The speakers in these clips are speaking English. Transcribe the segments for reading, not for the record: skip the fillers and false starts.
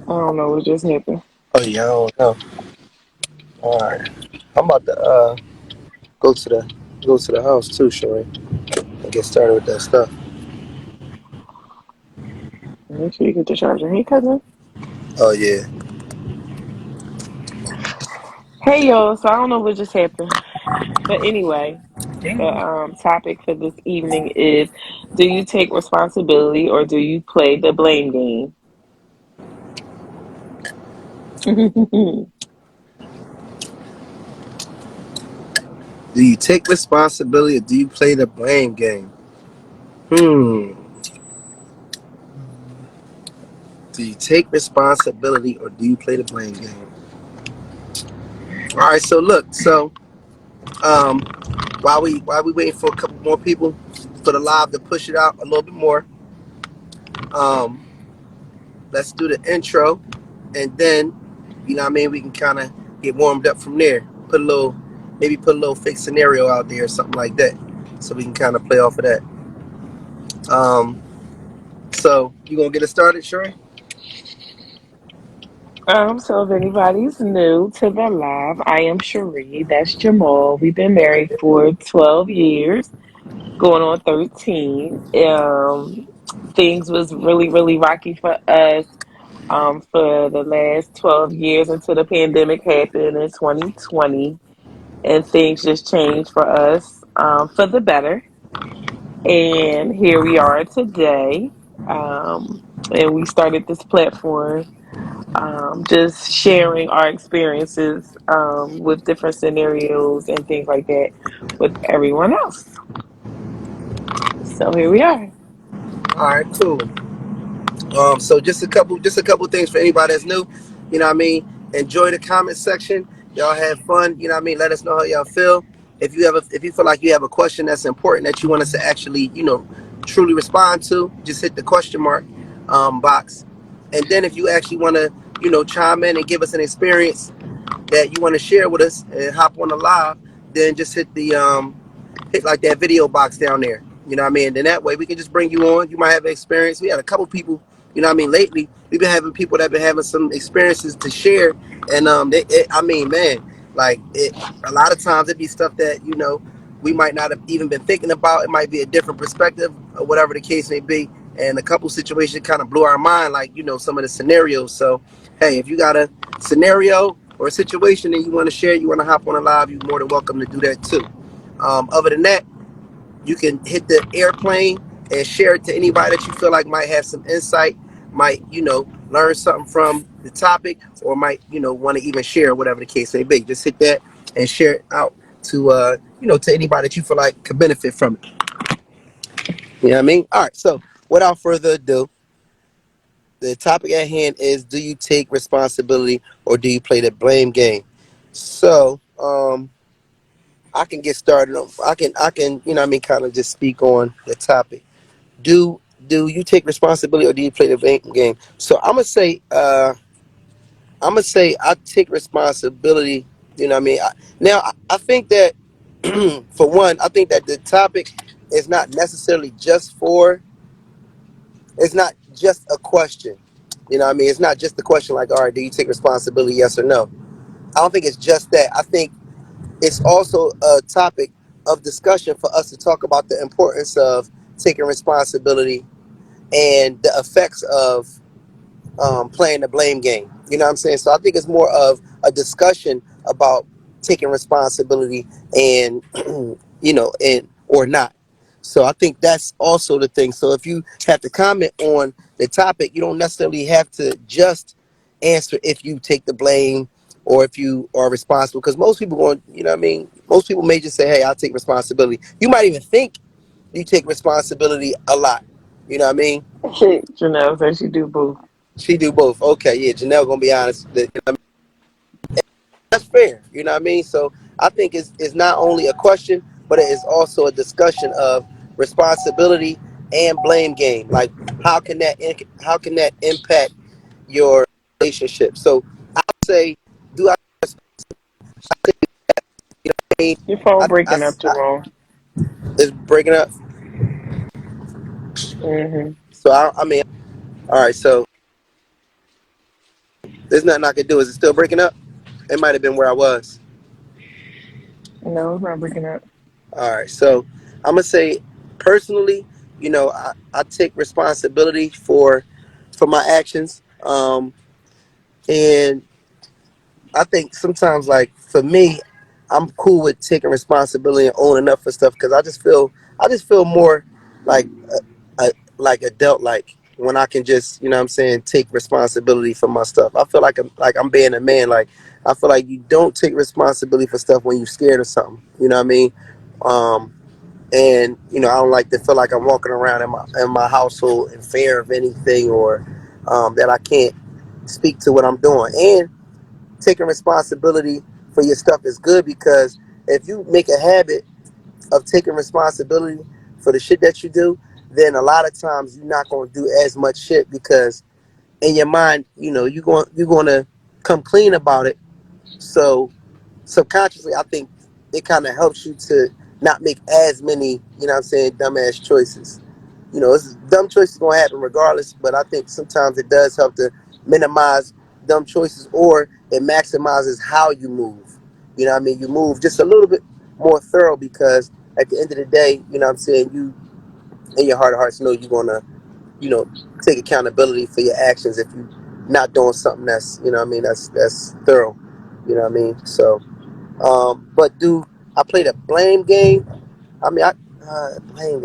I don't know what just happened. Oh yeah, I don't know. All right, I'm about to go to the go to the house too, Sheree, and get started with that stuff. Make sure you get the charger. Hey, cousin. Oh yeah. Hey, y'all. So I don't know what just happened. But anyway, the topic for this evening is, do you take responsibility or do you play the blame game? Do you take responsibility or do you play the blame game? Hmm. Do you take responsibility or do you play the blame game? All right. So look. So um, while we waiting for a couple more people for the live to push it out a little bit more, um, let's do the intro, and then what I mean, we can kind of get warmed up from there. Put a little fake scenario out there or something like that, so we can kind of play off of that. So you gonna get it started, Sheree? So if anybody's new to the live, I am Cherie. That's Jamal. We've been married for 12 years, going on 13. Things was really, really rocky for us for the last 12 years until the pandemic happened in 2020. And things just changed for us for the better. And here we are today. And we started this platform just sharing our experiences with different scenarios and things like that with everyone else. So here we are. All right, cool. So just a couple things for anybody that's new. What I mean, enjoy the comment section. Y'all have fun. What I mean. Let us know how y'all feel. If you feel like you have a question that's important that you want us to actually, truly respond to, just hit the question mark box. And then if you actually want to, chime in and give us an experience that you want to share with us and hop on the live, then just hit like that video box down there. You know what I mean? Then that way we can just bring you on. You might have experience. We had a couple people, lately we've been having people that have been having some experiences to share. And I mean, man, like a lot of times it be stuff that, we might not have even been thinking about. It might be a different perspective or whatever the case may be. And a couple situations kind of blew our mind, like, some of the scenarios. So, hey, if you got a scenario or a situation and you want to share, you want to hop on a live, you're more than welcome to do that too. Other than that, you can hit the airplane and share it to anybody that you feel like might have some insight, might, learn something from the topic, or might, want to even share whatever the case may be. Just hit that and share it out to, to anybody that you feel like could benefit from it. You know what I mean? All right. So without further ado, the topic at hand is: do you take responsibility or do you play the blame game? So, I can get started. I can, kind of just speak on the topic. Do you take responsibility or do you play the game? So I'm gonna say I take responsibility. You know what I mean? I think that for one, I think that the topic is not necessarily just for. It's not just a question. You know what I mean? It's not just the question like, all right, do you take responsibility? Yes or no? I don't think it's just that. I think it's also a topic of discussion for us to talk about the importance of taking responsibility and the effects of playing the blame game. You know what I'm saying? So I think it's more of a discussion about taking responsibility and and or not. So I think that's also the thing. So if you have to comment on the topic, you don't necessarily have to just answer if you take the blame or if you are responsible. Because most people going, you know what I mean? Most people may just say, hey, I'll take responsibility. You might even think you take responsibility a lot. You know what I mean? Janelle says she do both. She do both. Okay, yeah, Janelle gonna be honest. That's fair. You know what I mean? So I think it's not only a question, but it is also a discussion of responsibility and blame game. Like how can that impact your relationship? So I'll say, do I mean Your phone I breaking up, Jamal. is breaking up? Hmm. So I mean, all right. So There's nothing I can do. Is it still breaking up? It might have been where I was. No, it's not breaking up. All right. So I'm gonna say personally, I take responsibility for my actions. And I think sometimes, like for me, I'm cool with taking responsibility and owning up for stuff because I just feel more like like adult like when I can just what I'm saying take responsibility for my stuff. I feel like I'm being a man. Like I feel like you don't take responsibility for stuff when you're scared of something. You know what I mean? Um, and I don't like to feel like I'm walking around in my household in fear of anything or that I can't speak to what I'm doing. And taking responsibility for your stuff is good because if you make a habit of taking responsibility for the shit that you do, then a lot of times you're not going to do as much shit because in your mind, you're going to come clean about it. So subconsciously, I think it kind of helps you to not make as many, what I'm saying, dumbass choices. It's dumb choices gonna happen regardless, but I think sometimes it does help to minimize dumb choices or it maximizes how you move. You know what I mean? You move just a little bit more thorough because at the end of the day, what I'm saying, you in your heart of hearts know you're gonna, you know, take accountability for your actions if you not doing something that's, what I mean, that's thorough. You know what I mean? So but do I play the blame game? I mean, blame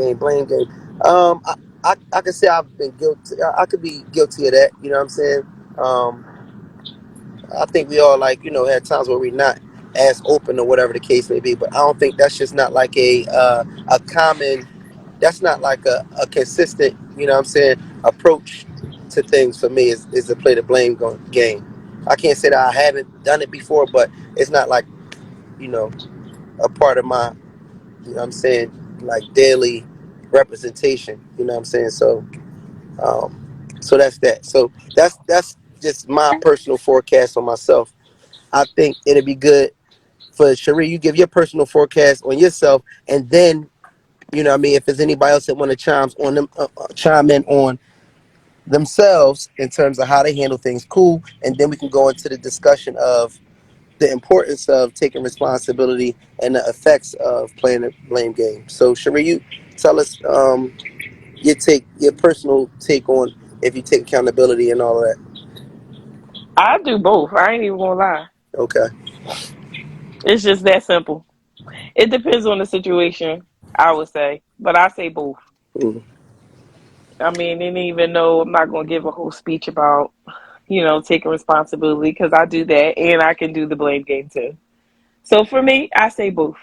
game. I can say I've been guilty. I could be guilty of that. You know what I'm saying? Um, I think we all like had times where we're not as open or whatever the case may be. But I don't think that's just not like a common. That's not like a consistent. What I'm saying, approach to things for me is to play the game. I can't say that I haven't done it before, but it's not like you know a part of my I'm saying, like daily representation. You know what I'm saying? So that's that. So that's just my personal forecast on myself. I think it'd be good for Cherie, you give your personal forecast on yourself, and then what I mean, if there's anybody else that want to chime in on themselves in terms of how they handle things, cool, and then we can go into the discussion of the importance of taking responsibility and the effects of playing a blame game. So, Cherie, you tell us your personal take on if you take accountability and all of that. I do both. I ain't even gonna lie. Okay. It's just that simple. It depends on the situation, I would say, but I say both. Mm. I mean, and even though I'm not gonna give a whole speech about taking responsibility because I do that and I can do the blame game too. So for me, I say both.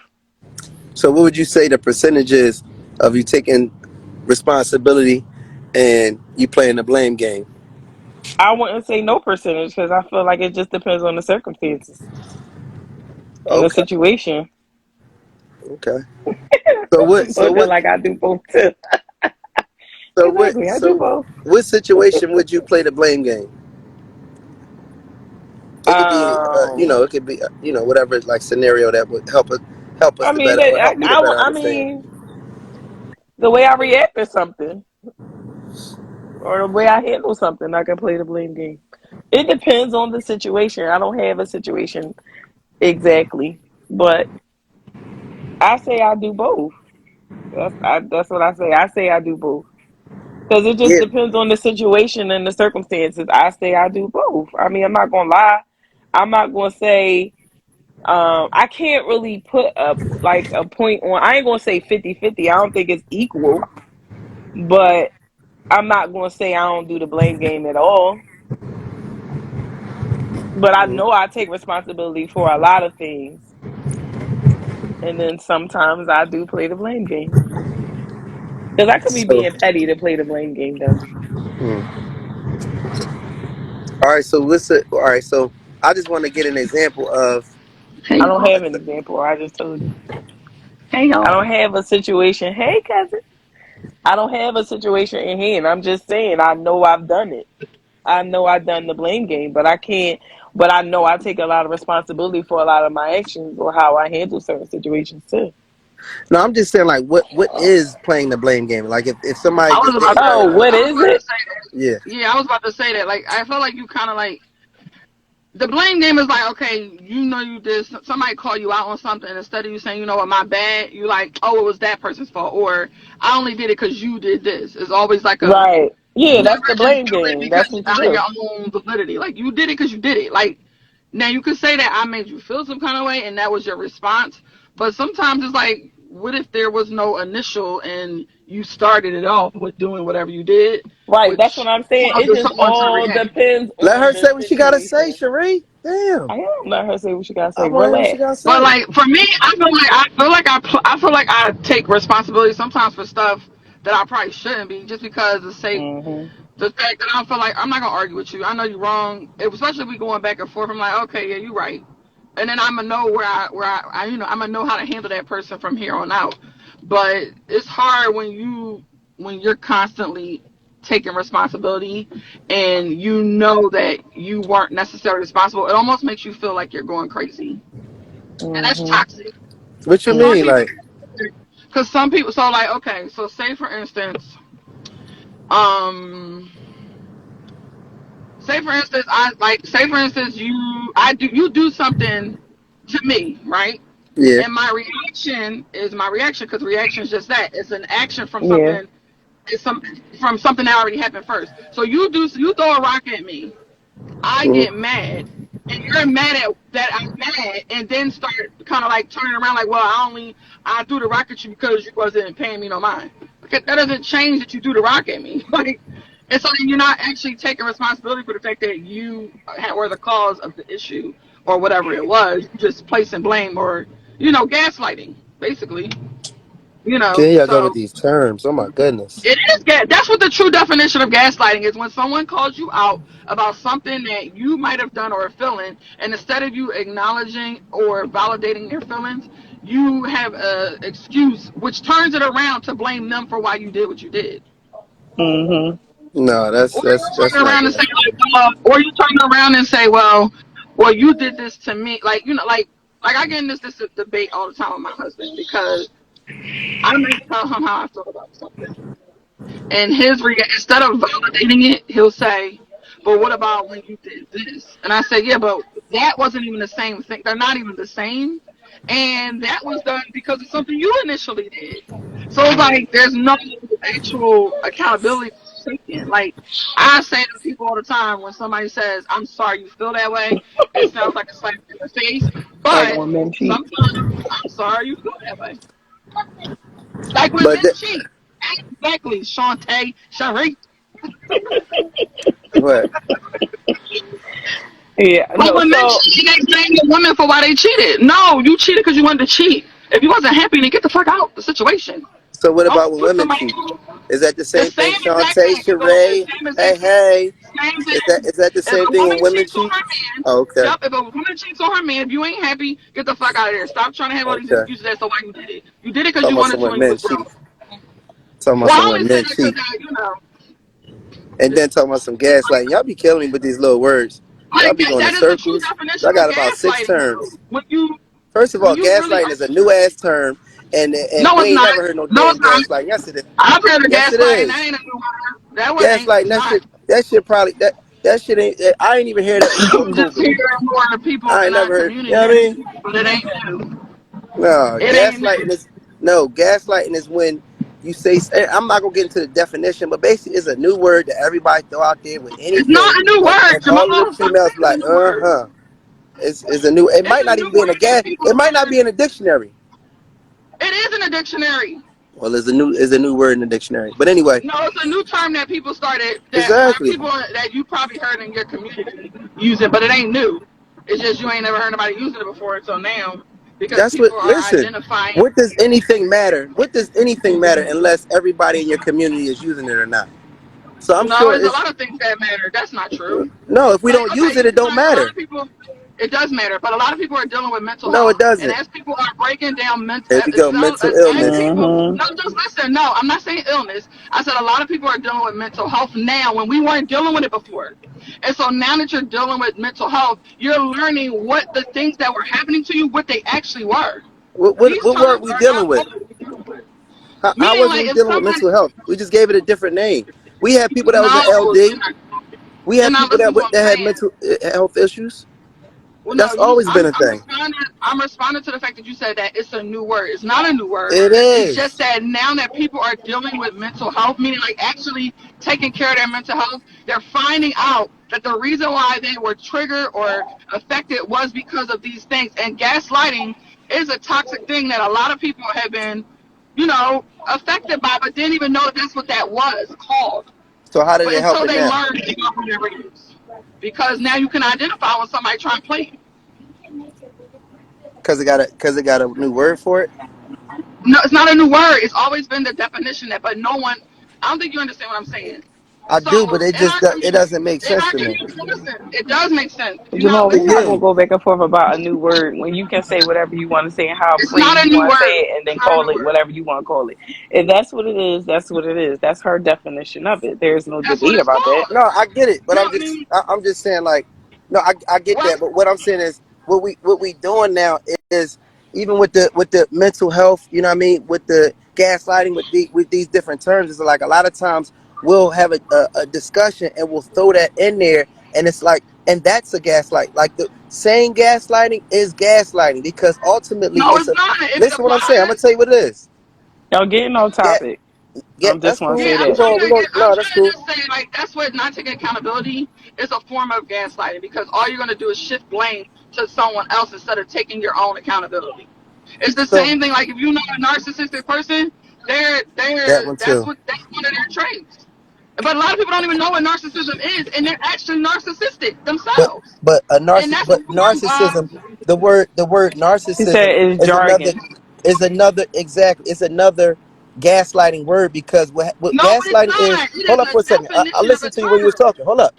So, what would you say the percentage is of you taking responsibility and you playing the blame game? I wouldn't say no percentage because I feel like it just depends on the circumstances and the Okay. situation. Okay. So what? So Looking what? like I do both too. So what? Exactly, I do So both. what situation would you play the blame game? It could be, Um, it could be, whatever like scenario that would help us I to mean, better or help me to better I understand. mean, the way I react to something or the way I handle something, I can play the blame game. It depends on the situation. I don't have a situation exactly, but I say I do both. That's what I say. I say I do both because it just Yeah. depends on the situation and the circumstances. I say I do both. I mean, I'm not gonna lie. I'm not gonna say I can't really put a point on. I ain't gonna say 50-50. I don't think it's equal, but I'm not gonna say I don't do the blame game at all. But I Mhm. know I take responsibility for a lot of things, and then sometimes I do play the blame game because I could be So, being petty to play the blame game though. mm. All right. So listen. All right. So I just want to get an example of. I Hey don't y'all. have an example. I just told you. Hey I y'all. don't have a situation. Hey, cousin. I don't have a situation in hand. I'm just saying I know I've done it. I know I've done the blame game, but I can't. But I know I take a lot of responsibility for a lot of my actions or how I handle certain situations too. No, I'm just saying like what is playing the blame game? Like if somebody I was about to Oh, what I was is about to it? say yeah. that. Yeah, I was about to say that. Like I felt like you kinda like The blame game is like, okay, you know you did. Somebody call you out on something. Instead of you saying, you know what, my bad, you like, oh, it was that person's fault, or I only did it because you did this. It's always like a Right. Yeah, never that's the just blame do it game. That's because what you out of your do. own validity. Like you did it because you did it. Like now you could say that I made you feel some kind of way and that was your response. But sometimes it's like, what if there was no initial and you started it off with doing whatever you did, Right. That's what which I'm saying. It causes just someone to all react. depends Let on her the say what she gotta say, situation. Cherie. Damn. I am let her say what she gotta I say. want to hear what she Relax. gotta But say. like for me, I take responsibility sometimes for stuff that I probably shouldn't be, just because Mhm. the fact that I feel like I'm not gonna argue with you. I know you're wrong, especially if we going back and forth. I'm like, okay, yeah, you're right, and then I'm gonna know I'm gonna know how to handle that person from here on out. But it's hard when you're constantly taking responsibility and you know that you weren't necessarily responsible. It almost makes you feel like you're going crazy, and that's Mhm. toxic. What you Because some mean? Mhm. people, Like, because some people, so like, okay, so say for instance, um, say for instance, you do something to me, right? yeah. And my reaction is my reaction, because reaction is just that. It's an action from Yeah. something. It's from something that already happened first. So you throw a rock at me, I Mhm. get mad, and you're mad at that I'm mad, and then start kind of like turning around like, well, I threw the rock at you because you wasn't paying me no mind. Because that doesn't change that you threw the rock at me. Like, and so then you're not actually taking responsibility for the fact that you were the cause of the issue or whatever it was. You're just placing blame or gaslighting, basically. Here y'all go with So these terms. Oh my goodness. it is gas. That's what the true definition of gaslighting is. When someone calls you out about something that you might have done or a feeling, and instead of you acknowledging or validating their feelings, you have a excuse, which turns it around to blame them for why you did what you did. Mhm. No, Or you that's turn not around and good. say, like, or you turn around and say, well, you did this to me, like like I get in this debate all the time with my husband because I may tell him how I feel about something. And instead of validating it, he'll say, "But what about when you did this?" And I say, "Yeah, but that wasn't even the same thing. They're not even the same. And that was done because of something you initially did. So it's like there's no actual accountability taken. Like I say to people all the time when somebody says, "I'm sorry you feel that way," it sounds like a slap in the face. Like But when men cheat. sometimes I'm sorry you feel that way. Like when But men cheat. Exactly, Shantae, Sheree. what? Yeah. Like No. when men So cheat, they blame the women for why they cheated. No, you cheated because you wanted to cheat. If you wasn't happy, then get the fuck out of the situation. So what Don't about when put women somebody cheat? Is that the the same thing, same exact Shantae, thing. It goes the Sheree? same Hey, exact thing. hey. Same Is thing. that the If same a thing when woman women cheats on cheat? her man, Oh, okay. yep. If a woman cheats on her man, if you ain't happy, get the fuck out of there. Stop trying to have all these Okay. excuses as to why you did it. You did it because Talking you about wanted some to when and you men was cheat. broke. Talking about Well, some I when only say men that because cheat. And then talking about some gaslighting. Y'all be killing me with these little words. Y'all like be going in that is the true circles. definition Y'all of got about six gaslighting, terms. though. First of When all, you really gaslighting is a new ass term, and no, we it's ain't not. never heard no No, damn it's not. gaslighting. Yes, it is. I've heard of Yes, it gaslighting. That is. ain't a new word. That one ain't. Gaslighting. It's not. That shit probably that shit ain't. I ain't even heard that before I'm just COVID. hearing more people I ain't in our never heard. You know community, what I mean? but it ain't new. No, It ain't new. gaslighting is when you say. I'm not gonna get into the definition, but basically, it's a new word that everybody throw out there with It's not anything, a new word, and all of the Jamal. Stop females be saying like, it's a new word. It's a new. It It's might a not new even be in a word that gas. people It might not started. be in a dictionary. It is in a dictionary. Well, there's a new word in the dictionary. But anyway, No, it's a new term that people started exactly. people that you probably heard in your community use it, but it ain't new. It's just you ain't never heard nobody using it before until now because That's what. people are Listen, identifying. what does anything matter? What does anything matter unless everybody in your community is using it or not? So I'm No, sure there's a it's lot of things that matter. That's not true. no. If we Like, don't use okay, it, you it don't realize a lot matter. of people, it does matter, but a lot of people are dealing with mental No, it health. And doesn't. as people are breaking down mental, There we go. Mental as illness. people, Mhm. no, just listen. No, I'm not saying illness. I said a lot of people are dealing with mental health now when we weren't dealing with it before. And so now that you're dealing with mental health, you're learning what the things that were happening to you, what they actually were. These What were terms we are dealing not with? old. How Meaning, wasn't like, we if dealing with somebody, mental health? We just gave it a different name. We had people that was in no, LD. We you're had not people listening to what that I'm had saying. mental health issues. Well, no, That's you. always been a I'm thing. responding. I'm responding to the fact that you said that it's a new word. It's not a new word. It It's just is. that now that people are dealing with mental health, meaning like actually taking care of their mental health, they're finding out that the reason why they were triggered or affected was because of these things. And gaslighting is a toxic thing that a lot of people have been, affected by, but didn't even know that that's what that was called. So how did But it help until it they now? learn, they go their reviews. Because now you can identify when somebody trying to play you. Because it got a new word for it. No, it's not a new word. It's always been the definition that, but no one. I don't think you understand what I'm saying. I So do, but it in just our it community, doesn't make sense to me. listen, it does make sense. If you're not Jamal, we're It listening, not gonna do. go back and forth about a new word when you can say whatever you want to say and how it's free not a you new want to say word. it and It's then not a call new it word. whatever you want to call it. If that's what it is, that's what it is. That's her definition of it. There's no That's what debate it's about that. called. No, I get it, but No, I'm I just mean, I'm just saying like, no, I get what? that, but what I'm saying is what we doing now is even with the mental health, you know what I mean, with the gaslighting with these different terms, is like a lot of times we'll have a discussion and we'll throw that in there, and it's like, and that's a gaslight. Like the saying gaslighting is gaslighting because ultimately No, it's it's a not. If it listen to what I'm saying. I'm applies, gonna tell you what it is. Y'all getting on Yeah, topic. yeah, I just that's want to cool. say yeah, We're that. going, we're going. I'm No, that's trying to cool. just say like that's what not taking accountability is a form of gaslighting because all you're gonna do is shift blame to someone else instead of taking your own accountability. It's the So same thing. Like if you know a narcissistic person, that one that's too. what that's one of their traits. But a lot of people don't even know what narcissism is, and they're actually narcissistic but themselves. And that's a but form narcissism, the word He said narcissism it's is another jargon. exactly, it's another gaslighting word because what No, it's gaslighting is, not. It hold is up a for a second, I definition of a listened to you when you was term. talking, hold up,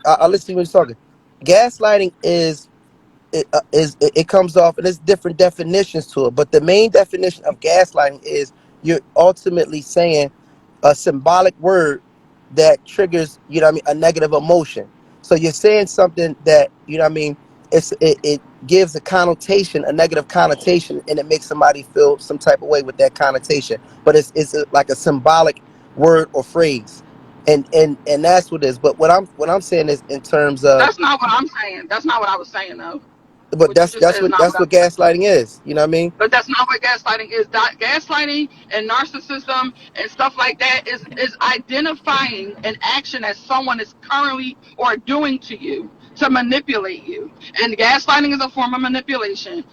I listened to you when you was talking. Gaslighting is it comes off, and there's different definitions to it, but the main definition of gaslighting is you're ultimately saying a symbolic word that triggers, you know what I mean, a negative emotion. So you're saying something that, you know what I mean, it gives a connotation, a negative connotation, and it makes somebody feel some type of way with that connotation, but like a symbolic word or phrase, and that's what it is. But what I'm saying is in terms of, That's not what I'm saying. That's not what I was saying though. but What you that's just that's said is what not that's what I what was saying. gaslighting is. You know what I mean? But that's not what gaslighting is. Gaslighting and narcissism and stuff like that is identifying an action that someone is currently or doing to you to manipulate you. And gaslighting is a form of manipulation.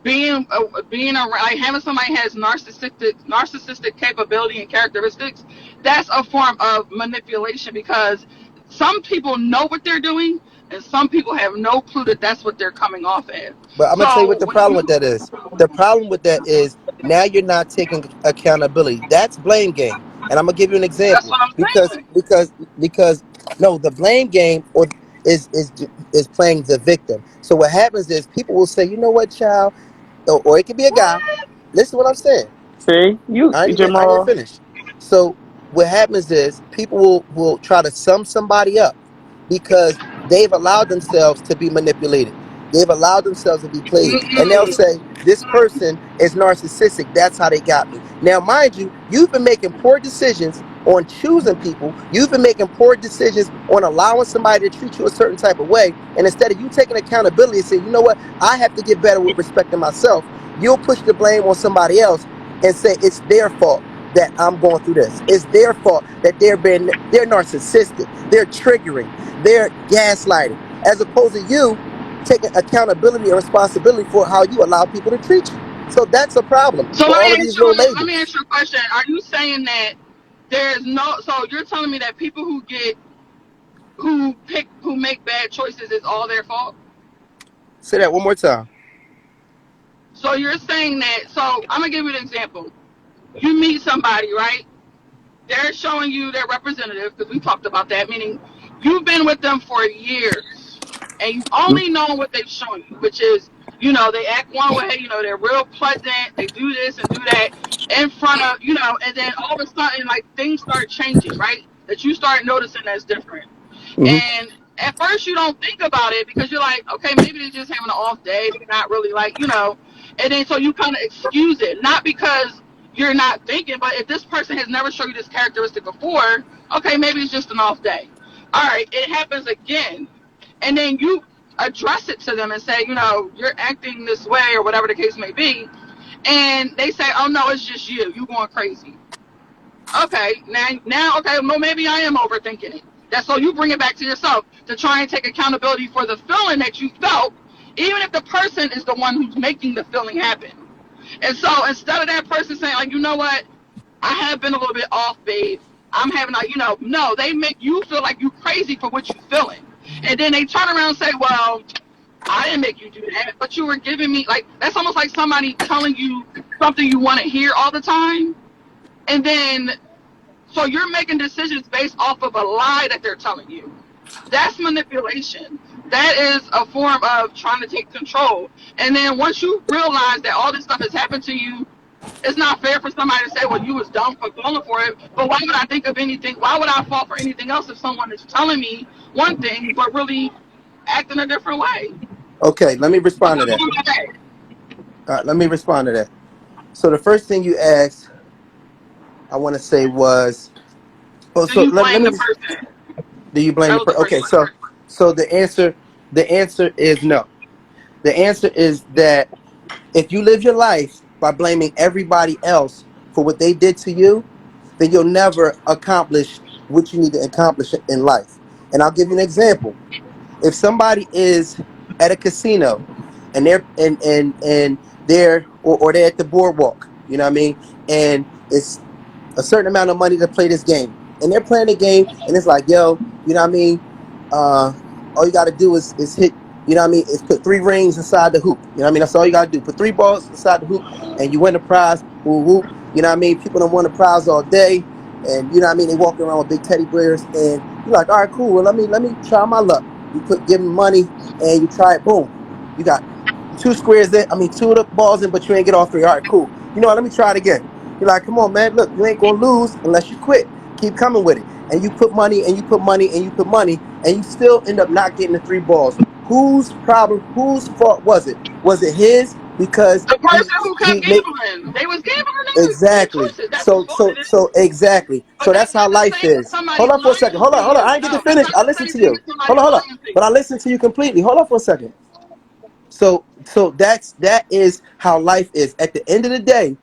Being around, like having somebody has narcissistic capability and characteristics, that's a form of manipulation because some people know what they're doing and some people have no clue that that's what they're coming off as. But I'm gonna tell you what So the when problem with you that is. The problem with that is now you're not taking accountability. That's blame game. And I'm gonna give you an That's example what I'm because saying. no, the blame game or is playing the victim. So what happens is people will say, you know what, child, or it could be a guy. What? Listen to what I'm saying. See, you I ain't even Jamal. finished. So what happens is people will try to sum somebody up because they've allowed themselves to be manipulated. They've allowed themselves to be played. And they'll Mm-mm. say, this person is narcissistic. That's how they got me. Now, mind you, you've been making poor decisions on choosing people. You've been making poor decisions on allowing somebody to treat you a certain type of way. And instead of you taking accountability and saying, you know what, I have to get better with respecting myself, you'll push the blame on somebody else and say it's their fault that I'm going through this. It's their fault that they're narcissistic, they're triggering, they're gaslighting, as opposed to you taking accountability and responsibility for how you allow people to treat you. So that's a problem So for all of these little let me labels. ask you a question. Are you saying that there's no? So you're telling me that people who make bad choices is all their fault? Say that one more time. So you're saying that? So I'm gonna give you an example. You meet somebody, right? They're showing you their representative because we talked about that. Meaning, you've been with them for years, and you only know what they've shown you, which is, they act one way. They're real pleasant. They do this and do that in front of, and then all of a sudden, like things start changing, right? That you start noticing that's different. Mm-hmm. And at first, you don't think about it because you're like, okay, maybe they're just having an off day. They're not really like. And then so you kind of excuse it, not because you're not thinking, but if this person has never shown you this characteristic before, okay, maybe it's just an off day. All right, it happens again, and then you address it to them and say, you're acting this way or whatever the case may be, and they say, oh no, it's just you going crazy. Okay, now, okay, well, maybe I am overthinking it. That's so you bring it back to yourself to try and take accountability for the feeling that you felt, even if the person is the one who's making the feeling happen. And so instead of that person saying, like, you know what, I have been a little bit off, babe. I'm having a, no, they make you feel like you crazy for what you're feeling. And then they turn around and say, well, I didn't make you do that, but you were giving me, like, that's almost like somebody telling you something you want to hear all the time. And then, so you're making decisions based off of a lie that they're telling you. That's manipulation. That is a form of trying to take control. And then once you realize that all this stuff has happened to you, it's not fair for somebody to say, well, you was dumb for falling for it. But why would I think of anything? Why would I fall for anything else if someone is telling me one thing but really acting a different way? Okay, let me respond to that. Let me respond to that. So the first thing you asked, I want to say was, Do you blame the person? do you blame the person? Okay, so the answer is no. The answer is that if you live your life by blaming everybody else for what they did to you, then you'll never accomplish what you need to accomplish in life. And I'll give you an example. If somebody is at a casino and they're at the boardwalk, you know what I mean, and it's a certain amount of money to play this game, and they're playing the game, and it's like, yo, you know what I mean, all you got to do is hit, you know what I mean, is put 3 rings inside the hoop, you know what I mean, that's all you got to do, put 3 balls inside the hoop, and you win the prize. Woo woo. You know what I mean, people don't won the prize all day, and you know what I mean, they walking around with big teddy bears, and you're like, all right, cool, well, let me try my luck. You give them money, and you try it, boom, you got 2 squares in, 2 of the balls in, but you ain't get all 3. All right, cool, you know what, let me try it again. You're like, come on, man, look, you ain't gonna lose unless you quit. Keep coming with it. And you put money, and you put money, and you put money, and you still end up not getting the 3 balls. Whose problem, whose fault was it? Was it his? Because the person who he kept made gambling. They was gambling, they made exactly. choices. That's whose So fault it is. exactly. But So that's that's how not the life same as is. somebody Hold on for a second. lying Hold to on, hold on. I you. ain't get to No, that's finish. not I the listened same to thing you. as somebody Hold on, hold on. lying to But you. I listened to you completely. Hold on for a second. So that is how life is. At the end of the day,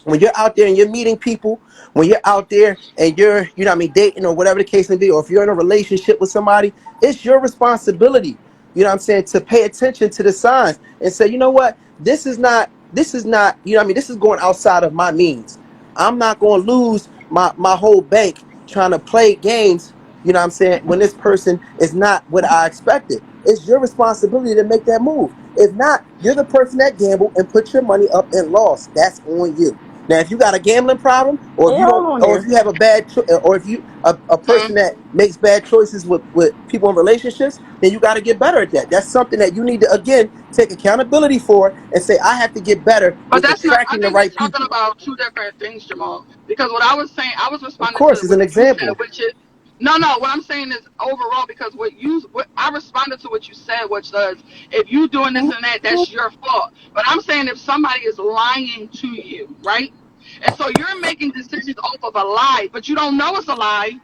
when you're out there and you're meeting people, when you're out there and you're, you know what I mean, dating or whatever the case may be, or if you're in a relationship with somebody, it's your responsibility, you know what I'm saying, to pay attention to the signs and say, you know what, this is not, you know what I mean, this is going outside of my means. I'm not going to lose my whole bank trying to play games, you know what I'm saying, when this person is not what I expected. It's your responsibility to make that move. If not, you're the person that gambled and put your money up and lost. That's on you. Now, if you got a gambling problem, or if Hey, you don't, hold on or if there. you have a or if you a person that makes bad choices with people in relationships, then you got to get better at that. That's something that you need to again take accountability for and say, I have to get better But with that's not, I attracting the think you're right talking people. about 2 different things, Jamal. Because what I was saying, I was Of responding course, to as an what you said, example. which is, no, what I'm saying is overall, because what I responded to what you said, which was, if you doing this and that, that's your fault. But I'm saying if somebody is lying to you, right? And so you're making decisions off of a lie, but you don't know it's a lie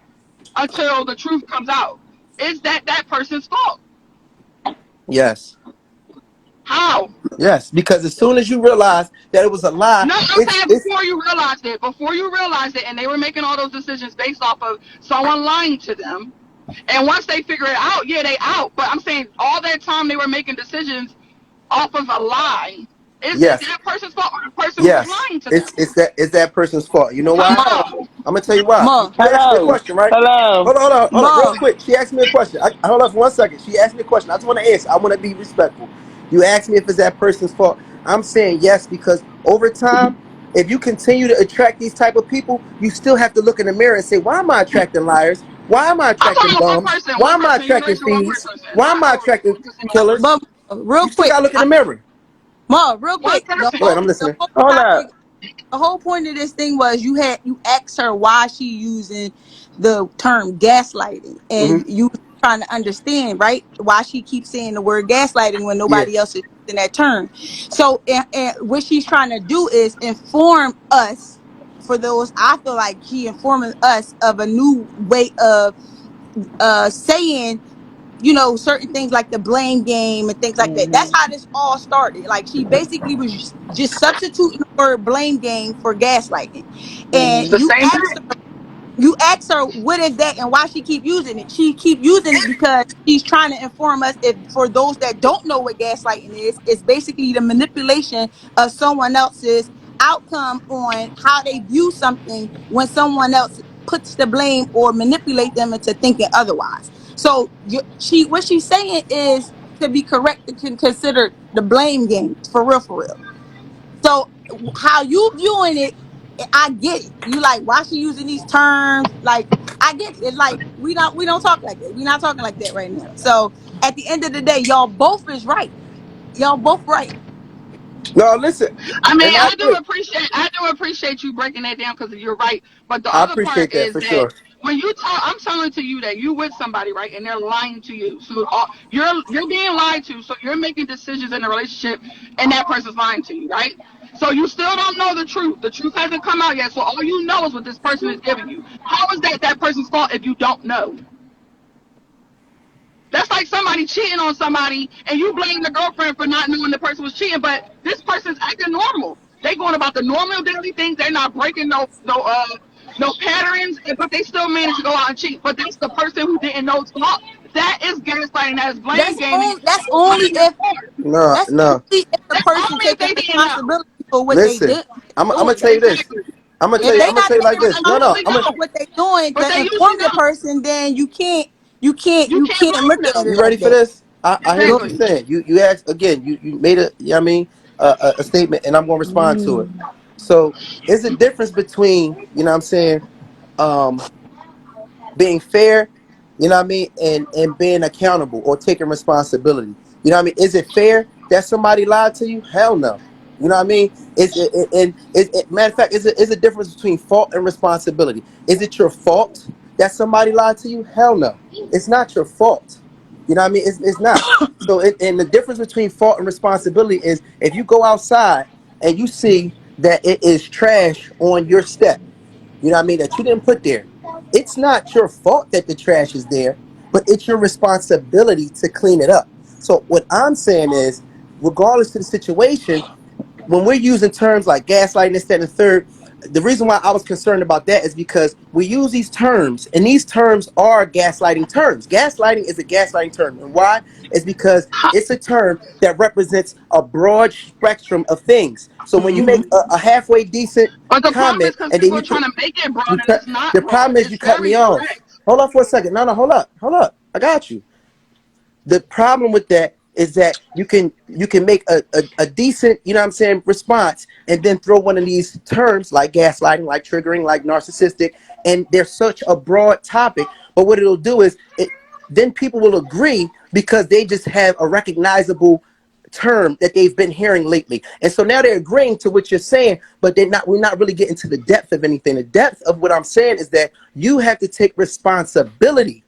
until the truth comes out. Is that person's fault? Yes, How? yes, because as soon as you realize that it was a lie, No, I'm saying it's before you realized it. Before you realized it, and they were making all those decisions based off of someone lying to them. And once they figure it out, yeah, they out. But I'm saying all that time they were making decisions off of a lie. Is it yes. that person's fault or the person who was Yes, lying to them? it's that person's fault. You know why? Ma, How? I'm gonna tell you why. ma, You asked me a Hello. question, right? Hello. Hold on, real ma. quick. She asked me a question. Hold on for 1 second. She asked me a question. I just want to answer. I want to be respectful. You asked me if it's that person's fault. I'm saying yes because over time, if you continue to attract these type of people, you still have to look in the mirror and say, why am I attracting liars? Why am I I'm attracting talking about one bums? person, Why one am I person. You attracting mentioned one thieves? person, Why am not I over attracting one casino killers? But real You still quick, gotta look in the mirror. real one quick. person. Go ahead. I'm The listening. whole Hold topic, up. the whole point of this thing was you asked her why she using the term gaslighting, Hmm. and you trying to understand, right, why she keeps saying the word gaslighting when Yeah. nobody else is using that term. So, and what she's trying to do is inform us. For those, I feel like she informing us of a new way of saying certain things like the blame game and things like that. That's how this all started. Like she basically was just substituting the word blame game for gaslighting. And It's the same thing. you ask her what is that and why she keep using it. She keep using it because she's trying to inform us. If for those that don't know what gaslighting is, it's basically the manipulation of someone else's outcome on how they view something when someone else puts the blame or manipulate them into thinking otherwise. So what she's saying is to be correct to consider the blame game for real, for real. So how you viewing it, I get it. You like why she using these terms? Like I get it. It's like we don't talk like that. We're not talking like that right now. So at the end of the day, y'all both is right. Y'all both right. No, listen, I mean, and I agree. I do appreciate you breaking that down because you're right. But the I other part appreciate that is for that sure. when you talk, I'm telling to you that you with somebody, right, and they're lying to you. So you're being lied to. So you're making decisions in a relationship, and that person's lying to you, right? So you still don't know the truth. The truth hasn't come out yet. So all you know is what this person is giving you. How is that person's fault if you don't know? That's like somebody cheating on somebody and you blame the girlfriend for not knowing the person was cheating, but this person's acting normal. They going about the normal daily things. They're not breaking no patterns, but they still manage to go out and cheat. But that's the person who didn't know it's fault. That is gaslighting. That is blame That's gaming. on. That's What only is your if fault? No, that's no. only if the That's person only if taking they didn't know. responsibility for what they Listen, did. I'm Doing. gonna tell you this. Exactly. If they I'm gonna not tell you taking like But this. they No, no. usually I'm gonna. don't. responsibility for what they doing But to they usually inform the don't. person, then you can't you can't You you can't can't look blame at them. it You ready like for that. this? I hear Go what you're Exactly. saying. You asked again. You made a. You know what I mean a statement, and I'm gonna respond to it. Mm. So, is a difference between what I'm saying, um, being fair, what I mean, and being accountable or taking responsibility. What I mean? Is it fair that somebody lied to you? Hell no. You know what I mean? Matter of fact, is a difference between fault and responsibility. Is it your fault that somebody lied to you? Hell no. It's not your fault. You know what I mean? It's not. So and the difference between fault and responsibility is if you go outside and you see that it is trash on your step, you know what I mean, that you didn't put there. It's not your fault that the trash is there, but it's your responsibility to clean it up. So what I'm saying is, regardless of the situation, when we're using terms like gaslighting, this, that, and the third, the reason why I was concerned about that is because we use these terms, and these terms are gaslighting terms. Gaslighting is a gaslighting term. And why? It's because it's a term that represents a broad spectrum of things. So when you make Mm-hmm. a halfway decent But the problem is comment because and then people are trying to make it broad you and cut, it's not the broad. problem is you It's cut me very off. direct. Hold up for a second. No, hold up. I got you. The problem with that is that you can make a decent, you know what I'm saying, response and then throw one of these terms like gaslighting, like triggering, like narcissistic, and they're such a broad topic. But what it'll do is then people will agree because they just have a recognizable term that they've been hearing lately. And so now they're agreeing to what you're saying, but we're not really getting to the depth of anything. The depth of what I'm saying is that you have to take responsibility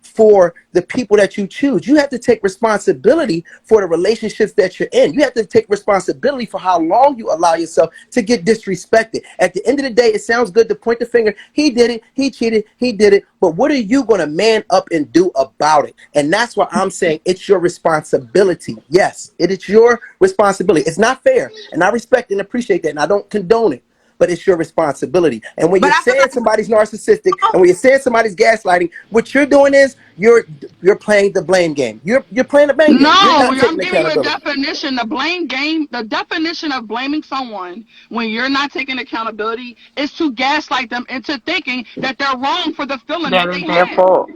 for the people that you choose. You have to take responsibility for the relationships that you're in. You have to take responsibility for how long you allow yourself to get disrespected. At the end of the day, it sounds good to point the finger. He did it. He cheated. He did it. But what are you going to man up and do about it? And that's why I'm saying it's your responsibility. Yes, it is your responsibility. It's not fair. And I respect and appreciate that. And I don't condone it, but it's your responsibility. And when But you're I feel saying like somebody's narcissistic oh, and when you're saying somebody's gaslighting, what you're doing is you're playing the blame game. You're playing the blame game. You're No, not I'm taking giving you a accountability. definition. The blame game, the definition of blaming someone when you're not taking accountability is to gaslight them into thinking that they're wrong for the feeling That that is they their have. fault.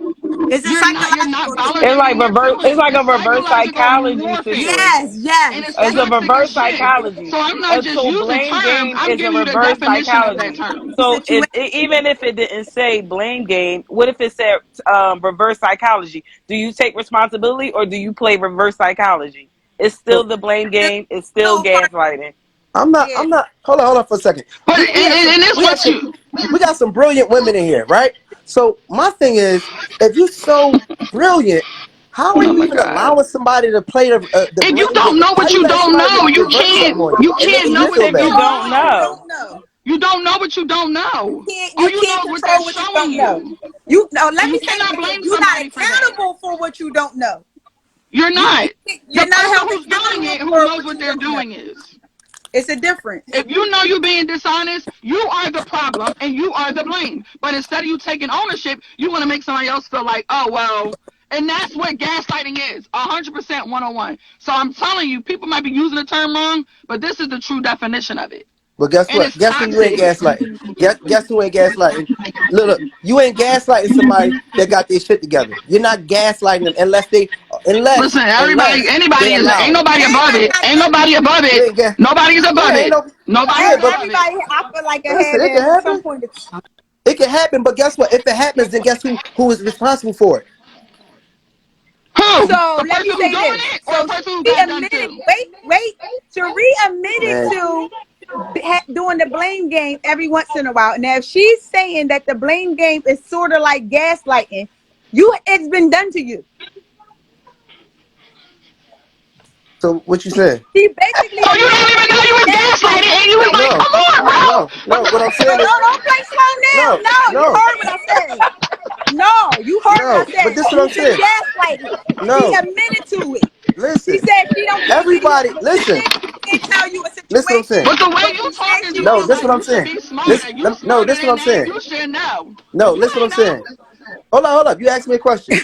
it's a You're not psychological thing. validating their It's feelings. like a It's reverse psychological psychology warfare. Yes, situation. And yes. it's It's That's a toxic as reverse shit. psychology. So I'm not just So using blame terms, game I'm is a giving you the reverse definition of that psychology. term. So situation. even if it didn't say blame game, what if it said reverse psychology? Do you take responsibility or do you play reverse psychology? It's still So the blame game. It's still Still part. gaslighting. Yeah. I'm not. Hold on for a second. But We have some. and this We have what some. you We got some brilliant women in here, right? So my thing is, if you're so brilliant, how are Oh you my even god! allowing somebody to play the if you blame don't game? know How what you you letting don't somebody know, reverse something on you you and can't making know you Who what feel you said you bad? don't don't know. You know? don't know. You don't know what you don't know. All You you can't know is what they're control what you showing don't know. you. You no. And Let you me say cannot it again. blame You're not somebody for that. accountable for what you don't know. You're not. You're The not person held who's doing accountable it, who for knows what what you they're don't know. doing is. It's a difference. If you know you're being dishonest, you are the problem and you are the blame. But instead of you taking ownership, you want to make somebody else feel like, oh, well, and that's what gaslighting is 100% 101. So I'm telling you, people might be using the term wrong, but this is the true definition of it. But guess And what? it's Guess who you ain't toxic. gaslighting? Guess who ain't gaslighting? Look, you ain't gaslighting somebody that got their shit together. You're not gaslighting them unless Listen, everybody, they anybody is, ain't allow it. nobody above Everybody it. got Ain't that. nobody above You it. ain't gas. Nobody's above Yeah, ain't it. no. Nobody's Yeah, but above it. Everybody, I feel like I listen, had it can that at some happen. point. It can happen. But guess what? If it happens, then guess who is responsible for it? Who? So The let me person who's say doing this. it or the So person who she got done admitted. to? Wait. Cherie admitted Man, to doing the blame game every once in a while. Now, if she's saying that the blame game is sort of like gaslighting, it's been done to you. so what you saying? She basically So you admitted don't even know to you was gaslighting gaslighting. and you was like, No, come on, bro. no. What I'm No, saying is don't play slow now. no, No, you no, heard what I said. No, you heard what I no. But said. this is what I'm You've been saying. gaslighting. She No, admitted to it. She listen. said she don't give a damn. Everybody, listen. She can't tell you a Listen what I'm situation, saying. But the way but you she said talking she to me No, is this is like what I'm you should saying. be smarter. You No, smarter this is what than I'm that. saying. You should know. No, You listen what I'm ain't know. saying. Hold up. You asked me a question.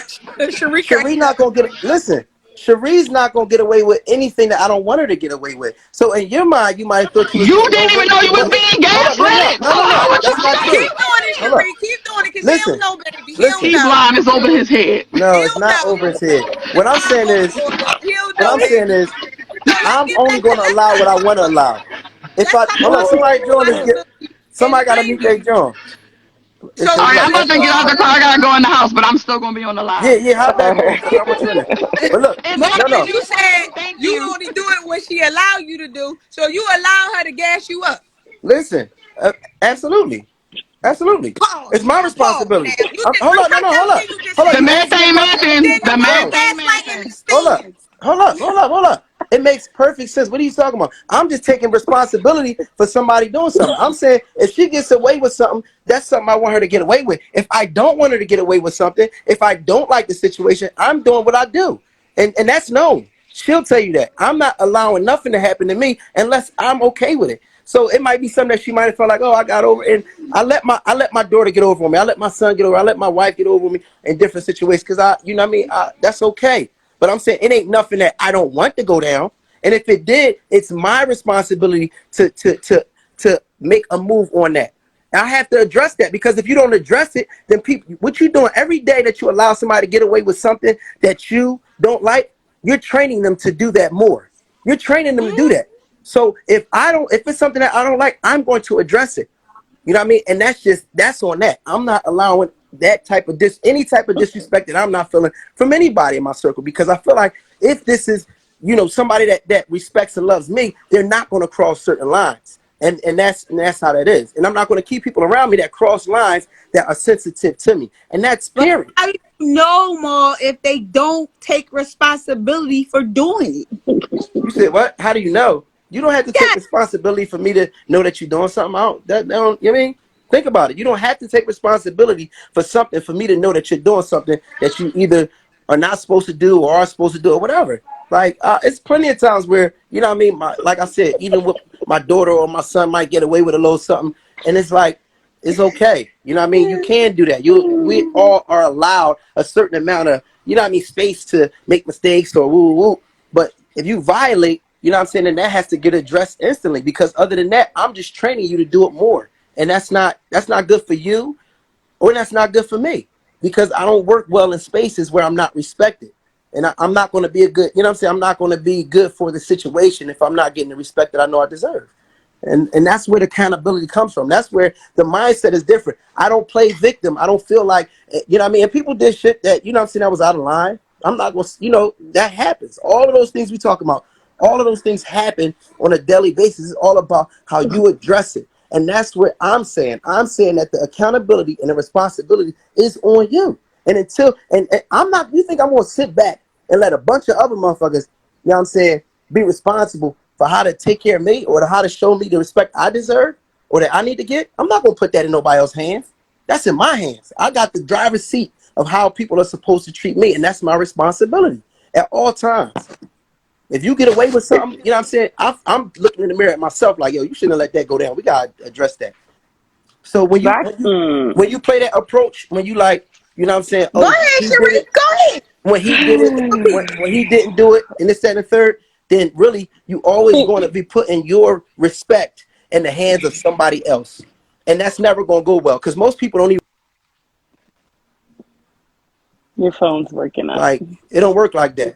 Sharika Cherie cracking not up. gonna get. Listen, Cherie's not gonna get away with anything that I don't want her to get away with. So in your mind, you might have thought you was You getting didn't over even it, know you was but being hold up. No, gaslit. no, So no, why no. would you That's not Keep true. say? doing it, Hold up. Cherie. Keep doing it, cause he don't Listen, know, baby. He don't listen. He know. blind is over his head. No, He it's don't not know. over his head. What I'm Time saying over is, for it. He'll what know, I'm saying baby. is, So let's I'm get only back to gonna allow what I want to allow. If let's I talk hold about up, somebody join this. Get responsibility and the somebody got to blame meet their game. join. It's So All his right, life. I'm about to get out Maul, the car. I gotta go in the house, but I'm still gonna be on the Yeah, live. yeah. Hop back on because I want you in it. Maul, But look, It's on no. you said replay. Thank you you. only do it when she allow you to do. So you allow her to gas you up. Listen, absolutely. Absolutely. Pause It's my now. Pause responsibility. now. You just Hold up, look hold up. everything you just Hold up, The said. you math asked me a ain't question? Then mathing. the The word math No. ain't gaslighting mathing. Hold up. stands. Hold up. It makes perfect sense. What are you talking about? I'm just taking responsibility for somebody doing something. I'm saying if she gets away with something, that's something I want her to get away with. If I don't want her to get away with something, if I don't like the situation, I'm doing what I do. And that's known. She'll tell you that. I'm not allowing nothing to happen to me unless I'm okay with it. So it might be something that she might have felt like, oh, I got over it. And I let my daughter get over on me. I let my son get over. I let my wife get over me in different situations because you know what I mean. That's okay. But I'm saying it ain't nothing that I don't want to go down. And if it did, it's my responsibility to make a move on that. I have to address that because if you don't address it, then people, what you doing every day that you allow somebody to get away with something that you don't like, you're training them to do that more. You're training them to do that. So if it's something that I don't like, I'm going to address it. You know what I mean? And that's on that. I'm not allowing that type of any type of disrespect that I'm not feeling from anybody in my circle because I feel like if this is, somebody that respects and loves me, they're not going to cross certain lines. And that's how that is. And I'm not going to keep people around me that cross lines that are sensitive to me. And that's But period. how do you know more if they don't take responsibility for doing it? You said what? How do you know? You don't have to take Yeah, responsibility for me to know that you're doing something. That don't, you know what I mean? Think about it. You don't have to take responsibility for something for me to know that you're doing something that you either are not supposed to do or are supposed to do or whatever. Like, it's plenty of times where, you know what I mean? Like I said, even with my daughter or my son might get away with a little something. And it's like, it's okay. You know what I mean? You can do that. We all are allowed a certain amount of, you know what I mean, space to make mistakes or woo woo. But if you violate, you know what I'm saying, then that has to get addressed instantly because other than that, I'm just training you to do it more. And that's not good for you or that's not good for me because I don't work well in spaces where I'm not respected. And I'm not going to be a good, you know what I'm saying? I'm not going to be good for the situation if I'm not getting the respect that I know I deserve. And that's where the accountability comes from. That's where the mindset is different. I don't play victim. I don't feel like, you know what I mean? And people did shit that, you know what I'm saying, that was out of line. I'm not going to, that happens. All of those things we talk about, all of those things happen on a daily basis. It's all about how you address it. And that's what I'm saying. I'm saying that the accountability and the responsibility is on you. And and I'm not, you think I'm going to sit back and let a bunch of other motherfuckers, you know what I'm saying, be responsible for how to take care of me or how to show me the respect I deserve? or that I need to get, I'm not gonna put that in nobody else's hands. That's in my hands. I got the driver's seat of how people are supposed to treat me, and that's my responsibility at all times. If you get away with something, you know what I'm saying? I'm looking in the mirror at myself like, yo, you shouldn't have let that go down. We gotta address that. So when you That, when you play that approach, when you like, you know what I'm saying? Go Oh, ahead, he did Cherie. it. Go ahead. When he did it, when he didn't do it, and this, that, and the third, then really you always going to be putting your respect in the hands of somebody else, and that's never going to go well because most people don't even your phone's working up. like it. Don't work like that.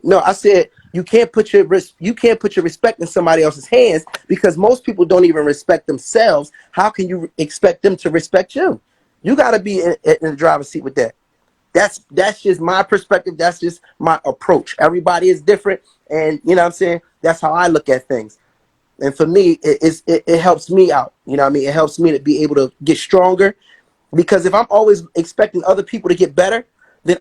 No, I said you can't put your respect in somebody else's hands because most people don't even respect themselves. How can you expect them to respect you? You got to be in the driver's seat with that. That's just my perspective. That's just my approach. Everybody is different, and you know what I'm saying? That's how I look at things. And for me, it helps me out. You know what I mean? It helps me to be able to get stronger because if I'm always expecting other people to get better, then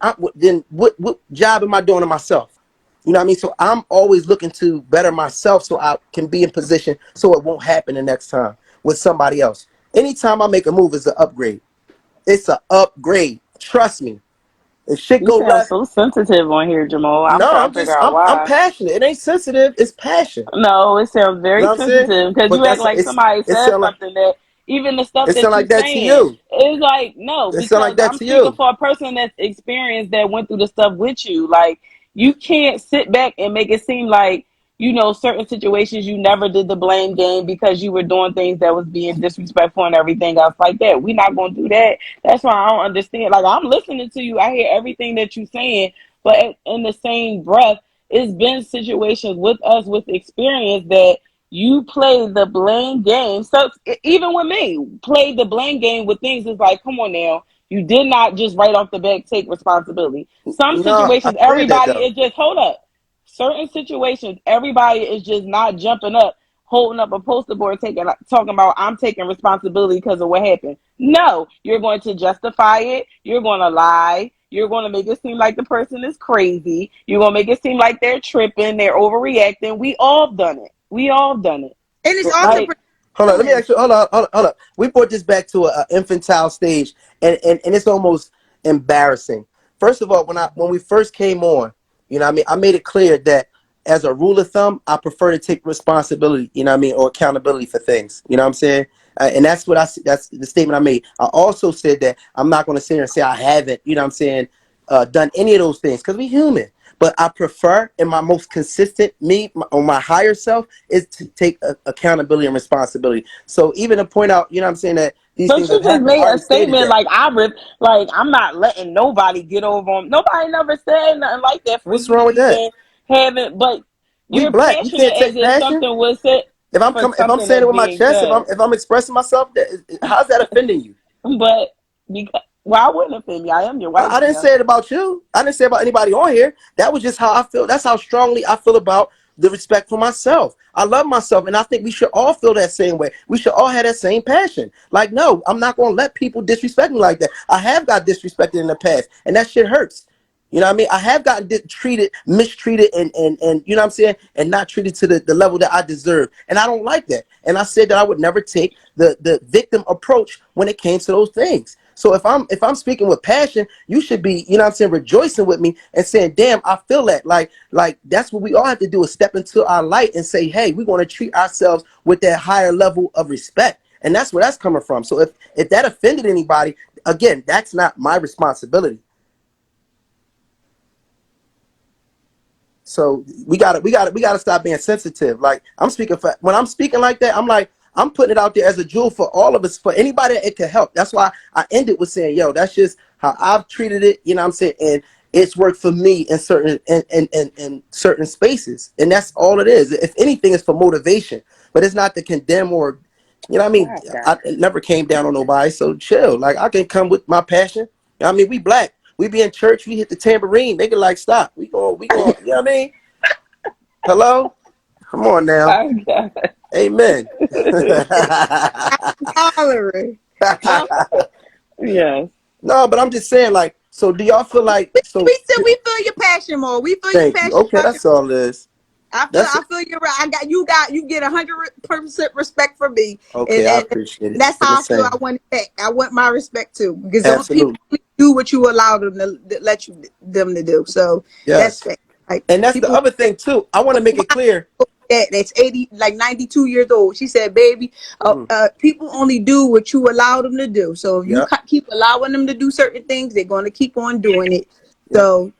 what job am I doing to myself? You know what I mean? So I'm always looking to better myself so I can be in position so it won't happen the next time with somebody else. Anytime I make a move, it's an upgrade. It's an upgrade. Trust me. If shit You go sound left, so sensitive on here, Jamal. I'm no, trying to figure out I'm why. passionate. It ain't sensitive. It's passion. No, it sounds You know very what I'm saying? sensitive because But you act that's like somebody it said sound like something that even the stuff it sound that you like that to saying you. is like no, It sound like because that I'm to speaking you. for a person that's experienced that went through the stuff with you. Like you can't sit back and make it seem like certain situations you never did the blame game because you were doing things that was being disrespectful and everything else like that. We're not gonna do that. That's why I don't understand. Like I'm listening to you. I hear everything that you're saying, but in the same breath it's been situations with us with experience that you play the blame game. So even with me, play the blame game with things. It's like, come on now, you did not just right off the bat take responsibility. Some No, I situations, said that everybody though. is just hold up. Certain situations, everybody is just not jumping up, holding up a poster board, talking about I'm taking responsibility because of what happened. No, you're going to justify it. You're going to lie. You're going to make it seem like the person is crazy. You're going to make it seem like they're tripping, they're overreacting. We all done it. We all done it. And it's also Like, Hold on, let me feelings. ask you. Hold on. We brought this back to a infantile stage, and it's almost embarrassing. First of all, when we first came on, you know, what I mean, I made it clear that as a rule of thumb, I prefer to take responsibility, you know, what I mean, or accountability for things. You know what I'm saying? And that's that's the statement I made. I also said that I'm not going to sit here and say I haven't, you know what I'm saying, done any of those things because we human. But I prefer, and my most consistent on my higher self is to take accountability and responsibility. So even to point out, you know what I'm saying, that these but things you have just happened, I made a already stated statement that. like I'm not letting nobody get over on. Nobody never said nothing like that for What's you to wrong with that? even have it. But We you're black. We passionate can't as take if passion. something was said for If I'm something saying it that's with my being chest, said. if I'm expressing myself, how's that offending you? But because well, I wouldn't offend you. I am your wife I didn't now. say it about you. I didn't say it about anybody on here. That was just how I feel. That's how strongly I feel about the respect for myself. I love myself, and I think we should all feel that same way. We should all have that same passion. Like, no, I'm not going to let people disrespect me like that. I have got disrespected in the past, and that shit hurts. You know what I mean? I have gotten mistreated, and you know what I'm saying, and not treated to the level that I deserve. And I don't like that. And I said that I would never take the victim approach when it came to those things. So if I'm speaking with passion, you should be, you know what I'm saying, rejoicing with me and saying, damn, I feel that. Like that's what we all have to do is step into our light and say, hey, we want to treat ourselves with that higher level of respect. And that's where that's coming from. So if that offended anybody, again, that's not my responsibility. So we gotta stop being sensitive. Like when I'm speaking like that, I'm like I'm putting it out there as a jewel for all of us, for anybody that it could help. That's why I ended with saying, yo, that's just how I've treated it, you know what I'm saying? And it's worked for me in in certain spaces. And that's all it is. If anything, it's for motivation. But it's not to condemn or you know what I mean? God, God. I never came down on nobody, so chill. Like I can come with my passion. You know what I mean, we black. We be in church, we hit the tambourine, they can like stop. We go, you know what I mean? Hello? Come on now. My God. Amen. Hollering. Um, yes. No, but I'm just saying, like, so do y'all feel like so We feel your passion more. We feel your thank you. passion Okay, about your that's all it is. That's I feel you're right. You get 100% respect from me, okay. I and appreciate it. that's For the how I feel. same. I want my respect too, because those people Absolutely. only do what you allow them to let you them to do. So that's Yes. fair. Like And that's the people other thing too. I want to make it clear. that's 80, like 92 years old. She said, "Baby, Mhm. people only do what you allow them to do. So if you Yep. keep allowing them to do certain things, they're going to keep on doing it. Yep. So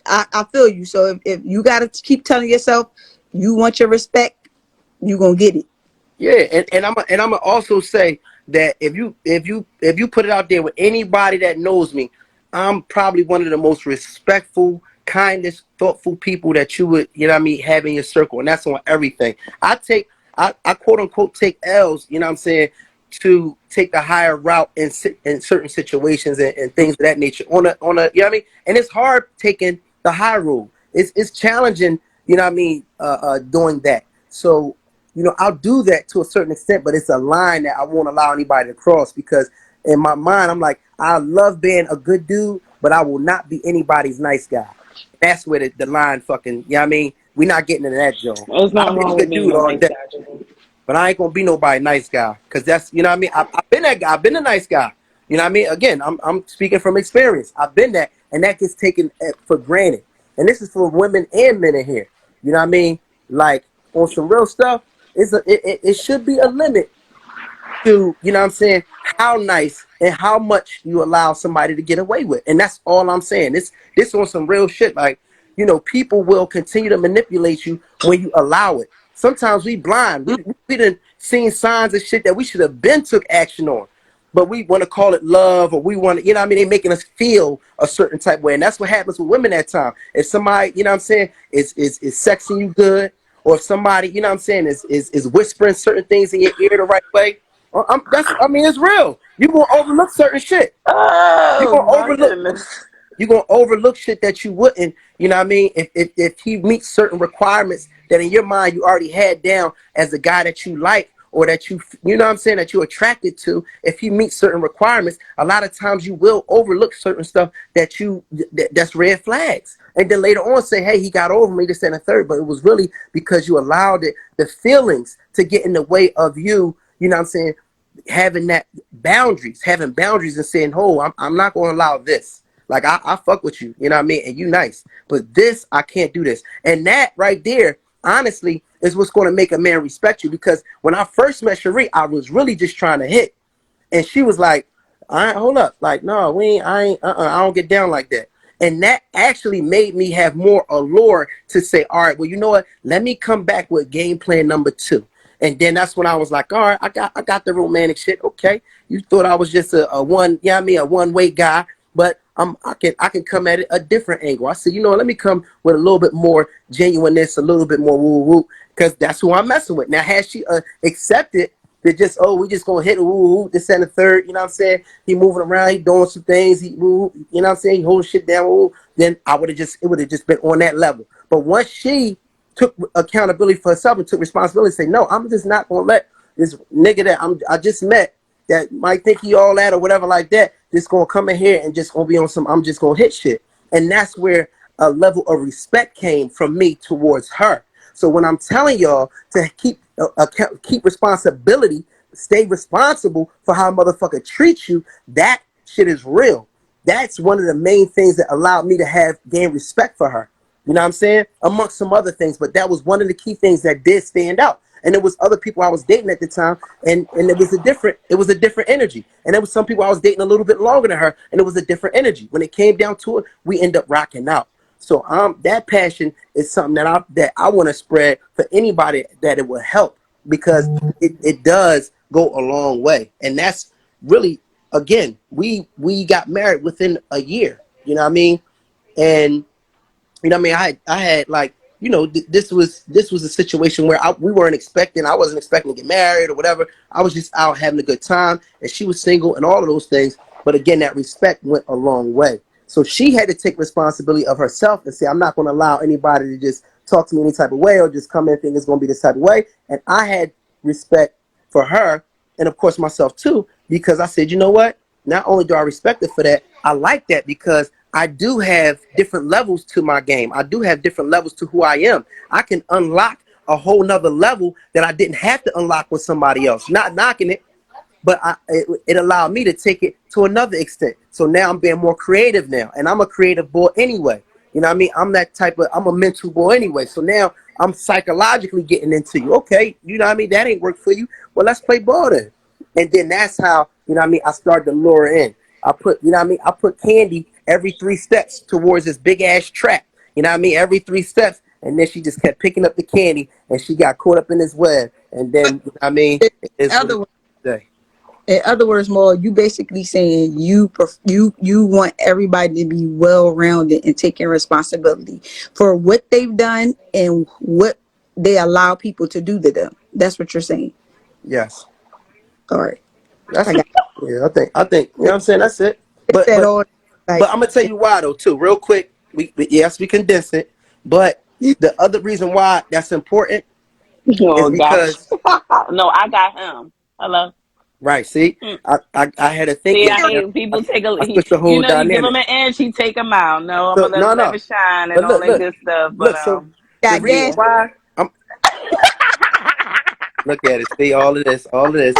I feel you. So if you got to keep telling yourself you want your respect, you gonna get it. Yeah, and I'm gonna also say that if you put it out there with anybody that knows me, I'm probably one of the most respectful, kindest, thoughtful people that you would, you know what I mean, have in your circle, and that's on everything. I quote unquote take L's, you know what I'm saying, to take the higher route in certain situations and things of that nature on a you know what I mean, and it's hard taking the high road. It's challenging, you know what I mean, doing that. So I'll do that to a certain extent, but it's a line that I won't allow anybody to cross because in my mind, I'm like, I love being a good dude, but I will not be anybody's nice guy. That's where the line fucking, you know what I mean? We're not getting into that, Joe. There's I'll nothing be a wrong with good being dude a all nice day, guy, Jamal. but I ain't gonna be nobody nice guy because that's, you know what I mean? I've been that guy. I've been a nice guy. You know what I mean? Again, I'm speaking from experience. I've been that, and that gets taken for granted. And this is for women and men in here. You know what I mean? Like on some real stuff, it should be a limit to, you know what I'm saying, how nice and how much you allow somebody to get away with. And that's all I'm saying. This on some real shit. Like, people will continue to manipulate you when you allow it. Sometimes we blind. We done seen signs of shit that we should have been took action on. But we want to call it love, or we want to, you know what I mean? They making us feel a certain type of way. And that's what happens with women at time. If somebody, you know what I'm saying, is sexing you good, or if somebody, you know what I'm saying, is whispering certain things in your ear the right way, I mean, it's real. You're gonna overlook certain shit. You're Oh gonna my overlook. goodness. You're gonna overlook shit that you wouldn't. You know what I mean? If he meets certain requirements that in your mind you already had down as the guy that you like, or that you know what I'm saying, that you're attracted to. If he meets certain requirements, a lot of times you will overlook certain stuff that's red flags. And then later on say, hey, he got over me, this and a third. But it was really because you allowed the feelings to get in the way of you. You know what I'm saying? Having having boundaries and saying, oh, I'm not going to allow this. Like, I fuck with you, you know what I mean? And you nice. But this, I can't do this. And that right there, honestly, is what's going to make a man respect you. Because when I first met Cherie, I was really just trying to hit. And she was like, all right, hold up. Like, no, I don't get down like that. And that actually made me have more allure to say, all right, well, you know what? Let me come back with game plan number 2. And then that's when I was like, all right, I got the romantic shit. Okay. You thought I was just a one, yeah, a one-way guy, but I can come at it a different angle. I said, let me come with a little bit more genuineness, a little bit more woo woo, because that's who I'm messing with. Now, has she accepted that just, oh, we just gonna hit a woo woo, this and the third, you know what I'm saying? He moving around, he doing some things, he woo, you know what I'm saying? He holding shit down, woo, then it would have just been on that level. But once she took accountability for herself and took responsibility, say, no, I'm just not gonna let this nigga that I just met that might think he all that or whatever like that, just gonna come in here and just gonna be on some, I'm just gonna hit shit. And that's where a level of respect came from me towards her. So when I'm telling y'all to keep responsibility, stay responsible for how a motherfucker treats you, that shit is real. That's one of the main things that allowed me to gain respect for her. You know what I'm saying? Amongst some other things, but that was one of the key things that did stand out. And there was other people I was dating at the time, and it was a different energy. And there was some people I was dating a little bit longer than her, and it was a different energy. When it came down to it, we end up rocking out. So that passion is something that I want to spread for anybody that it will help, because it does go a long way. And that's really, again, we got married within a year. You know what I mean? And I mean, I had like, this was a situation where we weren't expecting. I wasn't expecting to get married or whatever. I was just out having a good time, and she was single and all of those things. But again, that respect went a long way. So she had to take responsibility of herself and say, I'm not going to allow anybody to just talk to me any type of way or just come in and think it's going to be this type of way. And I had respect for her, and of course myself too, because I said, you know what? Not only do I respect her for that, I like that because I do have different levels to my game. I do have different levels to who I am. I can unlock a whole nother level that I didn't have to unlock with somebody else. Not knocking it, but it allowed me to take it to another extent. So now I'm being more creative now, and I'm a creative boy anyway. You know what I mean? I'm a mental boy anyway. So now I'm psychologically getting into you. Okay, you know what I mean? That ain't work for you. Well, let's play ball then. And then that's how, you know what I mean, I started to lure her in. I put, you know what I mean? I put candy every 3 steps towards this big ass trap. You know what I mean? Every 3 steps. And then she just kept picking up the candy and she got caught up in this web. And then, you know what I mean? It is what it is today. In other words, Maul, you basically saying you want everybody to be well-rounded and taking responsibility for what they've done and what they allow people to do to them. That's what you're saying. Yes. All right. That's I it. got Yeah, I think, you know what I'm saying? That's it. it. Said all, But I'm gonna tell you why though too, real quick. Yes, we condense it, but the other reason why that's important is Oh gosh. because No, I got him. Hello. right. See, Mm. I had to think See, it. I hate when people take I switched the you whole know, you give dynamic. them an inch, he take them out. No, I'm So gonna let no, him have no. a shine and But all that look, good stuff. But look. So the got reason gas. yeah. why I'm look at it. See all of this.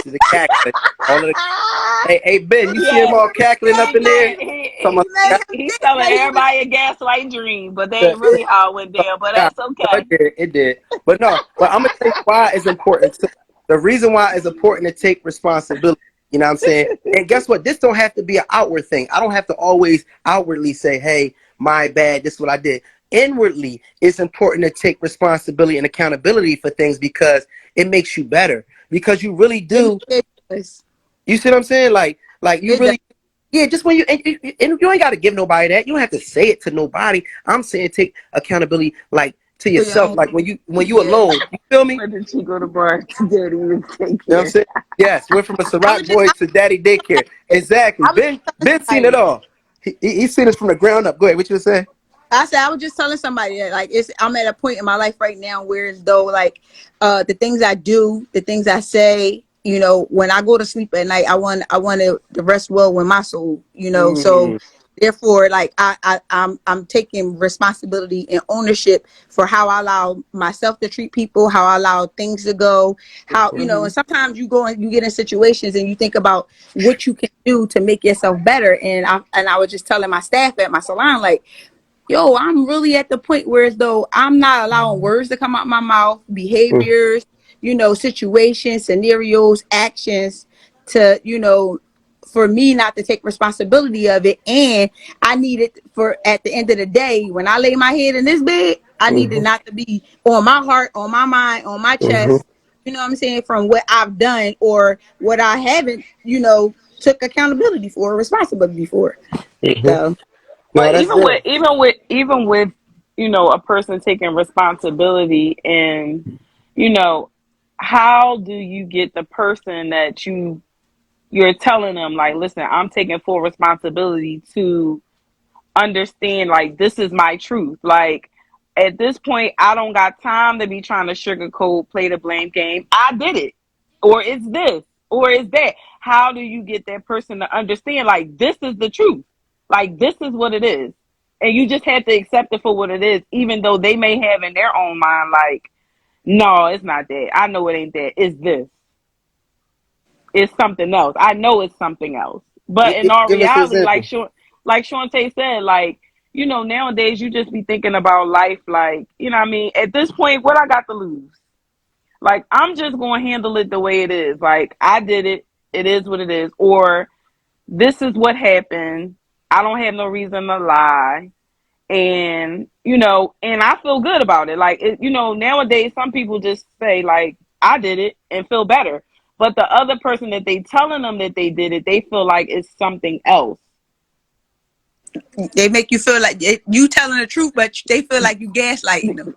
See the cackling. All of the hey Ben, you see him Yeah. all cackling up He in there? get Talking he, about Let him he's think telling that he was everybody a gaslight dream, but they the, ain't really how it went down. But yeah, that's no, okay. it did. But no, but I'm gonna tell you why it's important too. The reason why it's important to take responsibility. You know what I'm saying? And guess what? This don't have to be an outward thing. I don't have to always outwardly say, "Hey, my bad. This is what I did." Inwardly, it's important to take responsibility and accountability for things because it makes you better. Because you really do. it does. You see what I'm saying? Like you It does. really, yeah. Just when and you ain't got to give nobody that. You don't have to say it to nobody. I'm saying take accountability, like to To your yourself. own. Like when you Yeah. alone. You feel me? Where did she go to bar to daddy and take You know what I'm care? saying? Yes, went from a I was Ciroc just boy to daddy daycare. Exactly. I was just telling Ben seen it somebody. all. He's seen this from the ground up. Go ahead. What you say? I said I was just telling somebody that like I'm at a point in my life right now where as though like the things I do, the things I say, you know, when I go to sleep at night, I want to rest well with my soul, you know. So Mm, therefore, like I'm taking responsibility and ownership for how I allow myself to treat people, how I allow things to go, how you know. Mm-hmm. And sometimes you go and you get in situations and you think about what you can do to make yourself better. And I was just telling my staff at my salon like, yo, I'm really at the point where as though I'm not allowing words to come out my mouth, mm, behaviors, you know, situations, scenarios, actions to, you know, for me not to take responsibility of it. And I need it for at the end of the day, when I lay my head in this bed, I need it mm, not to be on my heart, on my mind, on my mm, chest, you know what I'm saying, from what I've done or what I haven't, you know, took accountability for, responsibility for. mm. So No, But that's good. even with you know a person taking responsibility and you know how do you get the person that you're telling them like listen I'm taking full responsibility to understand like this is my truth like at this point I don't got time to be trying to sugarcoat play the blame game I did it or it's this or it's that how do you get that person to understand like this is the truth like this is what it is and you just have to accept it for what it is even though they may have in their own mind like no it's not that I know it ain't that it's this it's something else. I know it's something else. But in all Give us an reality, example. Like Shantae said, like, you know, nowadays you just be thinking about life like, you know what I mean? At this point, what I got to lose? Like, I'm just gonna handle it the way it is. Like, I did it, it is what it is. Or this is what happened. I don't have no reason to lie. And, you know, and I feel good about it. Like, you know, nowadays some people just say, like, I did it and feel better. But the other person that they telling them that they did it, they feel like it's something else. they make you feel like you telling the truth, but they feel like you gaslighting them.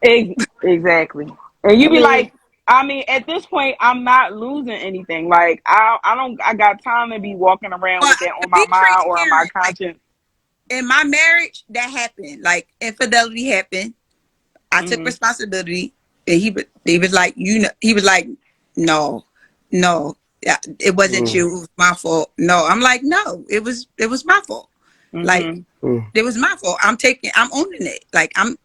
Exactly. And you I be mean, like, I mean, at this point, I'm not losing anything. Like, I got time to be walking around but with that to on my be mind or on my transparent, like conscience. in my marriage, that happened. Like infidelity happened. I took Hmm. responsibility, and he was like, you know, he was like, no, no, yeah, it wasn't Mm, you. It was my fault. No, I'm like, no, it was my fault. Like, Mhm. Mm. it was my fault. I'm owning it. Like, I'm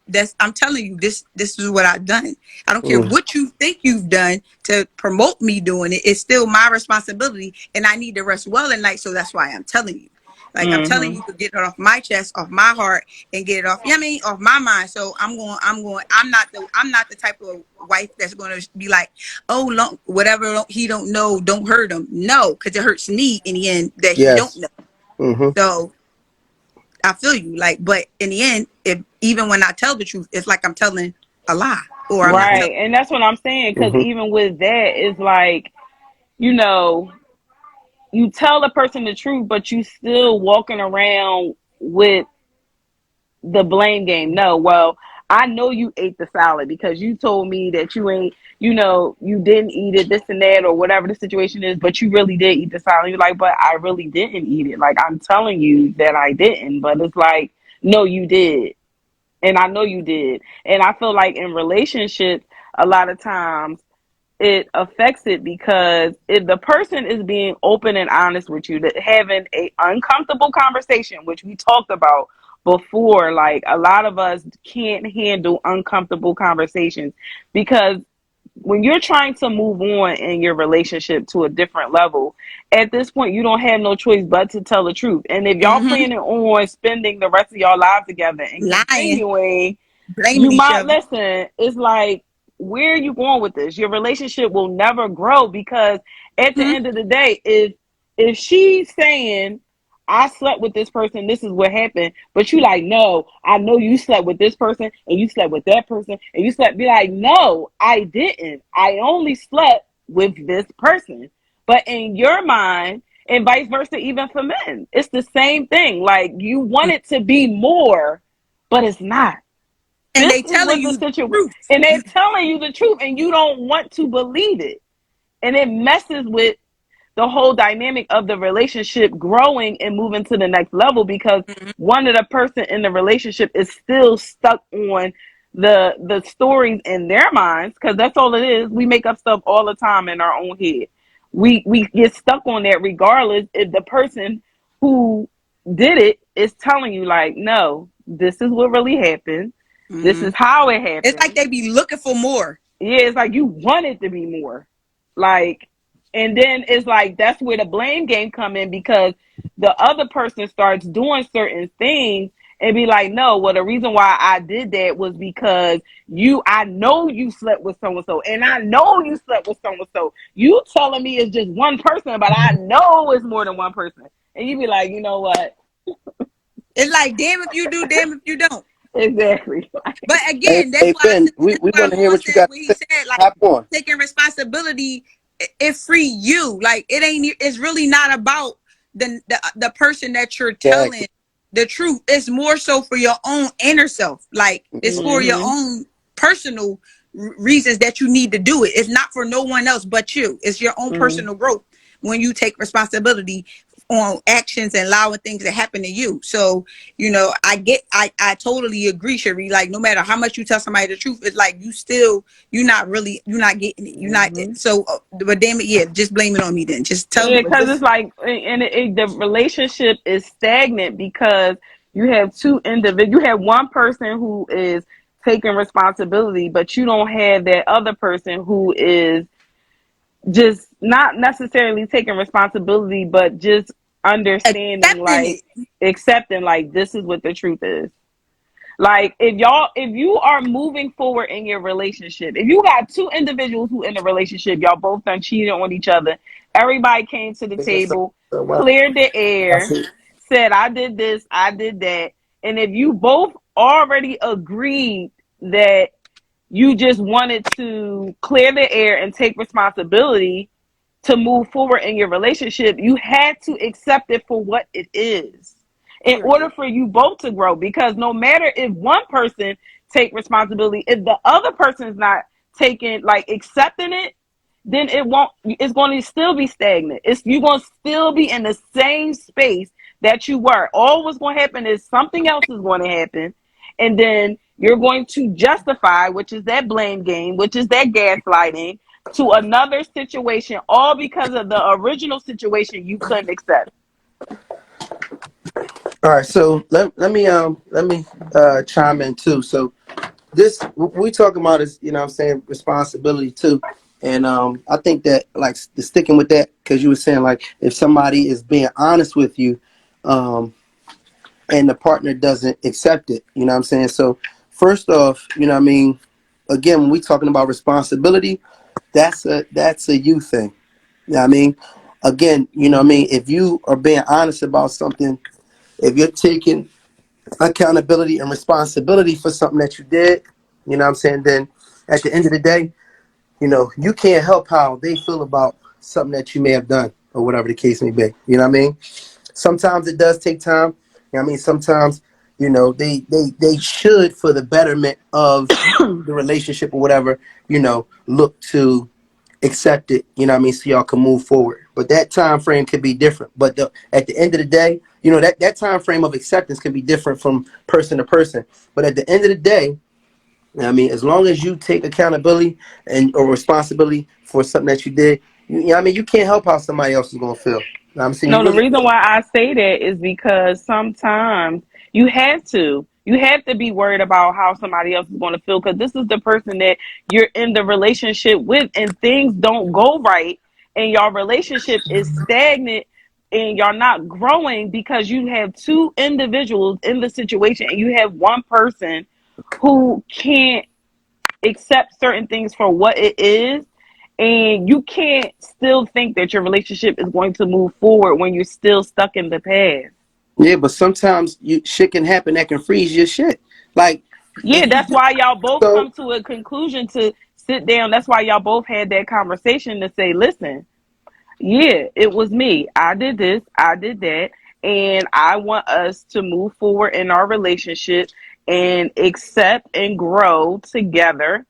telling you, this is what I've done. I don't care Mm. what you think you've done to promote me doing it. It's still my responsibility, and I need to rest well at night. So that's why I'm telling you. Like, I'm telling you Mhm. to get it off my chest, off my heart, and get it off. You know what I mean? Off my mind. So I'm not the type of wife that's going to be like, oh, whatever he don't know, don't hurt him. No, because it hurts me in the end that he don't Yes. know. Mm-hmm. So I feel you. Like, but in the end, if even when I tell the truth, it's like I'm telling a lie, or I'm not Mm-hmm. Right, telling. and that's what I'm saying. Because Mm-hmm. even with that, it's like, you know, you tell the person the truth, but you still walking around with the blame game. No, well, I know you ate the salad because you told me that you ain't, you didn't eat it, this and that, or whatever the situation is, but you really did eat the salad. You're like, but I really didn't eat it. Like, I'm telling you that I didn't, but it's like, no, you did. And I know you did. And I feel like in relationships, a lot of times it affects it because if the person is being open and honest with you, that having a uncomfortable conversation, which we talked about before, like a lot of us can't handle uncomfortable conversations because when you're trying to move on in your relationship to a different level, at this point you don't have no choice but to tell the truth. And if y'all Mm-hmm. planning on spending the rest of your lives together and Lying, continuing, you blaming each might other. listen. It's like, where are you going with this? Your relationship will never grow because at the Mm-hmm. end of the day, if she's saying, I slept with this person, this is what happened, but you like, no, I know you slept with this person and you slept with that person and you slept, be like, no, I didn't. I only slept with this person. But in your mind, and vice versa, even for men, it's the same thing. Like, you want it to be more, but it's not. And This they is telling what the you the situation, truth. and they're telling you the truth, and you don't want to believe it, and it messes with the whole dynamic of the relationship growing and moving to the next level because Mm-hmm. one of the person in the relationship is still stuck on the stories in their minds because that's all it is. We make up stuff all the time in our own head. We get stuck on that regardless if the person who did it is telling you like, no, this is what really happened, this Mm-hmm. is how it It's like happened. they be looking for more. Yeah, it's like you want it to be more. Like, and then it's like that's where the blame game come in because the other person starts doing certain things and be like, no, well, the reason why I did that was because I know you slept with so and so, and I know you slept with so and so. You telling me it's just one person, but I know it's more than one person. And you be like, you know what? It's like, damn if you do, damn if you don't. Exactly. But Hey, again, hey, Ben, we want to hear Vaughn what you said got what to he say. said, like, Hop on. taking responsibility, it free you. Like, it ain't. It's really not about the person that you're Exactly. telling the truth. It's more so for your own inner self. Like, it's Mm-hmm. for your Mm-hmm. own personal reasons that you need to do it. It's not for no one else but you. It's your own Mm-hmm. personal growth when you take responsibility on actions and allowing things to happen to you. So, I totally agree, Cherie. Like, no matter how much you tell somebody the truth, it's like you're not getting it. You're not. Mm-hmm. So, but damn it, yeah, just blame it on me then. Just tell me. Yeah, because it's like, and the relationship is stagnant because you have two individuals. You have one person who is taking responsibility, but you don't have that other person who is just not necessarily taking responsibility, but just understanding, Accepting like it. accepting, like this is what the truth is. Like if you are moving forward in your relationship, if you got two individuals who in a relationship, y'all both done cheated on each other, everybody came to the table, cleared the air, said I did this, I did that, and if you both already agreed that you just wanted to clear the air and take responsibility to move forward in your relationship, you had to accept it for what it is in order Period. for you both to grow. Because no matter if one person take responsibility, if the other person is not taking, like, accepting it, then it's going to still be stagnant. You're going to still be in the same space that you were. All what's going to happen is something else is going to happen, and then you're going to justify, which is that blame game, which is that gaslighting, to another situation, all because of the original situation you couldn't accept. All right, so let me chime in too. So this what we talking about is, you know what I'm saying, responsibility too. And I think that, like, the sticking with that, because you were saying, like, if somebody is being honest with you, um and the partner doesn't accept it, you know what I'm saying? So first off, you know what I mean, again, when we talking about responsibility, that's a you thing. You know what I mean? Again, you know what I mean, if you are being honest about something, if you're taking accountability and responsibility for something that you did, you know what I'm saying, then at the end of the day, you know, you can't help how they feel about something that you may have done or whatever the case may be. You know what I mean? Sometimes it does take time. You know what I mean? Sometimes, you know, they should, for the betterment of the relationship or whatever, you know, look to accept it, you know what I mean, so y'all can move forward. But that time frame could be different. But at the end of the day, you know, that time frame of acceptance can be different from person to person. But at the end of the day, you know what I mean, as long as you take accountability and or responsibility for something that you did, you know what I mean, you can't help how somebody else is gonna feel. You know what I'm saying? You No, the really reason why I say that is because sometimes you have to. You have to be worried about how somebody else is going to feel because this is the person that you're in the relationship with, and things don't go right, and your relationship is stagnant, and you're not growing because you have two individuals in the situation, and you have one person who can't accept certain things for what it is, and you can't still think that your relationship is going to move forward when you're still stuck in the past. yeah, but sometimes shit can happen that can freeze your shit. Like, Yeah, if you that's do why y'all both so. come to a conclusion to sit down. That's why y'all both had that conversation to say, listen, yeah, it was me. I did this, I did that, and I want us to move forward in our relationship and accept and grow together.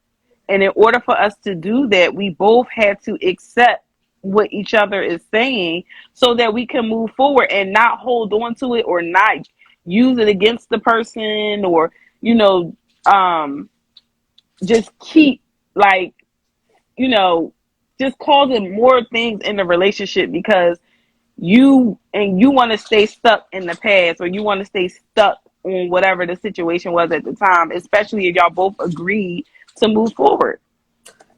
And in order for us to do that, we both have to accept what each other is saying so that we can move forward and not hold on to it or not use it against the person or, you know, um, just keep like, you know, just causing more things in the relationship because you want to stay stuck in the past or you want to stay stuck on whatever the situation was at the time, especially if y'all both agreed to move forward.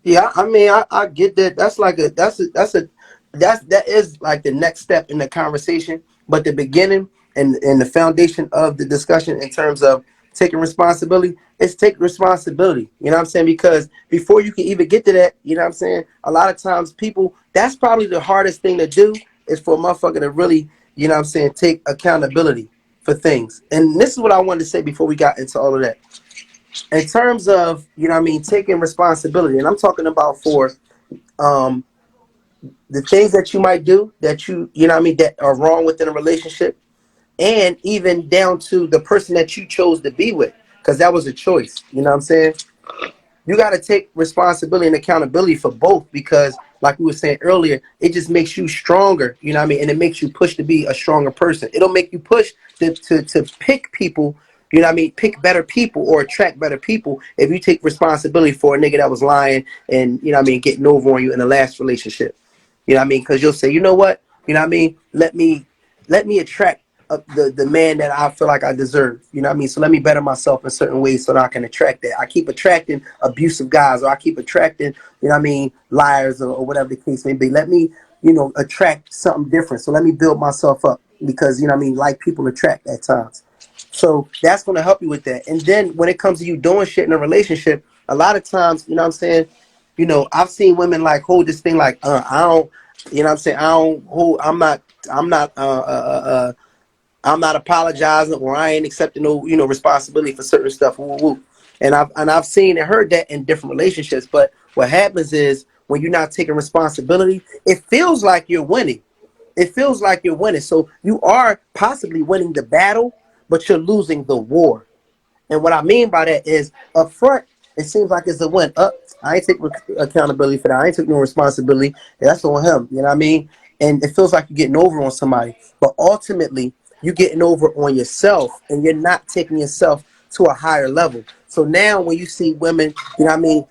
Yeah, I mean, I get that. That's like that is like the next step in the conversation. But the beginning and the foundation of the discussion in terms of taking responsibility is take responsibility. You know what I'm saying? Because before you can even get to that, you know what I'm saying? A lot of times people, that's probably the hardest thing to do is for a motherfucker to really, you know what I'm saying, take accountability for things. And this is what I wanted to say before we got into all of that in terms of, you know what I mean, taking responsibility, and I'm talking about for um the things that you might do that you know what I mean, that are wrong within a relationship, and even down to the person that you chose to be with, because that was a choice, you know what I'm saying? You got to take responsibility and accountability for both, because like we were saying earlier, it just makes you stronger, you know what I mean, and it makes you push to be a stronger person. It'll make you push to pick people, you know what I mean, pick better people or attract better people if you take responsibility for a nigga that was lying and, you know what I mean, getting over on you in the last relationship. You know what I mean? Because you'll say, you know what? You know what I mean? Let me attract the man that I feel like I deserve. You know what I mean? So let me better myself in certain ways so that I can attract that. I keep attracting abusive guys, or I keep attracting, you know what I mean, liars, or whatever the case may be. Let me, you know, attract something different. So let me build myself up, because, you know what I mean, like people attract at times. So that's going to help you with that. And then when it comes to you doing shit in a relationship, a lot of times, you know what I'm saying, you know, I've seen women like hold this thing like, I don't, you know what I'm saying, I don't hold, I'm not, I'm not apologizing, or I ain't accepting no, you know, responsibility for certain stuff. Woo, woo. And I've seen and heard that in different relationships. But what happens is when you're not taking responsibility, it feels like you're winning. It feels like you're winning. So you are possibly winning the battle, but you're losing the war. And what I mean by that is up front, it seems like it's a win. I ain't take accountability for that. I ain't took no responsibility. That's on him. You know what I mean? And it feels like you're getting over on somebody. But ultimately, you're getting over on yourself, and you're not taking yourself to a higher level. So now when you see women, you know what I mean,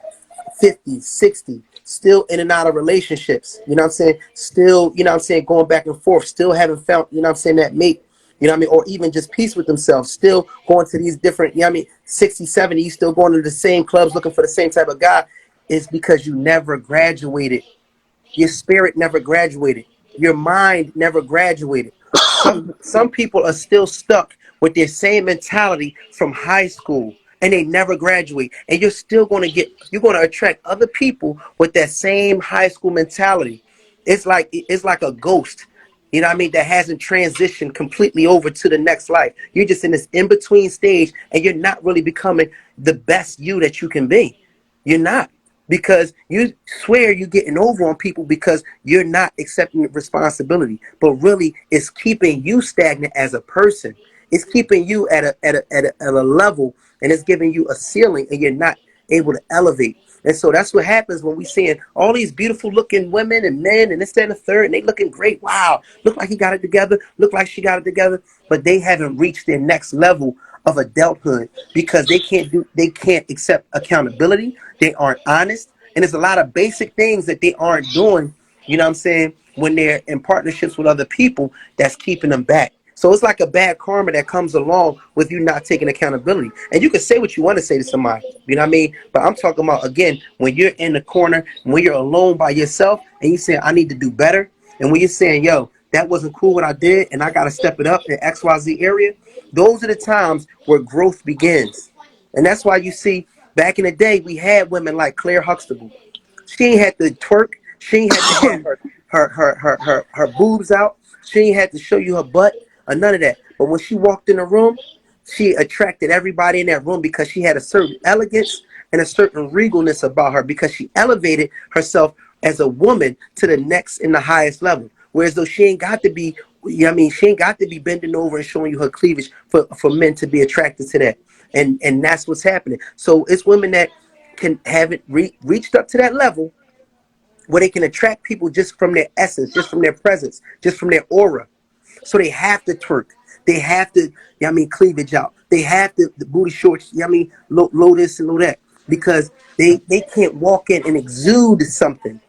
50, 60, still in and out of relationships, you know what I'm saying? Still, you know what I'm saying, going back and forth, still haven't found, you know what I'm saying, that mate. You know what I mean? Or even just peace with themselves, still going to these different, you know what I mean, 60, 70, you still going to the same clubs looking for the same type of guy, is because you never graduated. Your spirit never graduated. Your mind never graduated. Some people are still stuck with their same mentality from high school and they never graduate. And you're going to attract other people with that same high school mentality. It's like a ghost. You know what I mean? That hasn't transitioned completely over to the next life. You're just in this in between stage and you're not really becoming the best you that you can be. You're not, because you swear you're getting over on people because you're not accepting responsibility. But really, it's keeping you stagnant as a person. It's keeping you at a level, and it's giving you a ceiling, and you're not able to elevate. And so that's what happens when we seeing all these beautiful looking women and men and this, that, and the third, and they looking great. Wow, look like he got it together. Look like she got it together. But they haven't reached their next level of adulthood because they can't accept accountability. They aren't honest, and there's a lot of basic things that they aren't doing. You know what I'm saying? When they're in partnerships with other people, that's keeping them back. So it's like a bad karma that comes along with you not taking accountability. And you can say what you want to say to somebody, you know what I mean? But I'm talking about, again, when you're in the corner, when you're alone by yourself and you say, I need to do better. And when you're saying, yo, that wasn't cool what I did and I got to step it up in XYZ area, those are the times where growth begins. And that's why you see back in the day, we had women like Claire Huxtable. She ain't had to twerk. She ain't had to have her boobs out. She ain't had to show you her butt or none of that. But when she walked in the room, she attracted everybody in that room because she had a certain elegance and a certain regalness about her because she elevated herself as a woman to the next and the highest level. Whereas though she ain't got to be, you know what I mean, she ain't got to be bending over and showing you her cleavage for men to be attracted to that. And that's what's happening. So it's women that can haven't reached up to that level where they can attract people just from their essence, just from their presence, just from their aura. So they have to twerk. They have to, you know what I mean, cleavage out. They have to, the booty shorts, you know what I mean, low this and low that. Because they can't walk in and exude something.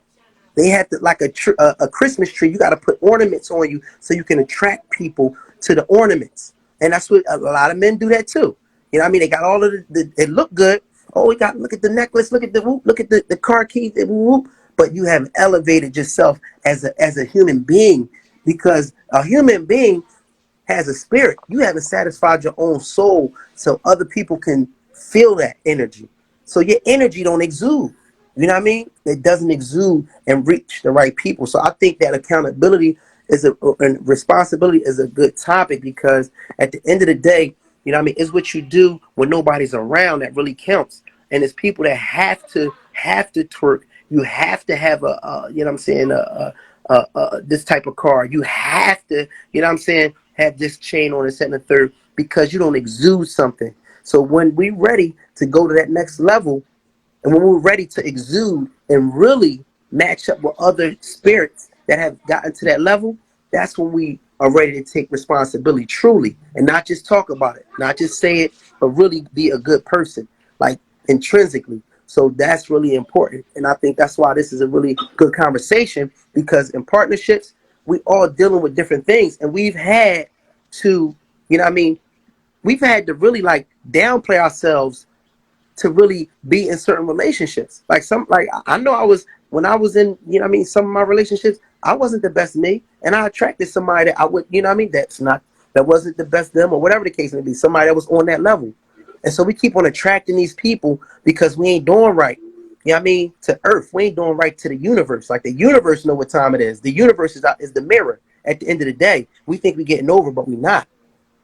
They have to, like a Christmas tree, you got to put ornaments on you so you can attract people to the ornaments. And that's what a lot of men do that too. You know what I mean? They got all of it look good. Oh, we got, look at the necklace, look at the whoop, look at the car keys, the whoop. But you have elevated yourself as a human being, because a human being has a spirit. You haven't satisfied your own soul so other people can feel that energy. So your energy don't exude. You know what I mean? It doesn't exude and reach the right people. So I think that accountability and responsibility is a good topic, because at the end of the day, you know what I mean, it's what you do when nobody's around that really counts. And it's people that have to twerk. You have to have you know what I'm saying, this type of car. You have to, you know what I'm saying, have this chain on and set in the third, because you don't exude something. So when we're ready to go to that next level, and when we're ready to exude and really match up with other spirits that have gotten to that level, that's when we are ready to take responsibility truly, and not just talk about it, not just say it, but really be a good person, like intrinsically. So that's really important. And I think that's why this is a really good conversation, because in partnerships, we all dealing with different things, and we've had to, you know what I mean, we've had to really like downplay ourselves to really be in certain relationships. Like I know I was, when I was in, you know what I mean, some of my relationships, I wasn't the best me, and I attracted somebody that I would, you know what I mean, that wasn't the best them, or whatever the case may be, somebody that was on that level. And so we keep on attracting these people because we ain't doing right. You know what I mean? To Earth, we ain't doing right to the universe. Like the universe know what time it is. The universe is the mirror. At the end of the day, we think we're getting over, but we're not.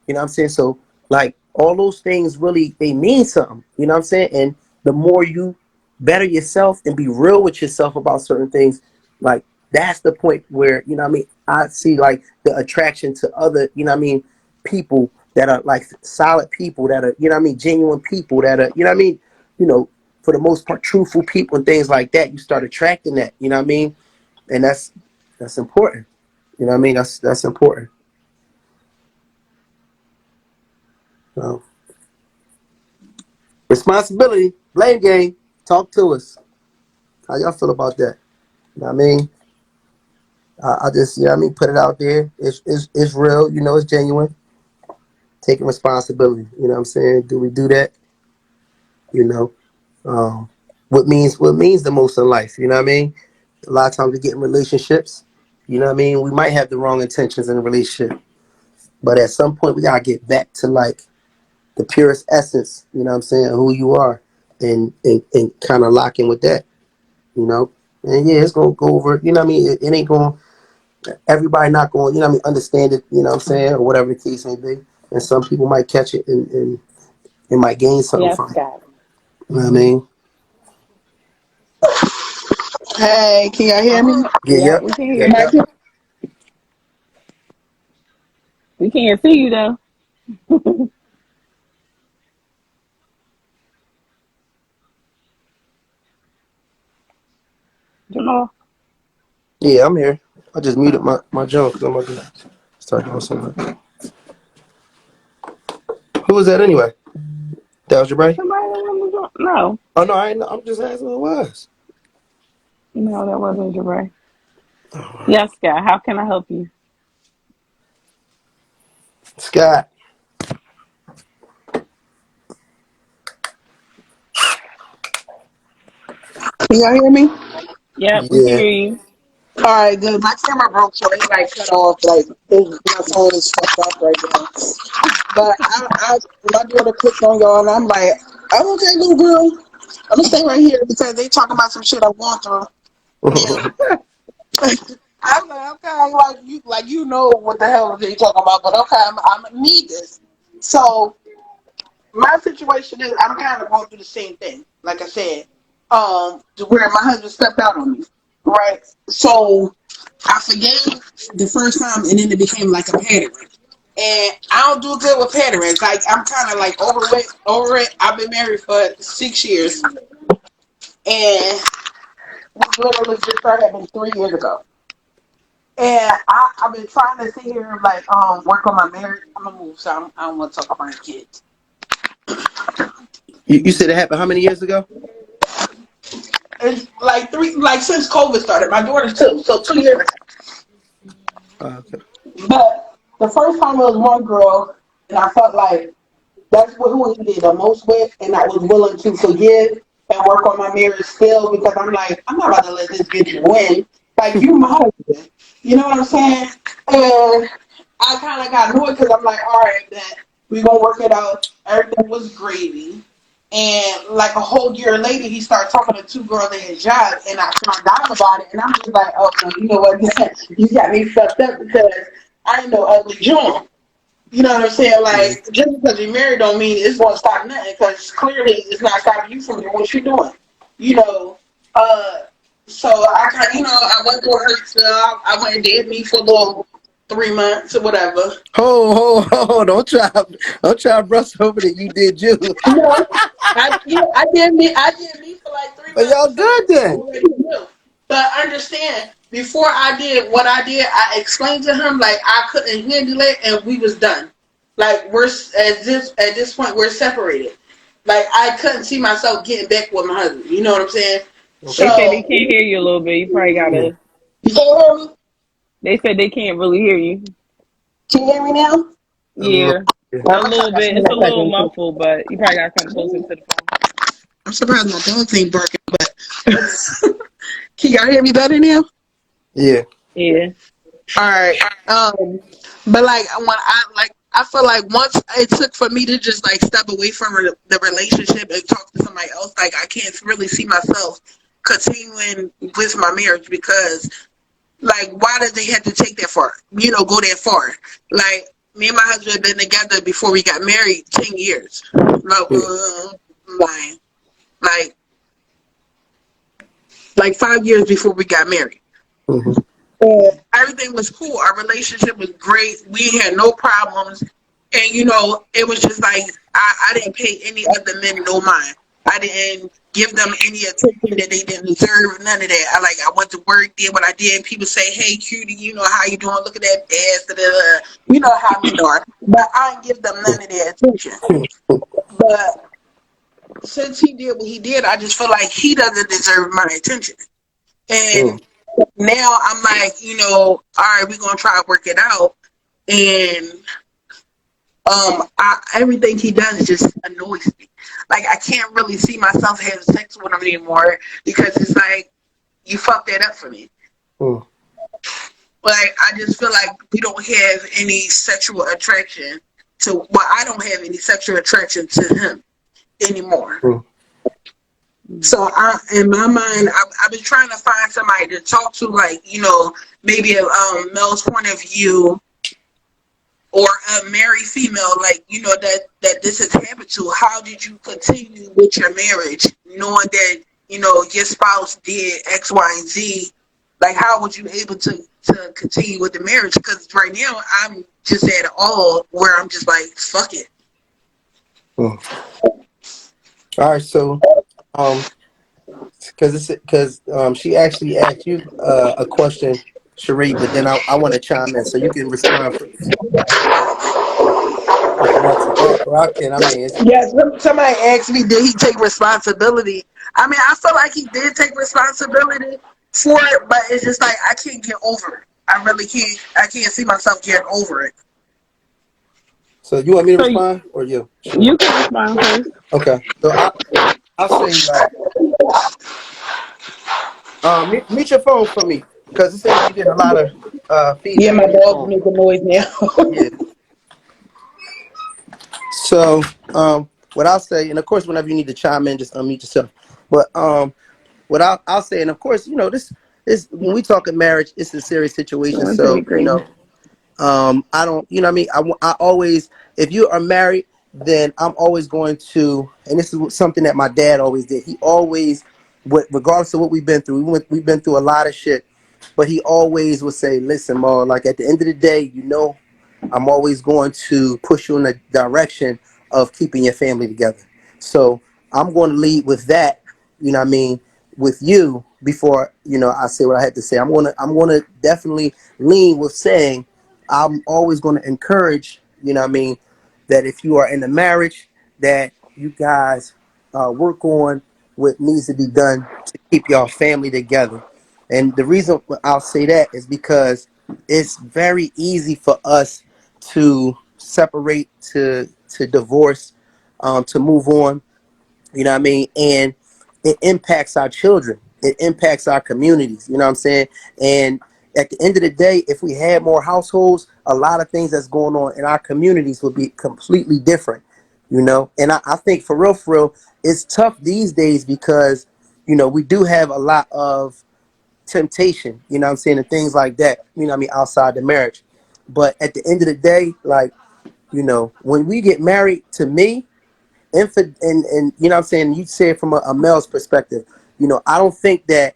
You know what I'm saying? So like all those things really, they mean something. You know what I'm saying? And the more you better yourself and be real with yourself about certain things, like that's the point where, you know what I mean, I see like the attraction to other, you know what I mean, people that are like solid people, that are, you know what I mean, genuine people that are, you know what I mean, you know, for the most part, truthful people and things like that. You start attracting that, you know what I mean? And that's important. You know what I mean? That's important. So, responsibility, blame game. Talk to us. How y'all feel about that? You know what I mean? I just, you know what I mean, put it out there. It's real, you know, it's genuine. taking responsibility. You know what I'm saying? Do we do that? You know, what means the most in life? You know what I mean? A lot of times we get in relationships. You know what I mean? We might have the wrong intentions in a relationship, but at some point we gotta get back to like the purest essence. You know what I'm saying? Who you are, and kind of lock in with that. You know, and yeah, it's gonna go over. You know what I mean? It ain't going. Everybody not going. You know what I mean? Understand it. You know what I'm saying? Or whatever the case may be. And some people might catch it and might gain something Yes, from it. Scott. You know what I mean? Hey, can y'all hear me? Yeah, Yeah, yep, we can hear yep, you. yep. We can't see you though. Jamal. Yeah, I'm here. I just muted my junk because I'm about to start doing something. Who was that anyway? That was your buddy? Somebody that was on. No, Oh no, I ain't. I'm just asking who it was. no, that wasn't Jabray. Yes, Scott. How can I help you? Scott. Can y'all hear me? Yep, we can Yeah. hear you. All right, good. My camera broke, so it like cut off. Like my phone is fucked up right now. But my daughter clicked on y'all, and I'm like, I'm okay, little girl. I'm gonna stay right here because they talking about some shit I'm going through. And I'm like, okay, like you know what the hell they talking about, but okay, I'm gonna need this. So my situation is I'm kind of going through the same thing. Like I said, to where my husband stepped out on me, right? So I forgave the first time, and then it became like a pattern. And I don't do good with patterns. Like I'm kind of like over it. I've been married for 6 years, and this literally just started happening 3 years ago. And I've been trying to sit here and like work on my marriage. I'm gonna move, so I don't want to talk about my kids. You said it happened how many years ago? It's like like since COVID started. My daughter's two, so 2 years ago. Okay. But the first time it was one girl, and I felt like that's who he did the most with, and I was willing to forgive and work on my marriage still because I'm like, I'm not about to let this bitch win. Like, you my husband. You know what I'm saying? And I kind of got annoyed because I'm like, all right, that we gonna work it out. Everything was gravy. And like a whole year later, he started talking to two girls at his job, and I found out about it. And I'm just like, oh, no, you know what? You got me fucked up because I ain't no ugly John. You know what I'm saying? Yeah. Like, just because you're married don't mean it's going to stop nothing, because clearly it's not stopping you from doing what you're doing. You know, uh, so I kind of, I went through a hurt spell. I went and did me for a little 3 months or whatever. Ho! Don't try to brush over that you did you. No, I did me for like three But months y'all because good I then. already knew. But understand, before I did what I did, I explained to him like I couldn't handle it, and we was done. Like we're at this point we're separated. Like I couldn't see myself getting back with my husband. You know what I'm saying? Okay. They said they So can't hear you a little bit. You probably Yeah. gotta. you can't hear me. They said they can't really hear you. Can you hear me now? A little. Yeah, Yeah. a I'm gonna little try to bit. say It's a that little second. muffled, but you probably gotta come closer to the phone. I'm surprised my dogs ain't barking, but can y'all hear me better now? Yeah. Yeah. All right. But like I feel like once it took for me to just like step away from the relationship and talk to somebody else, like I can't really see myself continuing with my marriage because like why did they have to take that far? Go that far. Like me and my husband had been together before we got married 10 years. Yeah. Lying. Like like 5 years before we got married. Mm-hmm. Everything was cool. Our relationship was great. We had no problems. And, it was just like, I didn't pay any other men no mind. I didn't give them any attention that they didn't deserve, none of that. I went to work, did what I did. People say, hey, cutie, how you doing? Look at that ass. Da, da, da. You know how men are. But I didn't give them none of their attention. But since he did what he did, I just feel like he doesn't deserve my attention. And Mm. now I'm like, all right, we're gonna try to work it out. And Everything he does just annoys me. Like I can't really see myself having sex with him anymore because it's like you fucked that up for me. Mm. Like I just feel like we don't have any sexual attraction to. Well, I don't have any sexual attraction to him anymore. Mm. So in my mind, I've been trying to find somebody to talk to, like maybe a male's point of view or a married female, like that this has happened to. How did you continue with your marriage, knowing that your spouse did X, Y, and Z? Like, how was you able to continue with the marriage? Because right now, I'm just at all where I'm just like, fuck it. Mm. All right, so because she actually asked you a question, Cherie, but then I want to chime in, so you can respond first. If you want to, or I can. I mean, it's Yes, somebody asked me, did he take responsibility? I mean, I feel like he did take responsibility for it, but it's just like I can't get over it. I really can't. I can't see myself getting over it. so. You want me to So respond or you, Cherie? you can respond first. Okay, so I'll say like mute your phone for me because it seems like you get a lot of Yeah, feedback my on your dog's phone. making noise now. Yeah. So what I'll say, and of course, whenever you need to chime in, just unmute yourself. But what I'll say, and of course, this when we talk in marriage, it's a serious situation. One thirty So green. I don't, what I mean, I always, if you are married, then I'm always going to, and this is something that my dad always did. He always, regardless of what we've been through, we've been through a lot of shit, but he always would say, "Listen, Ma, like at the end of the day, I'm always going to push you in the direction of keeping your family together. So I'm going to lead with that, you know what I mean, with you before, I say what I had to say. I'm gonna definitely lean with saying I'm always going to encourage, you know what I mean, that if you are in a marriage, that you guys work on what needs to be done to keep your family together. And the reason I'll say that is because it's very easy for us to separate, to divorce, to move on, you know what I mean? And it impacts our children. It impacts our communities, you know what I'm saying? And at the end of the day, if we had more households, a lot of things that's going on in our communities would be completely different, And I think for real, it's tough these days because, we do have a lot of temptation, you know what I'm saying, and things like that, I mean, outside the marriage. But at the end of the day, like, when we get married, to me, and you know what I'm saying, you say it from a male's perspective, I don't think that,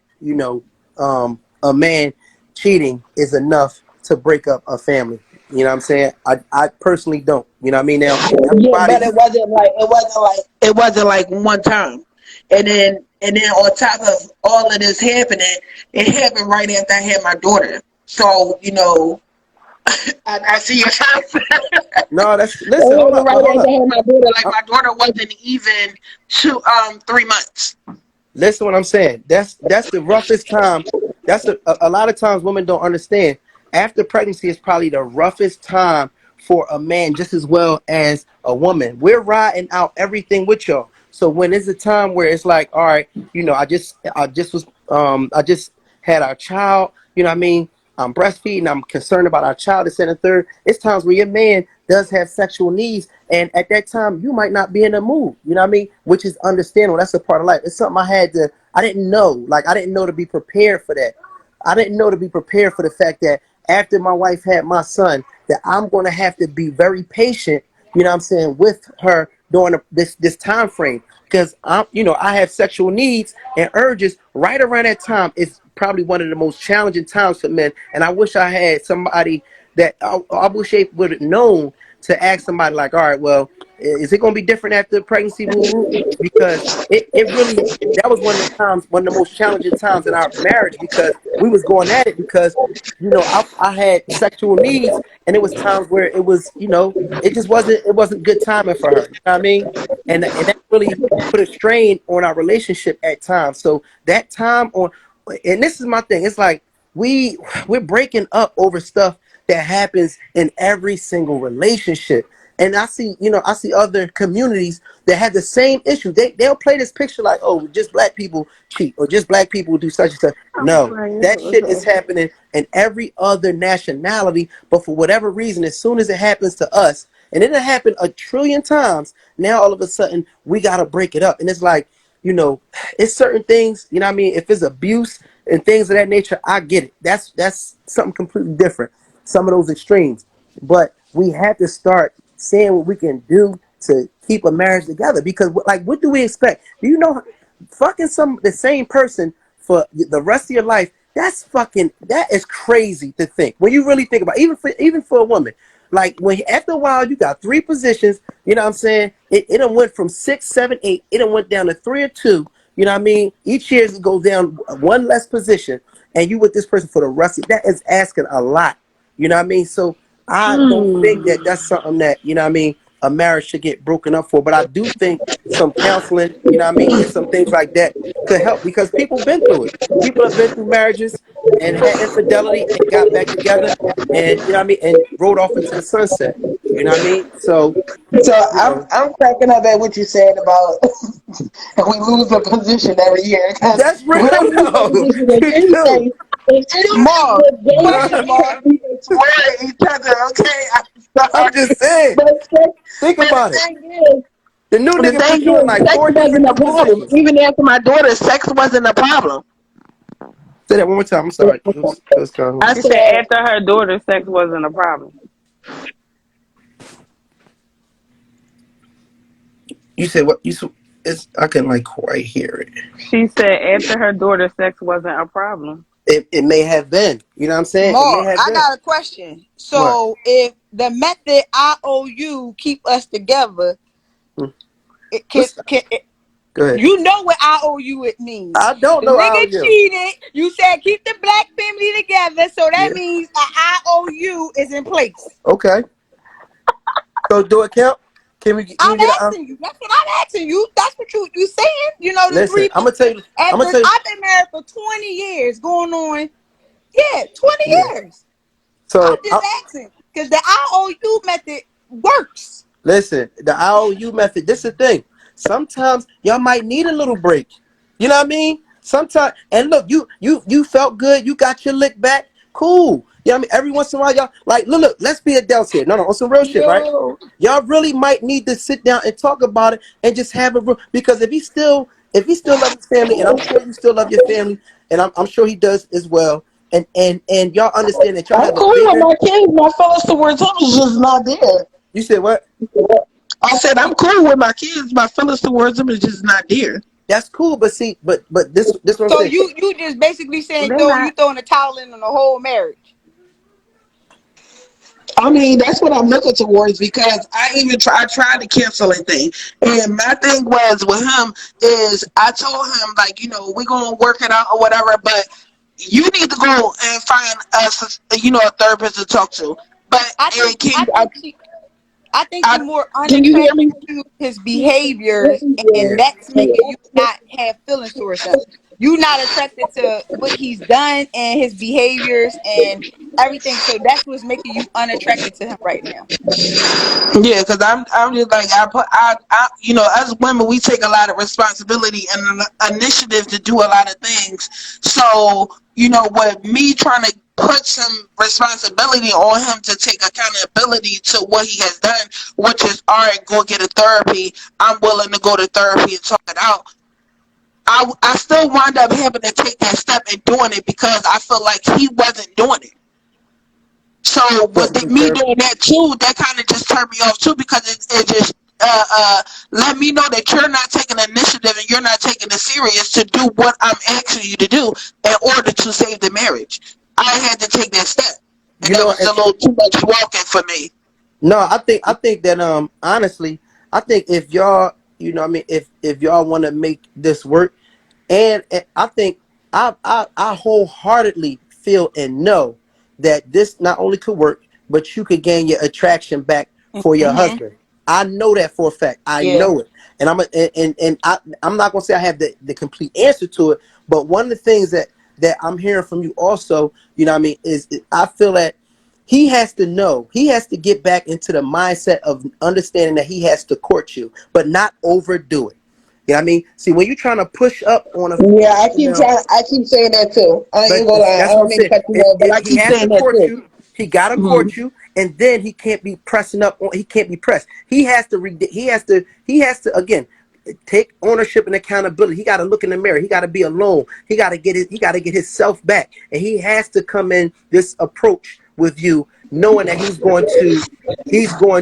a man cheating is enough to break up a family. You know what I'm saying? I personally don't. You know what I mean? Now, Yeah, but everybody's it wasn't like one time, and then on top of all of this happening, it happened right after I had my daughter. So I see your shots. no. That's It listen. Hold happened up. But right hold after up. I had my daughter. Like Uh, my daughter wasn't even 3 months. Listen, what I'm saying. That's the roughest time. That's a lot of times women don't understand. After pregnancy is probably the roughest time for a man, just as well as a woman. We're riding out everything with y'all. So when it's a time where it's like, all right, I just had our child. You know what I mean? I'm breastfeeding. I'm concerned about our child. This and the third. It's times where your man does have sexual needs, and at that time you might not be in the mood. You know what I mean? Which is understandable. That's a part of life. It's something I had to. I didn't know. Like I didn't know to be prepared for that. I didn't know to be prepared for the fact that after my wife had my son, that I'm going to have to be very patient. You know what I'm saying, with her during this time frame, because I have sexual needs and urges right around that time. It's probably one of the most challenging times for men, and I wish I had somebody that I wish they would have known to ask somebody like, all right, well, is it going to be different after pregnancy? Woo woo? Because it really, that was one of the times, one of the most challenging times in our marriage, because we was going at it because I had sexual needs, and it was times where it was, it wasn't good timing for her. You know what I mean? And that really put a strain on our relationship at times. So that time on, and this is my thing. It's like we're breaking up over stuff that happens in every single relationship. And I see other communities that have the same issue. They'll play this picture like, oh, just black people cheat or just black people do such and such. I'm No, crying. that shit is happening in every other nationality. But for whatever reason, as soon as it happens to us, and it'll happen a trillion times, now all of a sudden we gotta break it up. And it's like, it's certain things, you know what I mean? If it's abuse and things of that nature, I get it. That's something completely different. Some of those extremes. But we have to start seeing what we can do to keep a marriage together. Because like, what do we expect? Do you know fucking the same person for the rest of your life? That is crazy to think. When you really think about it, even for a woman. Like when after a while you got three positions, you know what I'm saying? It done went from 6, 7, 8, it done went down to 3 or 2, you know what I mean? Each year it goes down one less position, and you with this person for the rest of that is asking a lot. You know what I mean? So I don't think that that's something that, you know what I mean, a marriage should get broken up for. But I do think some counseling, you know what I mean, and some things like that could help because people been through it. People have been through marriages and had infidelity and got back together and, you know what I mean, and rode off into the sunset. You know what I mean? So, So you know, I'm cracking up at what you said about we lose a position every year because that's real we don't lose a though. position in You do. anything. In anything Mar, but dating, question, Mar. we destroy each other. Okay, I'm I'm sorry, just saying. but Think but the about it. thing is, The new the nigga thing put you in is, like sex 4 different wasn't a new problem. positions. Even after my daughter, sex wasn't a problem. Say that one more time. I'm sorry. It was kind of. I She said said, after her daughter, sex wasn't a problem. You said what? It's I can like quite hear it. She said after her daughter, sex wasn't a problem. It may have been. You know what I'm saying? It may Mar, have I been. got a question. What? So if the method IOU keep us together, Hmm. it can, What's can it, Go ahead. you know what IOU it means. I don't The know how nigga you. cheated. You said keep the black family together, so that Yeah. means an IOU is in place. Okay. So do it count? Can we I'm get a asking you. That's what I'm asking you. That's what you saying. You know the listen? three. I'm gonna tell you. I'm gonna After tell you. I've been married for 20 years, going on, yeah, 20 Yeah. years. I'm So just asking because the IOU method works. listen, the IOU method. This is the thing. Sometimes y'all might need a little break. You know what I mean? Sometimes, and look, you felt good. You got your lick back. Cool. You know what I mean? Every once in a while, y'all like look. Let's be adults here. No, on some real shit, right? Yo, Y'all really might need to sit down and talk about it and just have a because if he still loves his family, and I'm sure you still love your family, and I'm sure he does as well. And y'all understand that y'all I'm have a cool with bigger. my kids. My feelings towards him is just not there. You said what? I said I'm cool with my kids. My feelings towards them is just not there. That's cool, but see, but this what I'm So saying. you just basically saying they're not. you throwing a towel in on the whole marriage. I mean, that's what I'm looking towards because I tried to cancel a thing. And my thing was with him is I told him like, we're gonna work it out or whatever, but you need to go and find us a therapist to talk to. But I and think I think she I think I you more can you hear unattracted me? to his behaviors, and Yeah. that's making you not have feelings towards him. You not attracted to what he's done and his behaviors and everything. So that's what's making you unattracted to him right now. Yeah, because I'm just like as women we take a lot of responsibility and initiative to do a lot of things. So with me trying to put some responsibility on him to take accountability to what he has done, which is all right, go get a therapy. I'm willing to go to therapy and talk it out. I still wind up having to take that step and doing it because I feel like he wasn't doing it. So So with me doing that too, that kind of just turned me off too because it just let me know that you're not taking initiative and you're not taking it serious to do what I'm asking you to do in order to save the marriage. I had to take that step, and you that know, was a little too much walking for me. no, I think that honestly, I think if y'all, I mean, if y'all want to make this work, and I think I wholeheartedly feel and know that this not only could work, but you could gain your attraction back for your Hmm. husband. I know that for a fact. I Yeah. know it, and I'm not gonna say I have the complete answer to it, but one of the things that I'm hearing from you also, you know what I mean, is I feel that he has to know, he has to get back into the mindset of understanding that he has to court you, but not overdo it. You know what I mean? See, when you're trying to push up on a Yeah, female, I keep saying that too. I ain't but gonna lie. I that's what don't I'm mean to saying. cut you off, but I He keep has to saying that court too. you. He got to Hmm. court you, and then he can't be pressing up on. He can't be pressed. He has to. He has to again take ownership and accountability. He got to look in the mirror. He got to be alone. He got to get his. He got to get himself back, and he has to come in this approach with you, knowing that he's going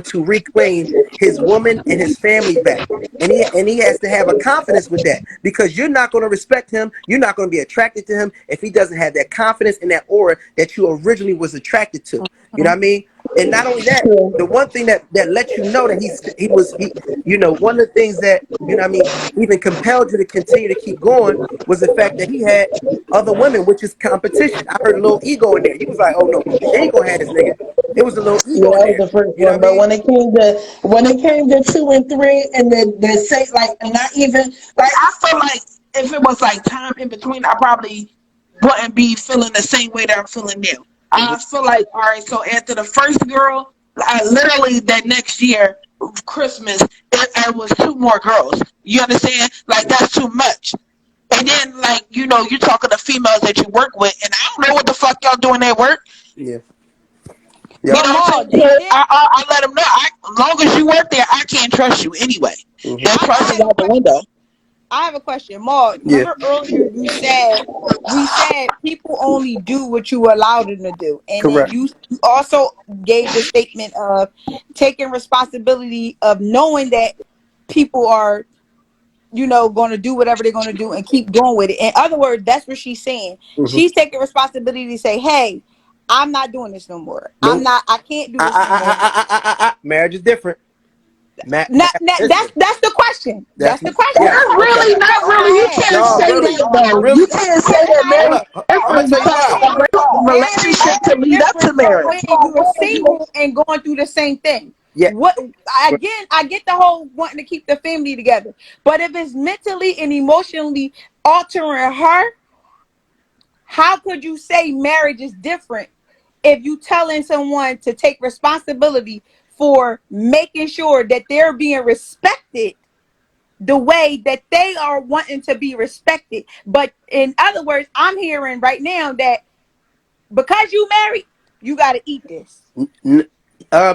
to reclaim his woman and his family back. And he has to have a confidence with that, because you're not going to respect him. You're not going to be attracted to him if he doesn't have that confidence and that aura that you originally was attracted to. You know what I mean? And not only that, True. the one thing that lets you know that one of the things that, you know what I mean, even compelled you to continue to keep going was the fact that he had other women, which is competition. I heard a little ego in there. You was like, oh no, she ain't gonna have this nigga. It was a little Yeah, ego in that was there. the first You know what one. I But mean? when it came to 2 and 3, and the say like, and not even like, I feel like if it was like time in between, I probably wouldn't be feeling the same way that I'm feeling now. Mm-hmm. I feel like, all right, so after the first girl, I literally that next year Christmas, it was 2 more girls. You understand? Like, that's too much. And then, like, you're talking to females that you work with, and I don't know what the fuck y'all doing at work. Yeah. You Yep. But know what I'm Maul, saying? So they did. I let them know. As long as you work there, I can't trust you anyway. Mm-hmm. That I trust is have a out the question. window. I have a question. Maul, Yeah. remember earlier we said people only do what you allow them to do. And then Correct. you also gave the statement of taking responsibility of knowing that people are, going to do whatever they're going to do and keep going with it. In other words, that's what she's saying. Mm-hmm. She's taking responsibility to say, hey, I'm not doing this no more. Nope. I can't do this no more. Marriage is different. Listen, That's the question. that's That's the yes. question. Not Okay. really, not Go really. You ahead. can't No, say really, that though. You really. can't say Yes, that Hold marriage I up. is I'm gonna different tell you because why. marriage relationship is can lead up to different from marriage. when you were single and going through the same thing. Yeah. What again? I get the whole wanting to keep the family together, but if it's mentally and emotionally altering her, how could you say marriage is different if you telling someone to take responsibility for making sure that they're being respected the way that they are wanting to be respected? But in other words, I'm hearing right now that because you married, you got to eat this. N-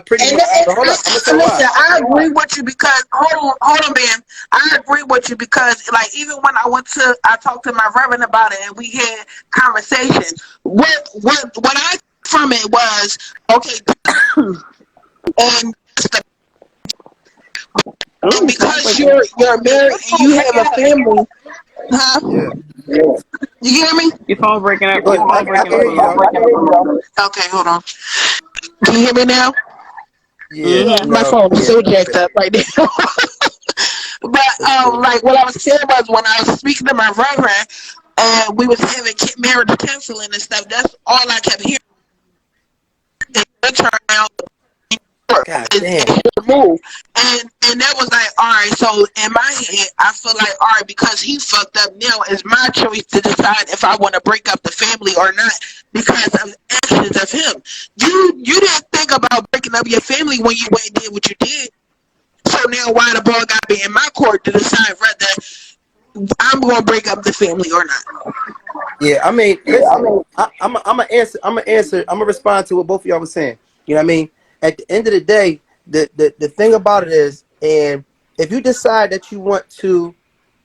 pretty And, much. and, So hold up. I'm gonna tell you why. listen, I agree with you because hold on, man. I agree with you because, like, even when I talked to my reverend about it, and we had conversation. What I from it was okay, and Oh, phone because breaking up. you're married Your and phone you have breaking a up. family, huh? Yeah. You hear me? Your phone breaking up. Go Your ahead. phone I breaking can up hear a you little though. bit. Okay, hold on. Can you hear me now? Yeah. Yeah. Mm-hmm. My No. phone is Yeah. so Okay. jacked up right now. But That's cool. like what I was saying was when I was speaking to my reverend and we was having marriage counseling and stuff, that's all I kept hearing. It turned out God is damn. your move. And that was like, all right, so in my head I feel like, all right, because he fucked up now, it's my choice to decide if I want to break up the family or not because of actions of him. You didn't think about breaking up your family when you went and did what you did. So now why the ball got to be in my court to decide whether I'm going to break up the family or not? Yeah. I mean, listen. I'm gonna answer. I'm gonna answer. I'm gonna respond to what both of y'all was saying. You know what I mean? At the end of the day, the thing about it is, and if you decide that you want to,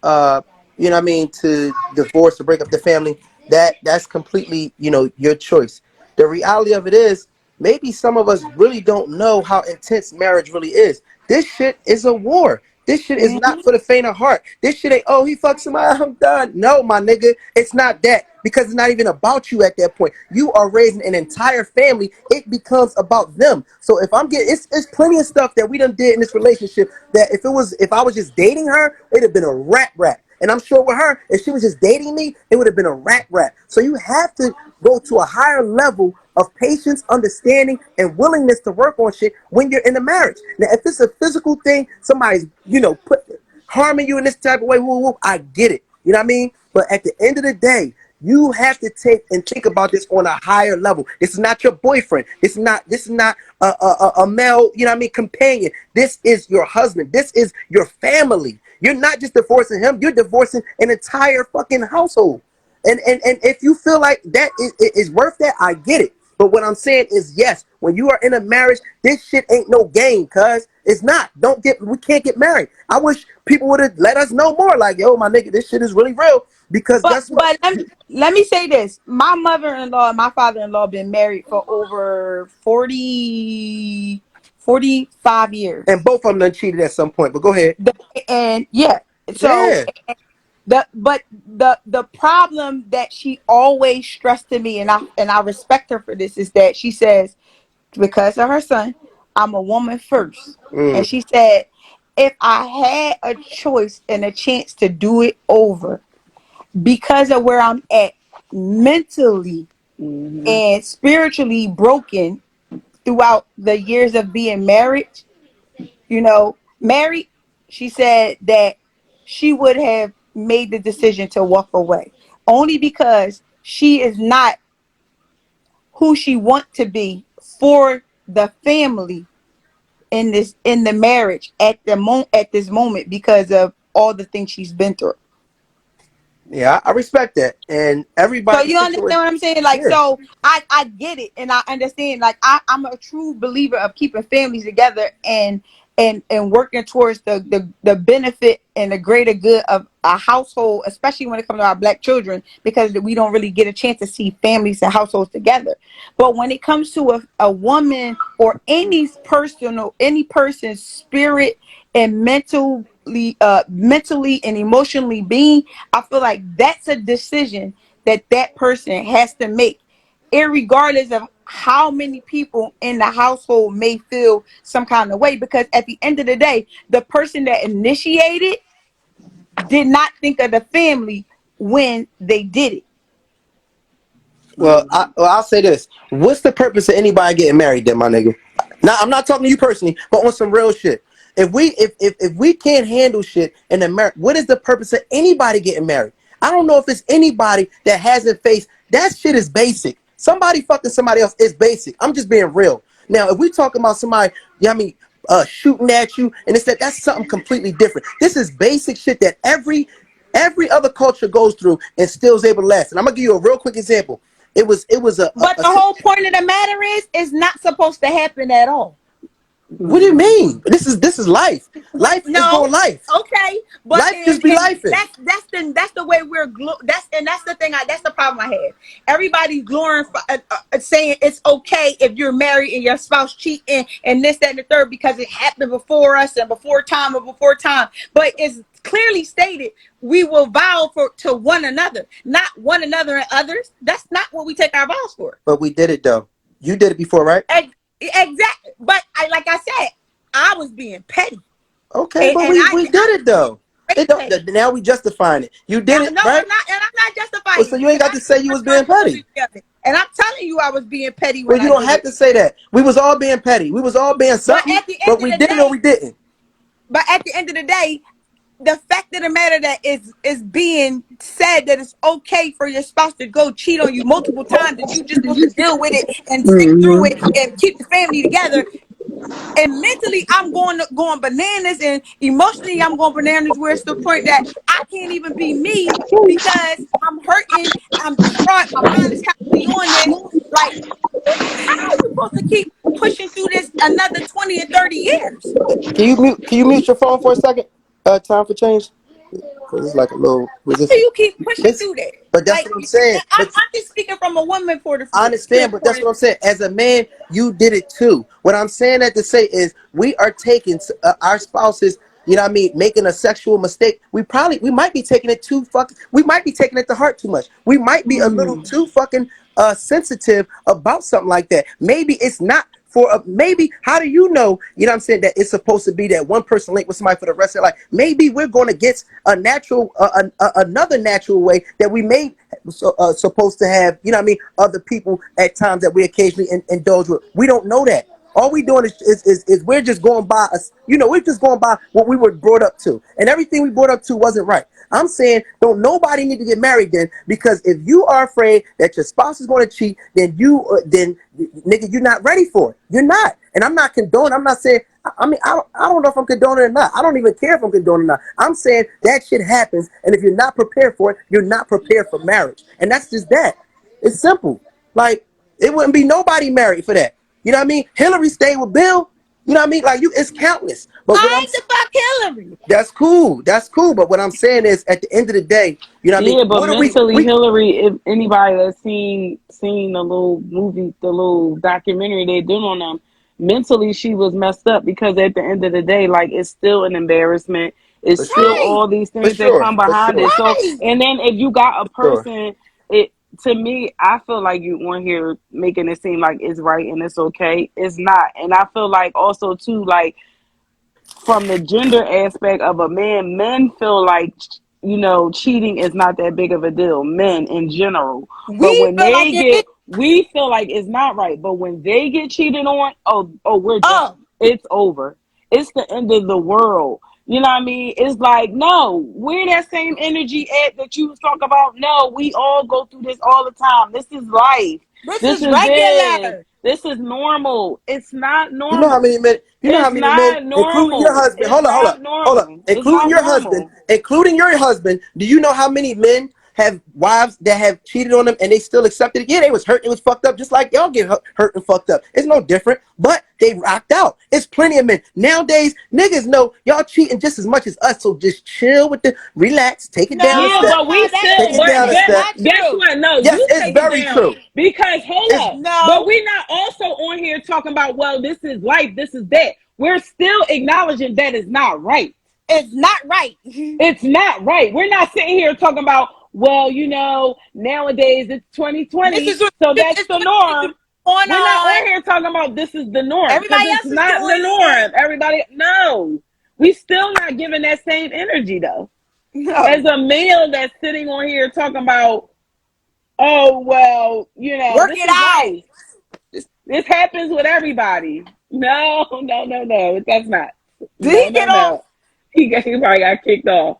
uh, you know what I mean, to divorce or break up the family, that's completely, your choice. The reality of it is, maybe some of us really don't know how intense marriage really is. This shit is a war. This shit is not Mhm. for the faint of heart. This shit ain't, oh, he fucked somebody, I'm done. No, my nigga, it's not that, because it's not even about you at that point. You are raising an entire family. It becomes about them. So if I'm getting, it's plenty of stuff that we done did in this relationship that if I was just dating her, it'd have been a rap. And I'm sure with her, if she was just dating me, it would have been a rap. So you have to go to a higher level of patience, understanding, and willingness to work on shit when you're in a marriage. Now, if it's a physical thing, somebody's, harming you in this type of way, I get it. You know what I mean? But at the end of the day, You have to take and think about this on a higher level. This is not your boyfriend. This is not a male, you know what I mean, companion. This is your husband. This is your family. You're not just divorcing him, you're divorcing an entire fucking household. And if you feel like that is worth that, I get it. But what I'm saying is, yes, when you are in a marriage, this shit ain't no game, cuz it's not. We can't get married. I wish people would have let us know more. Like, yo, my nigga, this shit is really real. Because But guess what? let me say this. My mother-in-law and my father-in-law been married for over 45 years. And both of them done cheated at some point. But go ahead. And yeah, so Yeah. the problem that she always stressed to me, and I respect her for this, is that she says, because of her son, I'm a woman first. And Mm. she said, if I had a choice and a chance to do it over, because of where I'm at mentally and spiritually broken throughout the years of being married, she said that she would have made the decision to walk away, only because she is not who she want to be for the family in the marriage at this moment, because of all the things she's been through. Yeah, I respect that. And So everybody's you understand situation. what I'm saying? Like, Yeah. so I get it and I understand. Like, I'm a true believer of keeping families together and working towards the benefit and the greater good of a household, especially when it comes to our black children, because we don't really get a chance to see families and households together. But when it comes to a woman or any person's spirit and mentally and emotionally being, I feel like that's a decision that person has to make, irregardless of how many people in the household may feel some kind of way. Because at the end of the day, the person that initiated did not think of the family when they did it. I'll say this. What's the purpose of anybody getting married then, my nigga? Now, I'm not talking to you personally, but on some real shit. If we can't handle shit in the marriage, what is the purpose of anybody getting married? I don't know if it's anybody that hasn't faced that shit is basic. Somebody fucking somebody else is basic. I'm just being real. Now, if we talking about somebody, you know what I mean, shooting at you, and it's that's something completely different. This is basic shit that every other culture goes through and still is able to last. And I'm gonna give you a real quick example. It was But the whole point of the matter is, it's not supposed to happen at all. what do you mean? This is life. Life is No, going life. okay, but Life just be lifing. that's the way that's the thing. That's the problem I have. Everybody's glorifying, saying it's okay if you're married and your spouse cheating and this, that, and the third, because it happened before us and before time. But it's clearly stated we will vow to one another, not one another and others. That's not what we take our vows for. But we did it though. You did it before, right? Exactly. But like I said, I was being petty. Okay, but we did it though. It don't, now we justifying it. You did it, No, right? I'm not justifying Well, so it, you ain't got to say you was being petty. and I'm telling you, I was being petty Well, when you I don't did have it. to say that. We was all being petty. We was all being something, at the end but of we the did it or day, we didn't. But at the end of the day, the fact of the matter that is being said that it's okay for your spouse to go cheat on you multiple times, that you just supposed to deal with it and stick through it and keep the family together. And mentally, I'm going bananas, and emotionally, I'm going bananas. Where it's the point that I can't even be me because I'm hurting, I'm distraught, my mind is constantly on this. Like, how are we supposed to keep pushing through this another 20 and 30 years? Can you mute your phone for a second? Time for change. Because it's like a little How do resistance. you keep pushing through that? But that's Like, what I'm saying. I'm But just speaking from a woman I understand, but that's what I'm saying. As a man, you did it too. What I'm saying that to say is we are taking our spouses, you know what I mean, making a sexual mistake. We might be taking it too fucking, we might be taking it to heart too much. We might be a little too fucking sensitive about something like that. Maybe it's not for maybe, how do you know what I'm saying, that it's supposed to be that one person linked with somebody for the rest of their life. Maybe we're going to get a natural another natural way that we may supposed to have, you know what I mean, other people at times that we occasionally indulge with. We don't know that. All we doing is we're just going by us, we're just going by what we were brought up to, and everything we brought up to wasn't right. I'm saying don't nobody need to get married then, because if you are afraid that your spouse is going to cheat, then then nigga, you're not ready for it. You're not. And I'm not condoning. I'm not saying. I mean, I don't know if I'm condoning it or not. I don't even care if I'm condoning it or not. I'm saying that shit happens, and if you're not prepared for it, you're not prepared for marriage. And that's just that. It's simple. Like, it wouldn't be nobody married for that. You know what I mean? Hillary stayed with Bill. You know what I mean? Like, it's countless. But what I I'm ain't the fuck Hillary. That's cool. That's cool. But what I'm saying is, at the end of the day, you know what I mean? Yeah, but What are we? mentally, Hillary, if anybody that's seen the little movie, the little documentary they did on them, mentally she was messed up, because at the end of the day, like, it's still an embarrassment. It's For still sure. Right. all these For things that sure. come For behind sure. it. So, Right. and then if you got a For sure. person, it to me, I feel like you on here making it seem like it's right and it's okay. It's not, and I feel like also too, like, from the gender aspect of a man, men feel like, cheating is not that big of a deal, men in general. But We when feel like they it is. get, we feel like it's not right. But when they get cheated on, oh, we're done. Oh, It's over. It's the end of the world. You know what I mean? It's like, no, where that same energy at that you was talking about? No, we all go through this all the time. This is life. this This is is it. regular. This is normal. It's not You know how normal. many men? You know how It's many men, not including your normal. husband? It's Hold up, hold up, not hold up. normal. It's Including not your husband, normal. including your husband. Do you know how many men have wives that have cheated on them and they still accepted it? Yeah, they was hurt, it was fucked up, just like y'all get hurt and fucked up. It's no different, but they rocked out. It's plenty of men nowadays. Niggas know y'all cheating just as much as us, so just chill with the relax, take it No, down a Yeah, step, but we no, still, take it but down a it's guess, step. not guess true. what? No, Yes, you it's take it very down, true. because hold It's up. But No, we're not also on here talking about, well, this is life, this is that. We're still acknowledging that it's not right. it's not right. It's not right. We're not sitting here talking about, well, nowadays it's This 2020, is what so that's it's the what norm. going We're not on. on here talking about this is the norm, because Everybody it's else is not doing the it. norm. Everybody, no. We still not giving that same energy, though. As No, a male that's sitting on here talking about, oh, well, work this it is out. life. This happens with everybody. No, no, no, no. That's not. Did No, he no, get off? no. He probably got kicked off.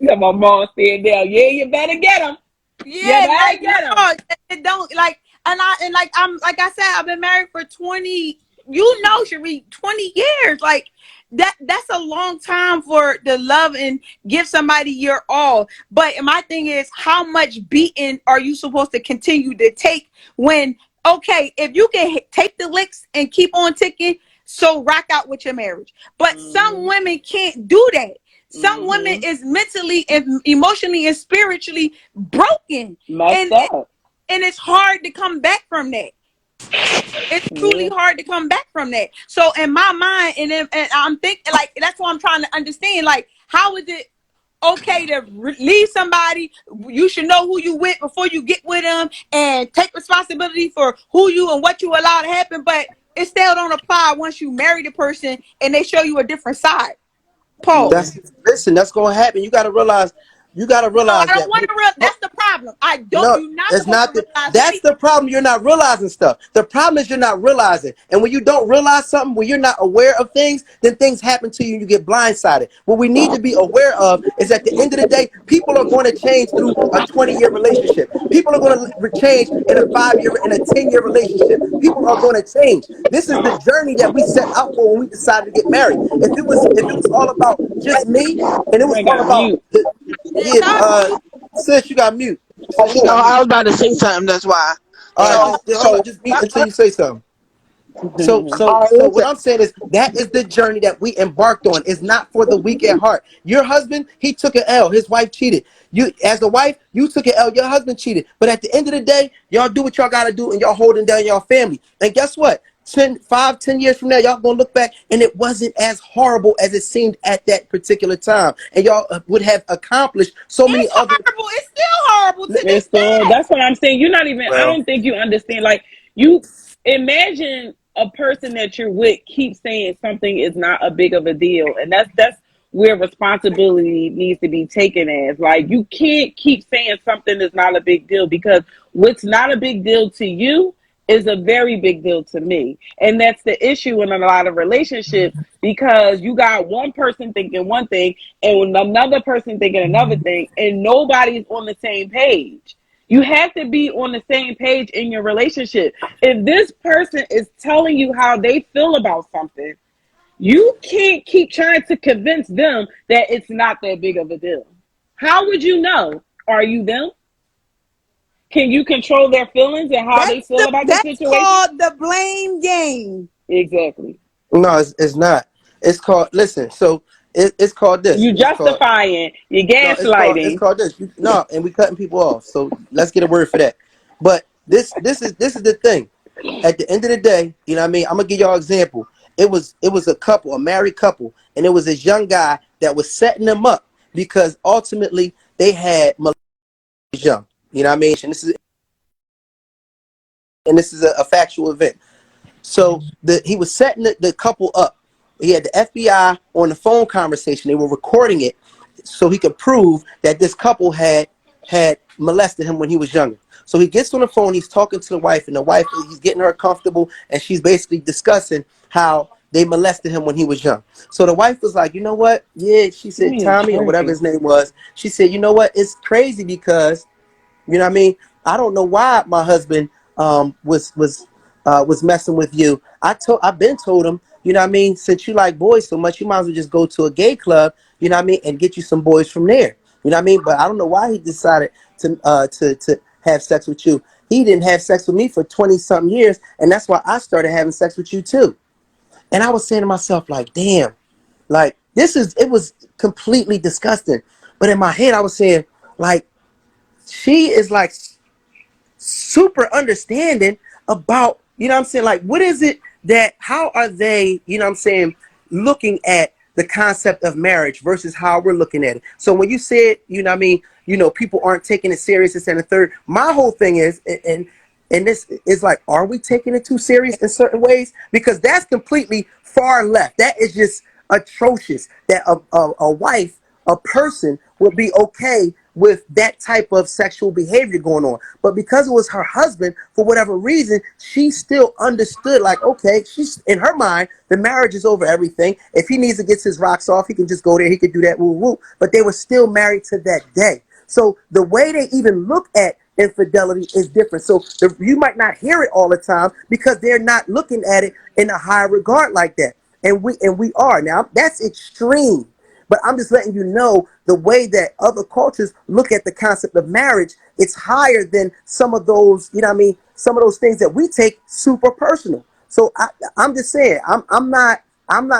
Got my mom staying down. Yeah, you better get him. You Yeah, better like get him. no, it don't like. And like I'm like I said, I've been married for 20. You know, Cherie, 20 years. Like that's a long time for the love and give somebody your all. But my thing is, how much beating are you supposed to continue to take when? Okay, if you can take the licks and keep on ticking, so rock out with your marriage. But some Mm-hmm. women can't do that. Some women Mm-hmm. is mentally and emotionally and spiritually broken, Messed and up. and it's hard to come back from that. It's truly Yeah. hard to come back from that. So in my mind, and I'm thinking like that's what I'm trying to understand. Like, how is it okay to leave somebody? You should know who you with before you get with them, and take responsibility for who you and what you allow to happen. But it still don't apply once you marry the person and they show you a different side. Yeah. Pause. listen. That's gonna happen. You gotta realize. You gotta No, I realize don't that. want to. That's the problem. I don't. No, You're not it's supposed to not the. realize That's anything. the problem. You're not realizing stuff. The problem is you're not realizing. And when you don't realize something, when you're not aware of things, then things happen to you and you get blindsided. What we need to be aware of is at the end of the day, people are going to change through a 20-year relationship. People are going to change in a 5-year, in a 10-year relationship. People are going to change. This is the journey that we set out for when we decided to get married. If it was all about just me, and it was I all got about mute. It's yeah, all sis, you got mute. Oh, Sis, you got mute. I was about to say something. That's why. All right, Um. just hold on, So. just mute until you say something. So, All so, right. so, what Listen. I'm saying is that is the journey that we embarked on. It's not for the weak at heart. Your husband, he took an L. His wife cheated. You, as a wife, you took an L. Your husband cheated. But at the end of the day, y'all do what y'all gotta do, and y'all holding down y'all family. And guess what? 10 years from now, y'all gonna look back, and it wasn't as horrible as it seemed at that particular time, and y'all would have accomplished so many it's other. horrible. It's still horrible to this It's still, day. that's what I'm saying. You're not even, I Well, don't think you understand. Like, you imagine a person that you're with keeps saying something is not a big of a deal. And that's where responsibility needs to be taken as. Like, you can't keep saying something is not a big deal, because what's not a big deal to you is a very big deal to me. And that's the issue in a lot of relationships, because you got one person thinking one thing and another person thinking another thing, and nobody's on the same page. You have to be on the same page in your relationship. If this person is telling you how they feel about something, you can't keep trying to convince them that it's not that big of a deal. How would you know? Are you them? Can you control their feelings and how they feel about the That's situation? called the blame game. Exactly. No, it's not. It's called, listen, so it's called this. You It's called, justifying, you're no, it's gaslighting. called this. No, and we cutting people off. So let's get a word for that. But this is the thing. At the end of the day, you know what I mean? I'm gonna give y'all an example. It was a couple, a married couple, and it was this young guy that was setting them up because ultimately they had young. You know what I mean? And this is a factual event. So he was setting the couple up. He had the FBI on the phone conversation. They were recording it so he could prove that this couple had molested him when he was younger. So he gets on the phone, he's talking to the wife, and the wife, he's getting her comfortable, and she's basically discussing how they molested him when he was young. So the wife was like, you know what? Yeah, she said, Man, Tommy, or whatever tripping. his name was. She said, you know what? It's crazy because you know what I mean? I don't know why my husband was messing with you. I've been told him, you know what I mean, since you like boys so much, you might as well just go to a gay club, you know what I mean, and get you some boys from there. You know what I mean? But I don't know why he decided to have sex with you. He didn't have sex with me for 20 something years, and that's why I started having sex with you too. And I was saying to myself, like, damn, like it was completely disgusting. But in my head, I was saying, like, she is like super understanding about, you know what I'm saying? Like, what is it that, how are they, you know what I'm saying, looking at the concept of marriage versus how we're looking at it? So when you said, you know what I mean, people aren't taking it serious, this and the third, my whole thing is, and this is like, are we taking it too serious in certain ways? Because that's completely far left. That is just atrocious that a wife, a person would be okay with that type of sexual behavior going on. But because it was her husband, for whatever reason, she still understood, like, okay, she's in her mind, the marriage is over everything. If he needs to get his rocks off, he can just go there, he could do that, woo woo. But they were still married to that day. So the way they even look at infidelity is different. So you might not hear it all the time because they're not looking at it in a high regard like that. And we are. Now, that's extreme. But I'm just letting you know the way that other cultures look at the concept of marriage, it's higher than some of those, you know what I mean, some of those things that we take super personal. So I'm just saying, I'm not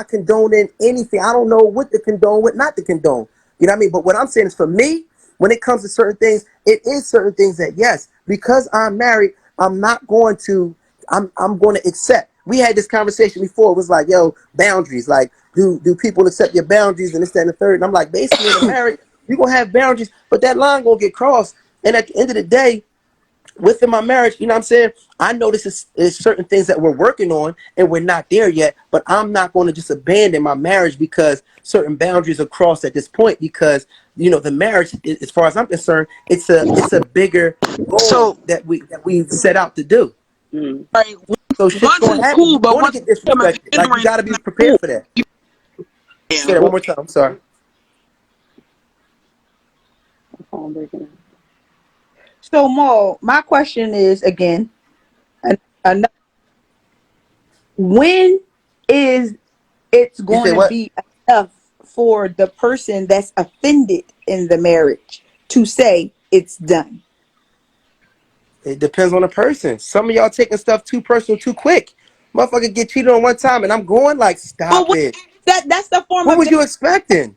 condoning anything. I don't know what to condone, what not to condone. You know what I mean? But what I'm saying is, for me, when it comes to certain things, it is certain things that, yes, because I'm married, I'm not going to, I'm going to accept. We had this conversation before. It was like, yo, boundaries. Like, do people accept your boundaries and this, that, and the third? And I'm like, basically, in a marriage, you're going to have boundaries, but that line going to get crossed. And at the end of the day, within my marriage, you know what I'm saying? I know this is certain things that we're working on and we're not there yet, but I'm not going to just abandon my marriage because certain boundaries are crossed at this point, because, the marriage, as far as I'm concerned, it's a bigger goal So, that we set out to do. Mm. right, So shit's once going to is happen. cool, You're but going to once get you become disrespected. Like, you ignorant, got to be not prepared cool. for that. You Say that one more time. I'm sorry. Phone breaking up. So, Mo, my question is again, an- when is it's You going say to what? be enough for the person that's offended in the marriage to say it's done? It depends on the person. Some of y'all taking stuff too personal too quick. Motherfucker get cheated on one time and I'm going like, But stop what it. that's the form What of was you expecting?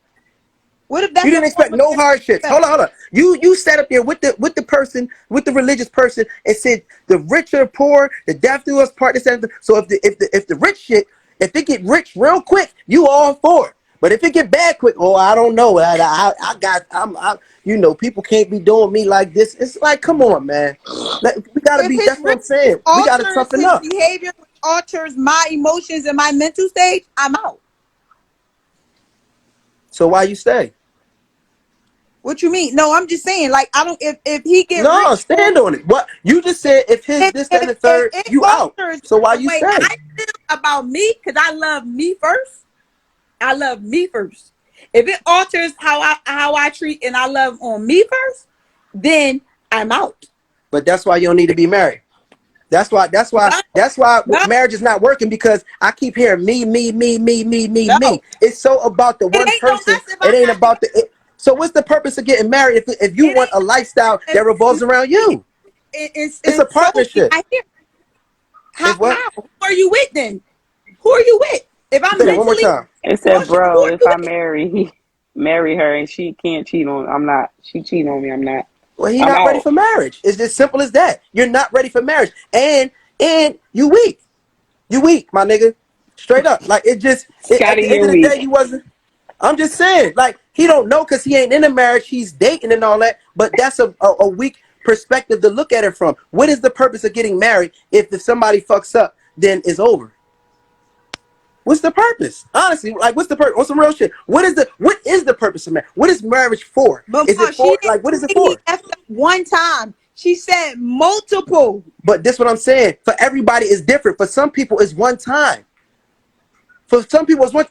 what if You that's a didn't form expect of no hardships. disrespect? Hold on. You sat up there with the person, with the religious person, and said the rich or poor, the deaf do us part. This and that. So if the rich shit, if it get rich real quick, you all for it. But if it get bad quick, oh, I don't know. People can't be doing me like this. It's like, come on, man. We gotta If be. his That's what risk I'm saying. We gotta alters toughen his up. behavior, which alters my emotions and my mental state, I'm out. So why you stay? What you mean? No, I'm just saying, like, I don't. If he get No, rich, stand on it. What you just said? If his this, that, and the if third, it you out. alters So why the you way stay? I feel about me, because I love me first. I love me first. If it alters how I treat and I love on me first, then I'm out. But that's why you don't need to be married. That's why. No, no, Marriage is not working because I keep hearing me, me, me, me, me, me, no. me. It's so about the It one ain't no person. us if It I'm ain't not. about the. So what's the purpose of getting married if you It want a lifestyle ain't. that revolves around you? It's a It's so. partnership. I hear. How? If what? Who are you with then? Who are you with? If I'm Say that one more mentally, time. It said, emotionally, who bro, are if you I with? marry her and she can't cheat on, I'm not. She cheating on me, I'm not. Well, he I'm not ready out. for marriage. It's as simple as that. You're not ready for marriage, and you weak. You weak, my nigga. Straight up. Like at Scotty, the end you're of the day, weak. you wasn't. I'm just saying, like, he don't know because he ain't in a marriage. He's dating and all that. But that's a weak perspective to look at it from. What is the purpose of getting married if somebody fucks up, then it's over? What's the purpose? Honestly, like, what's the purpose? On some real shit. What is the purpose of marriage? What is marriage for? But Is Ma, it she for, didn't like, what is it say he for? effed up one time. She said multiple. But this what I'm saying. For everybody, it's different. For some people, it's one time. For some people, it's one.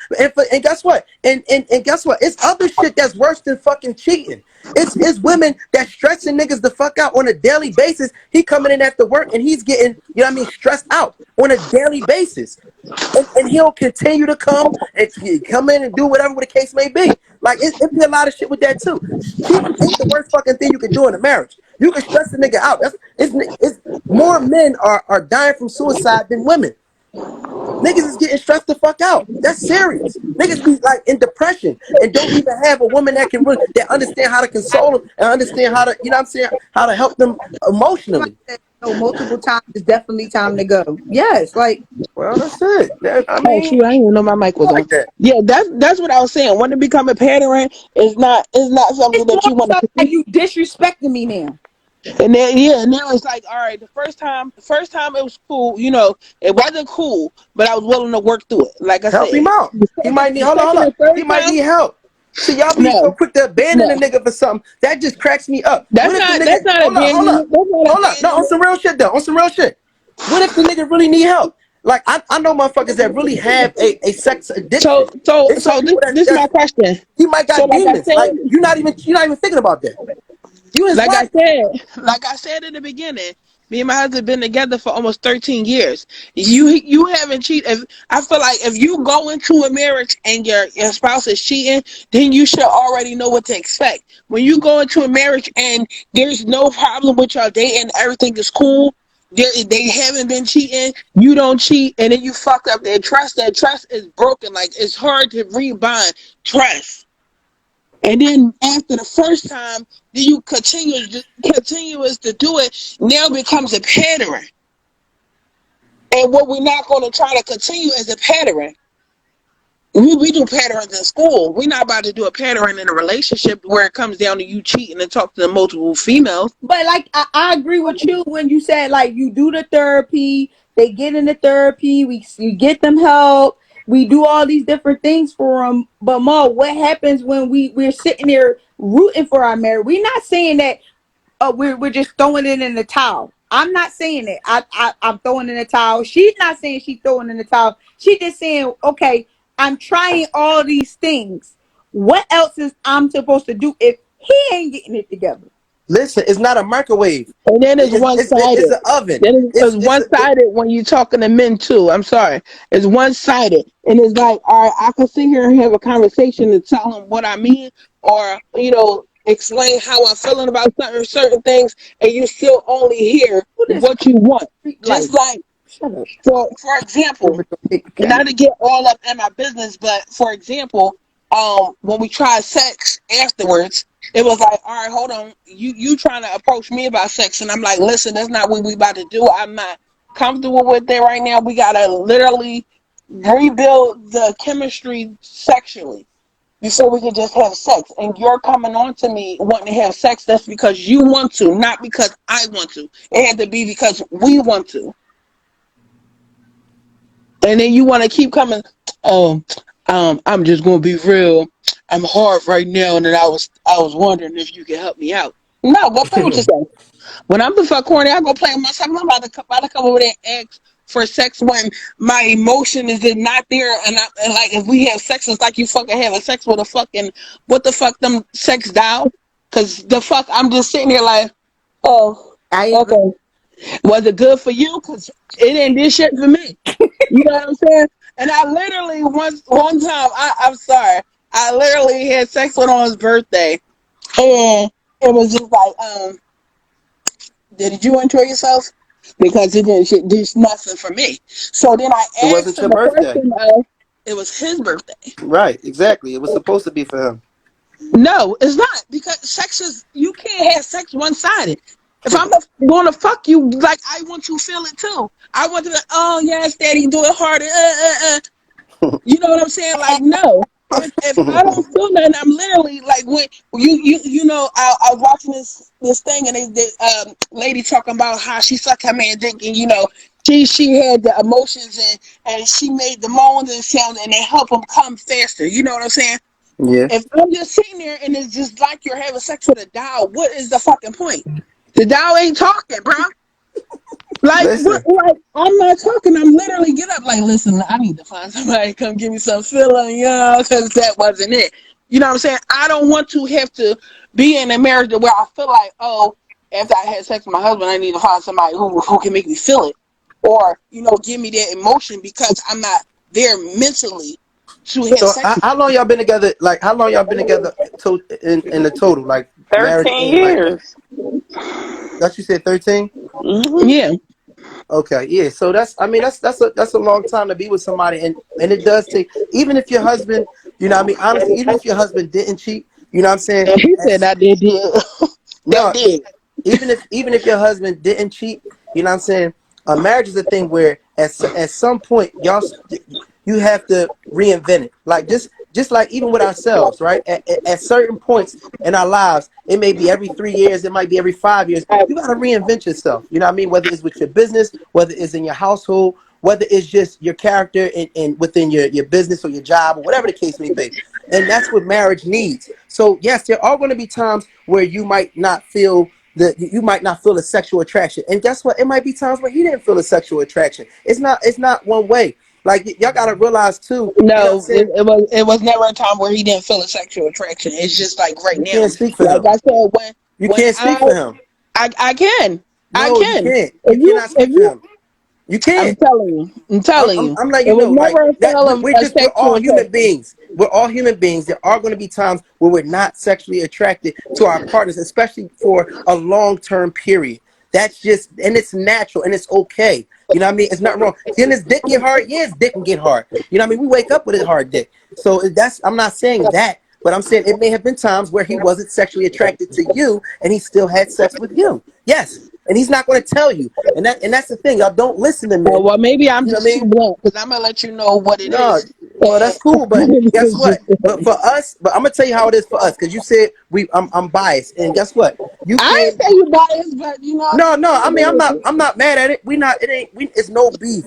And guess what? And guess what? It's other shit that's worse than fucking cheating. It's women that stressing niggas the fuck out on a daily basis. He coming in after work and he's getting, you know what I mean, stressed out on a daily basis. And he'll continue to come in and do whatever the case may be. Like it be a lot of shit with that too. Cheating ain't the worst fucking thing you can do in a marriage. You can stress the nigga out. It's more men are dying from suicide than women. Niggas is getting stressed the fuck out. That's serious. Niggas be like in depression and don't even have a woman that understand how to console them and understand how to, you know what I'm saying, how to help them Somebody emotionally. said no multiple times. It's definitely time to go. Yes, like Well, that's it. I Oh mean, shoot, I didn't even know my mic was on. like that. Yeah, that's what I was saying. When it become a pattern, is not something it's that more you want so to like continue. you disrespecting me now. And then yeah, and now it's like, all right, the first time it was cool, it wasn't cool, but I was willing to work through it. Like I Help him said, out. the He second, might need, the hold second up. and He third might time, need help. See, y'all be so no, quick to abandon a no, nigga for something. That just cracks me up. that's What if the not nigga, that's not hold abandonment. up, That's not hold up. No, on abandonment. some real shit though. On some real shit. What if the nigga really need help? Like, I know motherfuckers that really have a sex So addiction. so It's some so this people this is my that's question. he might So got demons. Like, you're not even thinking about that. You his like I wife. said, like I said in the beginning, me and my husband been together for almost 13 years. You haven't cheated. I feel like if you go into a marriage and your spouse is cheating, then you should already know what to expect. When you go into a marriage and there's no problem with your dating, everything is cool. They haven't been cheating. You don't cheat, and then you fuck up their trust. Their trust is broken. Like it's hard to rebind trust. And then after the first time, then you continuous to do it. Now becomes a pattern. And what we're not going to try to continue as a pattern. We do patterns in school. We're not about to do a pattern in a relationship where it comes down to you cheating and talking to multiple females. But like I agree with you when you said like you do the therapy, they get into therapy, we get them help, we do all these different things for them. But Ma, what happens when we're sitting there rooting for our marriage? We're not saying that we're just throwing it in the towel. I'm not saying that. I'm throwing in the towel. She's not saying she's throwing in the towel. She's just saying, okay, I'm trying all these things. What else is I'm supposed to do if he ain't getting it together? Listen, it's not a microwave. And then it's It's one-sided. an oven. It's one-sided when you're talking to men too. I'm sorry. It's one-sided. And it's like, all right, I can sit here and have a conversation and tell them what I mean or, explain how I'm feeling about certain things and you still only hear Who this what you want. street life? Just like, Shut up. for example, Take the camera. not to get all up in my business, but for example, when we tried sex afterwards, it was like, all right, hold on, you trying to approach me about sex, and I'm like, listen, that's not what we about to do. I'm not comfortable with it right now. We gotta literally rebuild the chemistry sexually before we can just have sex. And you're coming on to me wanting to have sex. That's because you want to, not because I want to. It had to be because we want to. And then you want to keep coming. Oh, I'm just gonna be real. I'm hard right now, and then I was wondering if you could help me out. No, go play with yourself. When I'm the fuck horny, I go play with myself. I'm about to come over there and ask for sex when my emotion is not there, and like if we have sex, it's like you fucking having sex with a fucking what the fuck them sex doll? Cause the fuck I'm just sitting here like, oh, I agree. okay. Was it good for you? Cause it ain't this shit for me. You know what I'm saying? And I literally one time I'm sorry, I literally had sex with on his birthday, and it was just like did you enjoy yourself? Because it didn't do nothing for me. So then I It asked wasn't him your the birthday. question of, it was his birthday. Right, exactly. It was supposed to be for him. No, it's not. Because sex is, you can't have sex one-sided. If I'm going to fuck you, like, I want to feel it too. I want to be like, oh, yes, daddy, do it harder. You know what I'm saying? Like, no. If I don't feel nothing, I'm literally like when you know I was watching this thing and they lady talking about how she sucked her man dick and you know she had the emotions and she made the moans and sounds and they help him come faster. You know what I'm saying? Yeah. If I'm just sitting there and it's just like you're having sex with a doll, what is the fucking point? The doll ain't talking, bro. Like, what, Listen. like, I'm not talking. I'm literally get up. Like, listen, I need to find somebody to come give me some feeling, you know, because that wasn't it. You know what I'm saying? I don't want to have to be in a marriage where I feel like, oh, after I had sex with my husband, I need to find somebody who can make me feel it, or you know, give me that emotion because I'm not there mentally to have So sex with. how long y'all been together? Like how long y'all been together in the total? Like marriage 13 and like years. that you said 13? Hmm. Yeah, Okay, yeah. So that's I mean that's a long time to be with somebody and it does take even if your husband, you know what I mean, honestly, even if your husband didn't cheat, you know what I'm saying? and he said As, that did. That no, did. even if your husband didn't cheat, you know what I'm saying? A marriage is a thing where at some point you have to reinvent it. Like just like even with ourselves, right? At certain points in our lives, it may be every 3 years, it might be every 5 years. You got to reinvent yourself. You know what I mean? Whether it's with your business, whether it's in your household, whether it's just your character and within your business or your job or whatever the case may be. And that's what marriage needs. So yes, there are going to be times where you might not feel you might not feel a sexual attraction. And guess what? It might be times where he didn't feel a sexual attraction. It's not one way. Like y'all gotta realize too, you know what I'm No, saying? it was never a time where he didn't feel a sexual attraction. It's just like right You now. can't speak for Like him. I said, You when can't speak for him. I can. I No, you can. can't. You If cannot speak for you him. You can't. I'm I'm, telling I'm, you. I'm letting It you was know, like never a that. feel of We're a just we're sexual all human attraction. beings. We're all human beings. There are going to be times where we're not sexually attracted to our partners, especially for a long-term period. That's just and it's natural and it's okay. You know what I mean? It's not wrong. Can his dick get hard? Yeah, his dick can get hard. You know what I mean? We wake up with a hard dick. So that's I'm not saying that, but I'm saying it may have been times where he wasn't sexually attracted to you and he still had sex with you. Yes. And he's not going to tell you. And that's the thing. Y'all don't listen to men. Well, maybe I'm You know what I just too mean? blunt because I'm gonna let you know what it No, is. well that's cool, but guess what? But for us, but I'm gonna tell you how it is for us because you said I'm biased, and guess what? You I came. ain't say you biased, but you know what No, I'm no. I mean, I'm not. saying. I'm not mad at it. We not. It ain't. It's no beef.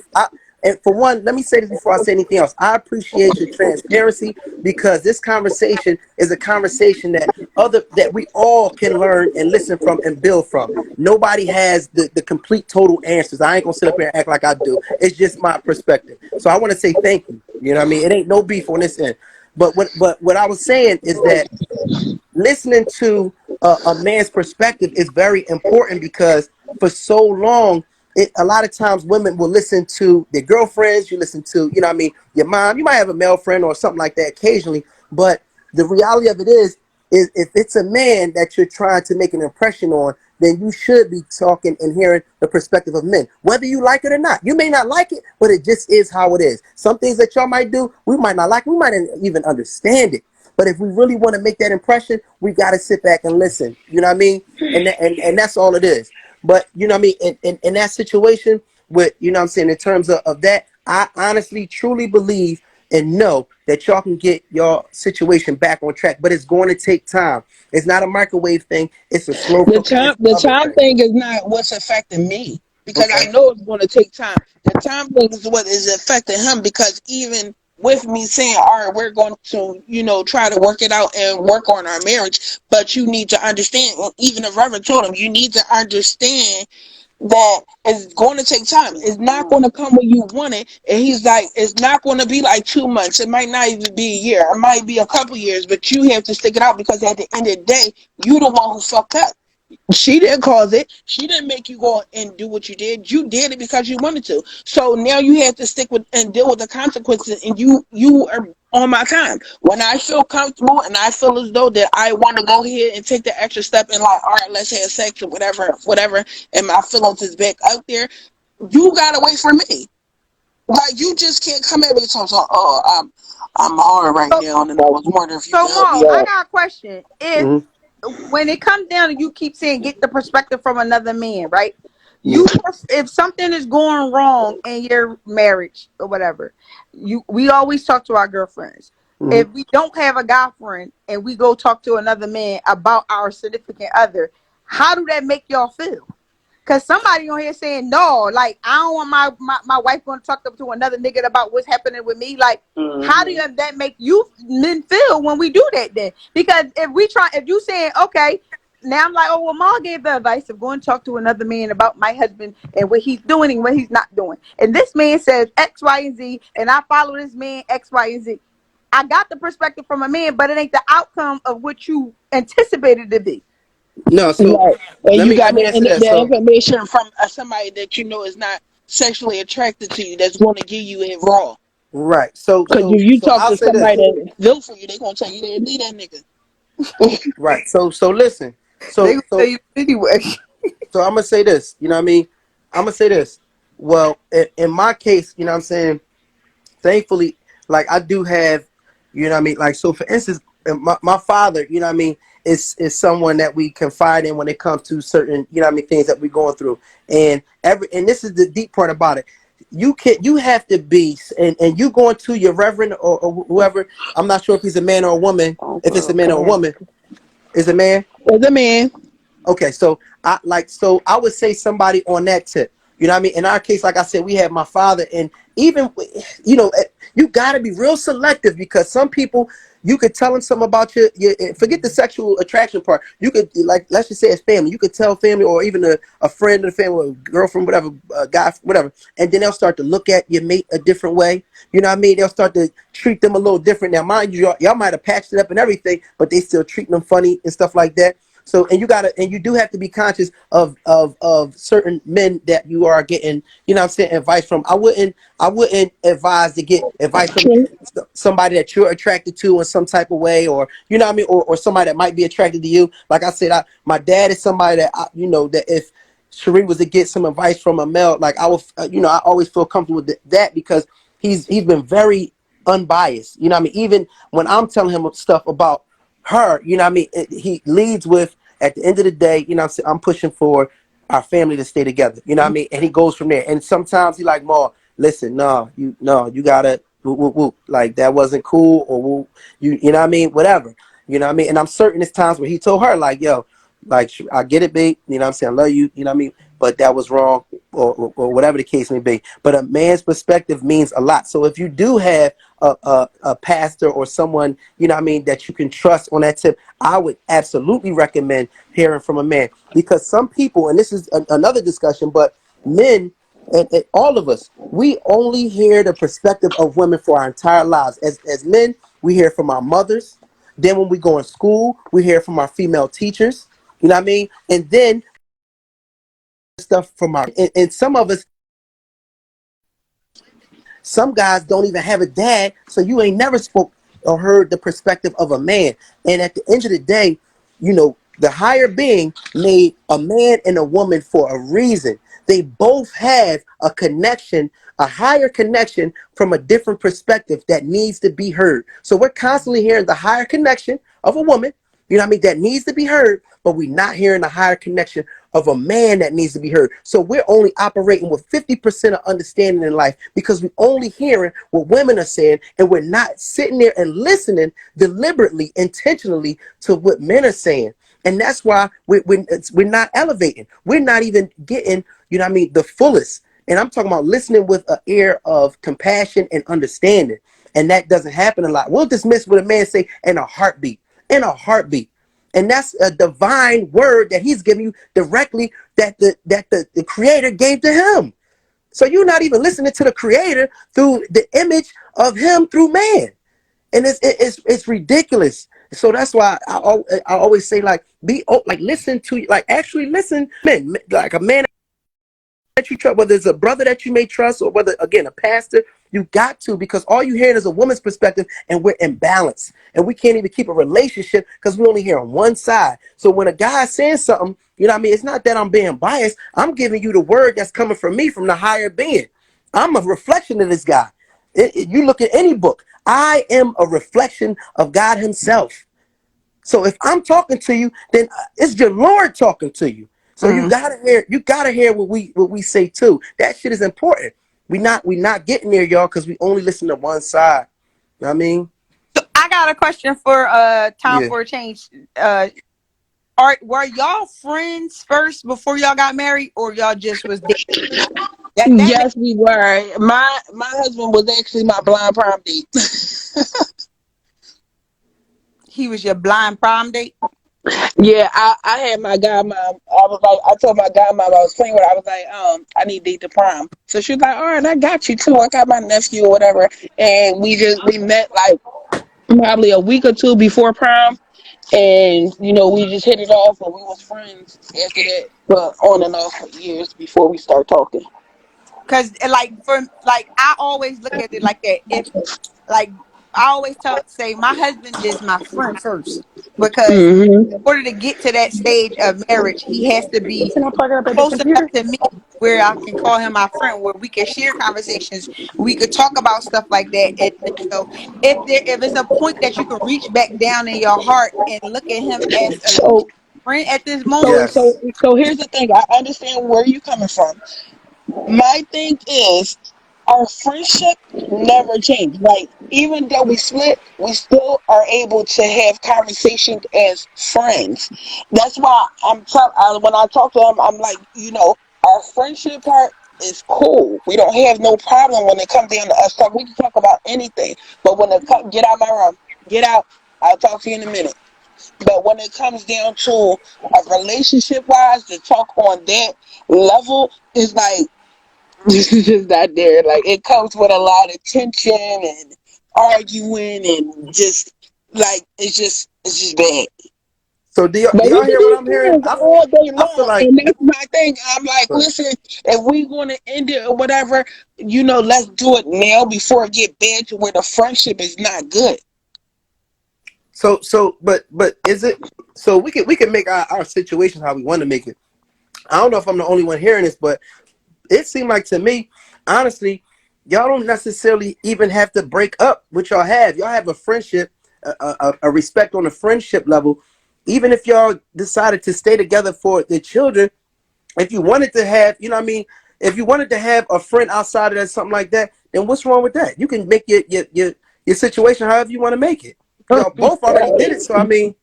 And for one, let me say this before I say anything else. I appreciate your transparency because this conversation is a conversation that we all can learn and listen from and build from. Nobody has the complete total answers. I ain't gonna sit up here and act like I do. It's just my perspective. So I want to say thank you. You know what I mean? It ain't no beef on this end. But what I was saying is that listening to a man's perspective is very important because for so long a lot of times women will listen to their girlfriends, you listen to, you know what I mean, your mom, you might have a male friend or something like that occasionally, but the reality of it is if it's a man that you're trying to make an impression on, then you should be talking and hearing the perspective of men, whether you like it or not. You may not like it, but it just is how it is. Some things that y'all might do, we might not like, we might not even understand it. But if we really want to make that impression, we got to sit back and listen. You know what I mean? And that's all it is. But you know what I mean? In that situation, with you know what I'm saying, in terms of that, I honestly, truly believe and know that y'all can get your situation back on track. But it's going to take time. It's not a microwave thing. It's a slow progression The of a time thing. thing is not what's affecting me because Okay. I know it's going to take time. The time thing is what is affecting him because even with me saying, all right, we're going to, try to work it out and work on our marriage. But you need to understand, even the Reverend told him, you need to understand that it's going to take time. It's not going to come when you want it. And he's like, it's not going to be like 2 months. It might not even be a year. It might be a couple years, but you have to stick it out, because at the end of the day, you the one who fucked up. She didn't cause it. She didn't make you go and do what you did. You did it because you wanted to. So now you have to stick with and deal with the consequences. And you are on my time. When I feel comfortable and I feel as though that I want to go ahead and take the extra step and like, all right, let's have sex or whatever, and my feelings is back out there, you gotta wait for me. Like, you just can't come at me and talk, oh, I'm hard right now, and I was wondering if you So, could help me Mo, I out. got a question. If Mhm. when it comes down and you keep saying get the perspective from another man, right? Yeah. If something is going wrong in your marriage or whatever, we always talk to our girlfriends. Mhm. If we don't have a guy friend and we go talk to another man about our significant other, how do that make y'all feel? Because somebody on here saying no, like I don't want my wife going to talk to another nigga about what's happening with me. Like, how do that make you men feel when we do that then? Because if you saying okay, now I'm like, oh well, Ma gave the advice of going to talk to another man about my husband and what he's doing and what he's not doing, and this man says X, Y, and Z, and I follow this man X, Y, and Z. I got the perspective from a man, but it ain't the outcome of what you anticipated to be. No, so Right. And you let got me answer that. the So information from somebody that you know is not sexually attracted to you, that's going to give you it raw. right. So Because so if you so talk I'll to say this. somebody that's built for you, they're going to tell you they need that nigga. Right. So listen. They So gonna tell so you anyway. so I'm gonna say this. You know what I mean? I'm gonna say this. Well, in my case, you know what I'm saying, thankfully, like I do have, you know what I mean, like, so for instance, my father, you know what I mean, is someone that we confide in when it comes to certain, you know what I mean, things that we're going through. And this is the deep part about it. You have to be, and you going to your reverend or whoever. I'm not sure if he's a man or a woman. Oh, If it's a girl, man come or a here. woman, is a man. As a man, Okay, so I would say somebody on that tip. You know what I mean? In our case, like I said, we have my father, and even, you got to be real selective, because some people, you could tell them something about your forget the sexual attraction part. You could, like, let's just say it's family. You could tell family, or even a friend of the family, or a girlfriend, whatever, a guy, whatever, and then they'll start to look at your mate a different way. You know what I mean? They'll start to treat them a little different. Now, mind you, y'all might have patched it up and everything, but they still treating them funny and stuff like that. So, and you do have to be conscious of certain men that you are getting, you know what I'm saying, advice from. I wouldn't advise to get advice from true. somebody that you're attracted to in some type of way, or, you know what I mean, or somebody that might be attracted to you. Like I said, my dad is somebody that that if Cherie was to get some advice from a male, like I would, I always feel comfortable with that, because he's been very unbiased. You know what I mean? Even when I'm telling him stuff about her, you know what I mean, he leads with, at the end of the day, you know what I'm saying, I'm pushing for our family to stay together. You know what I mean? And he goes from there. And sometimes he like, Ma, listen, you gotta woo, woo, woo. Like, that wasn't cool, or woo, you know what I mean? Whatever. You know what I mean? And I'm certain it's times where he told her, like, yo, like, I get it, babe. You know what I'm saying? I love you, you know what I mean? But that was wrong, or whatever the case may be. But a man's perspective means a lot. So if you do have a pastor or someone, you know what I mean, that you can trust on that tip, I would absolutely recommend hearing from a man. Because some people, and this is another discussion, but men, and all of us, we only hear the perspective of women for our entire lives. As men, we hear from our mothers. Then when we go in school, we hear from our female teachers. You know what I mean? And then stuff from and some of us, some guys don't even have a dad, so you ain't never spoke or heard the perspective of a man. And at the end of the day, the higher being made a man and a woman for a reason. They both have a connection, a higher connection from a different perspective that needs to be heard. So we're constantly hearing the higher connection of a woman, you know what I mean, that needs to be heard, but we're not hearing the higher connection of a man that needs to be heard. So we're only operating with 50% of understanding in life, because we're only hearing what women are saying, and we're not sitting there and listening deliberately, intentionally, to what men are saying. And that's why we're not elevating. We're not even getting, you know what I mean, the fullest. And I'm talking about listening with an ear of compassion and understanding. And that doesn't happen a lot. We'll dismiss what a man say in a heartbeat, in a heartbeat. And that's a divine word that he's giving you directly, that the creator gave to him. So you're not even listening to the creator through the image of him through man. And it's ridiculous. So that's why I always say, like, listen to, like, actually listen, man, like a man that you trust, whether it's a brother that you may trust, or whether, again, a pastor. You got to, because all you hear is a woman's perspective, and we're imbalanced, and we can't even keep a relationship because we only hear on one side. So when a guy says something, you know what I mean, it's not that I'm being biased. I'm giving you the word that's coming from me, from the higher being. I'm a reflection of this guy. You look at any book, I am a reflection of God himself. So if I'm talking to you, then it's your Lord talking to you. So you gotta hear what we say too. That shit is important. We not getting there, y'all, because we only listen to one side. You know what I mean? So I got a question for Time Yeah. for a Change. Were y'all friends first before y'all got married, or y'all just was dating? That Yes, we were. My husband was actually my blind prom date. he was your blind prom date. Yeah, I had my godmom. I told my godmom I was playing with her. I was like, I need to date the prom. So she was like, all right, I got you too. I got my nephew or whatever. And we met like probably a week or two before prom. And, we just hit it off, and we was friends after that, but on and off for years before we start talking. Cause I always look at it like that. If like I always say my husband is my friend first, because Hmm. in order to get to that stage of marriage, he has to be Can I plug it up at the close enough computer? to me where I can call him my friend, where we can share conversations, we could talk about stuff like that. And if it's a point that you can reach back down in your heart and look at him as a So, friend at this so, moment. so, Yes. so here's the thing. I understand where you're coming from. My thing is, our friendship never changed. Like, even though we split, we still are able to have conversations as friends. That's why when I talk to him, I'm like, our friendship part is cool. We don't have no problem when it comes down to us talk. We can talk about anything. But when it comes, get out my room, get out. I'll talk to you in a minute. But when it comes down to a relationship wise, to talk on that level is like, this is just not there. Like, it comes with a lot of tension and arguing, and just like it's just bad. So do But we y'all can hear what be I'm hearing? friends all day I feel long, like, and that's my thing. I'm like, listen, if we want to end it or whatever, let's do it now before it get bad to where the friendship is not good. but is it, so we can make our situation how we want to make it. I don't know if I'm the only one hearing this, but it seemed like to me, honestly, y'all don't necessarily even have to break up what y'all have. Y'all have a friendship, a respect on a friendship level. Even if y'all decided to stay together for the children, if you wanted to have, you know what I mean, if you wanted to have a friend outside of that, something like that, then what's wrong with that? You can make your situation however you want to make it. Y'all both already did it, so I mean,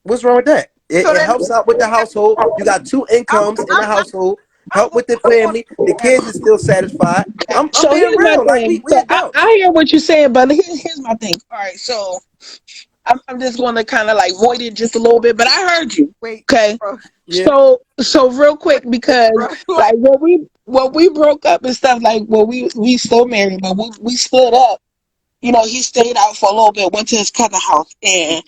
what's wrong with that? It, So it then helps out with the household. You got two I'm incomes in the household. Help with the I'm going family. The kids is still satisfied. I'm So being here's my real. Like we thing. we So I, adults. I hear what you're saying, but here's my thing. All right, so I'm just going to kind of like void it just a little bit, but I heard you. wait, Okay. bro. Yeah. So real quick, because Bro. like when we broke up and stuff, like, well, we still married, but we split up. He stayed out for a little bit, went to his cousin's house, and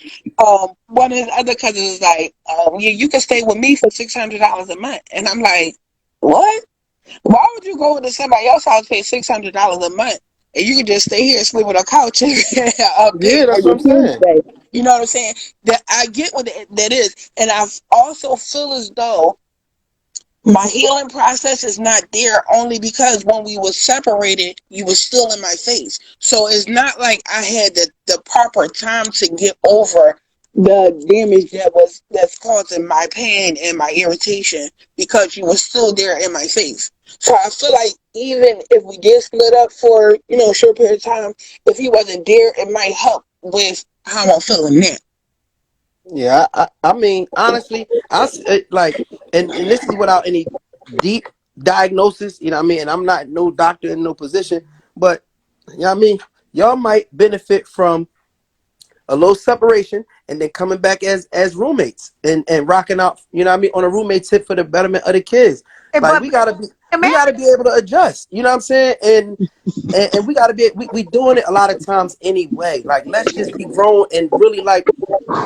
one of his other cousins is like, you can stay with me for $600 a month, and I'm like, what? Why would you go to somebody else's house, pay $600 a month, and you can just stay here and sleep on a couch and pay Yeah, for that's what your I'm food saying. stay? You know what I'm saying? That I get what that is, and I also feel as though my healing process is not there, only because when we were separated, you were still in my face. So it's not like I had the proper time to get over the damage that's causing my pain and my irritation, because you were still there in my face. So I feel like even if we did split up for a short period of time, if he wasn't there, it might help with how I'm feeling now. Yeah, I mean, honestly, like, and this is without any deep diagnosis, you know what I mean? And I'm not no doctor in no position, but You know what I mean? Y'all might benefit from a little separation and then coming back as roommates and rocking out, you know what I mean, on a roommate tip for the betterment of the kids. Like But we gotta be able to adjust, you know what I'm saying? And we gotta be we doing it a lot of times anyway. Like let's just be grown and really like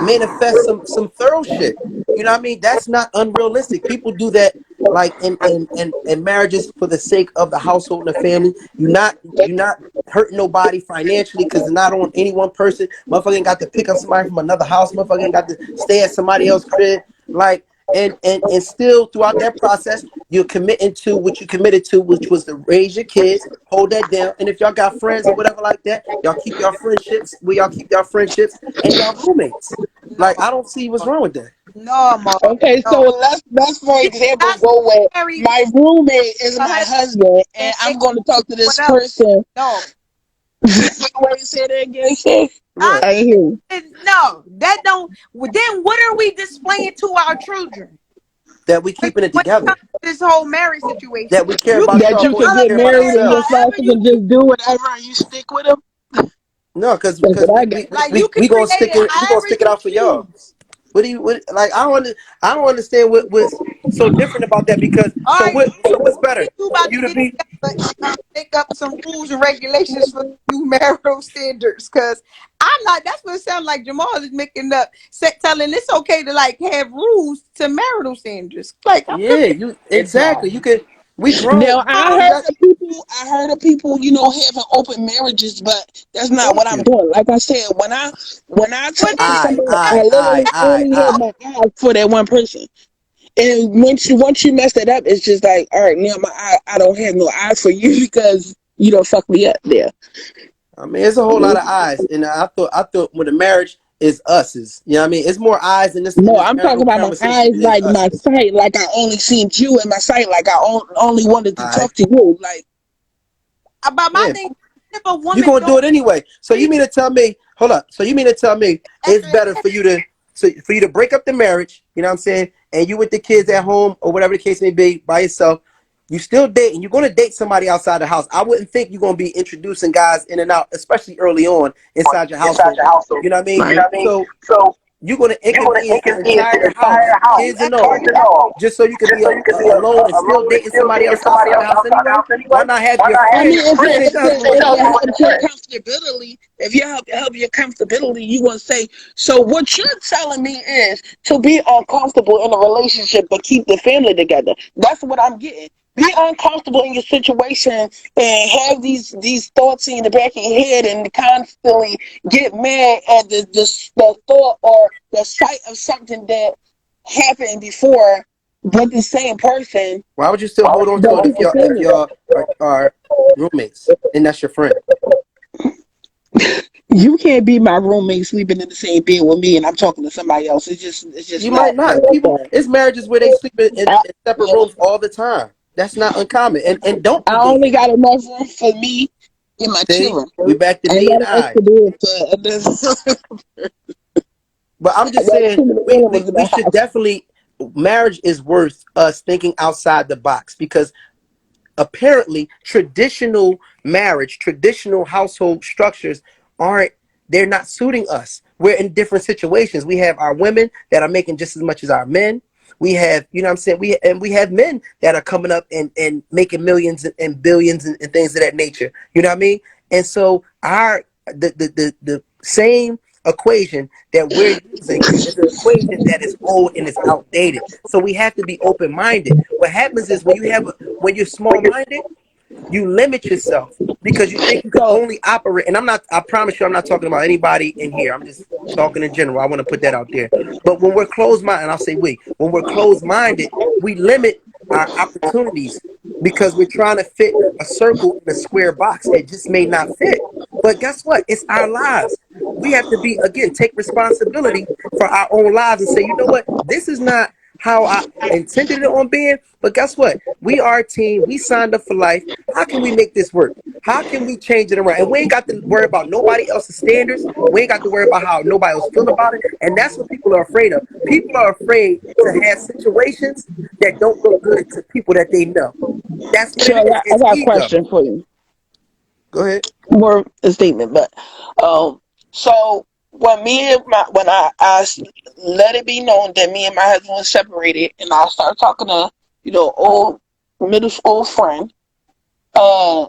manifest some thorough shit. You know what I mean? That's not unrealistic. People do that like in marriages for the sake of the household and the family. You're not hurting nobody financially because it's not on any one person. Motherfucker ain't got to pick up somebody from another house. Motherfucker ain't got to stay at somebody else's crib. Like and still throughout that process, you're committing to what you committed to, which was to raise your kids, hold that down. And if y'all got friends or whatever like that, y'all keep your friendships where y'all keep your friendships and y'all roommates. no, Like I don't see what's wrong with that. no, Mo, Okay, so no. let's for You example not go with married my roommate is a my husband husband, and and they I'm going to talk to this whatever. person. No, Wait, say that again, sis. I What? I ain't hear you. no, that don't. Well, then what are we displaying to our children That we keeping it when it together. comes to this whole marriage situation? That we care You about That y'all you more can than we other get care about married kids, and your ourselves. spouse however you can just do whatever and you stick with them. No, because That's because what we I got. we, we, like. You we can we gonna create stick it it we gonna however stick it you out for y'all. choose. What do you like? I don't understand what's so different about that because All right, so what's better you for about you to to get be together and make up some rules and regulations for new marital standards. Because I'm not. That's what it sounds like. Jamal is making up, telling it's okay to like have rules to marital standards. Like I'm yeah confused. you exactly you could we grown Now we got I heard of people, having open marriages, but that's not what thank I'm you. doing. Like I said, when I Well, talk to then somebody, that's I literally only have I my eyes for that one person. And once you mess that up, it's just like, all right, now I don't have no eyes for you because you don't fuck me up there. I mean it's a whole lot of eyes and I thought when the marriage is us is you know what I mean it's more eyes in No, this I'm talking marital about my conversation eyes, than it is like us my is. sight, like I only seen you in my sight, like I only wanted to All right, talk to you. Like, about my yeah. thing. If a You're woman gonna do don't it anyway. So you treat mean to tell me, hold up. So you mean to tell me it's after better for you to break up the marriage, you know what I'm saying? And you with the kids at home or whatever the case may be by yourself. You still dating. You're gonna date somebody outside the house. I wouldn't think you're gonna be introducing guys in and out, especially early on inside your household. You know what I mean? right? So you're going to inconvenience the entire house, you kids and all, just so you could be alone and still dating somebody else outside the house anyway. Why not have your I friend mean, if present it, your if it, husband with if your it friend? helps your comfortability, if you help your comfortability, you gonna say. So what you're telling me is to be uncomfortable in a relationship, but keep the family together. That's what I'm getting. Be uncomfortable in your situation and have these thoughts in the back of your head, and constantly get mad at the thought or the sight of something that happened before with the same person Why would you still hold on to that it keep the if family. y'all are roommates and that's your friend? You can't be my roommate sleeping in the same bed with me and I'm talking to somebody else. It's just You not might not. like People, that. it's marriages where they sleep I, in separate rooms all the time. That's not uncommon. And don't I be only dating. got enough room for me and my See, children. we back to I ain't me got and enough I. to do it for this. But I'm I just got saying too many we animals in we the should house. definitely marriage is worth us thinking outside the box because apparently traditional household structures aren't they're not suiting us. We're in different situations. We have our women that are making just as much as our men. We have, you know what I'm saying? We have men that are coming up and making millions and billions and things of that nature. You know what I mean? And so the same equation that we're using is an equation that is old and is outdated. So we have to be open minded. What happens is when you're small minded, you limit yourself because you think you can So only operate. And I promise you, I'm not talking about anybody in here. I'm just talking in general. I want to put that out there. But when we're closed minded, and I'll say when we're closed minded, we limit our opportunities because we're trying to fit a circle in a square box. It just may not fit. But guess what? It's our lives. We have to be, again, take responsibility for our own lives and say, you know what? This is not how I intended it on being. But guess what? We are a team. We signed up for life. How can we make this work? How can we change it around? And we ain't got to worry about nobody else's standards. We ain't got to worry about how nobody else feel about it. And that's what people are afraid of. People are afraid to have situations that don't look good to people that they know. That's what so it is. I It's got a ego. question for you. Go ahead. more a statement, but so when let it be known that me and my husband was separated, and I started talking to old middle school friend, uh,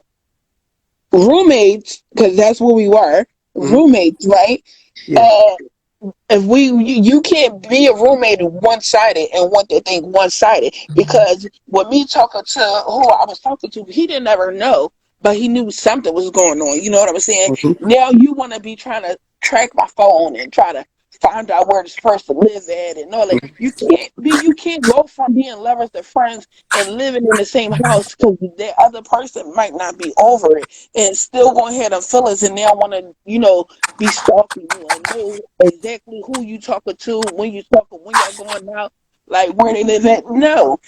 roommates, because that's what we were, Mhm. roommates, right? Yeah. Uh, if you can't be a roommate one sided and want to think one sided, because with me talking to who I was talking to, he didn't ever know, but he knew something was going on. You know what I'm saying? Mhm. Now you want to be trying to track my phone and try to find out where this person live at and all that. You can't go from being lovers to friends and living in the same house, because the other person might not be over it and still gonna have the feelings, and now want to be stalking you and know exactly who you talking to, when you talking, when y'all going out, like where they live at. No,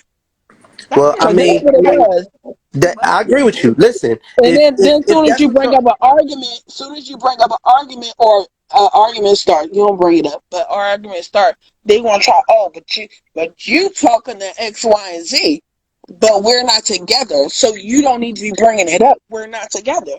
That Well, I is because that's mean, what it crazy. was. that But I agree with you. Listen, And then if soon as that's you what bring you're, up an argument, soon as you bring up an argument or argument start, you don't bring it up, but argument start, they gonna try. Oh, but you talking to X, Y, and Z, but we're not together, so you don't need to be bringing it up. We're not together.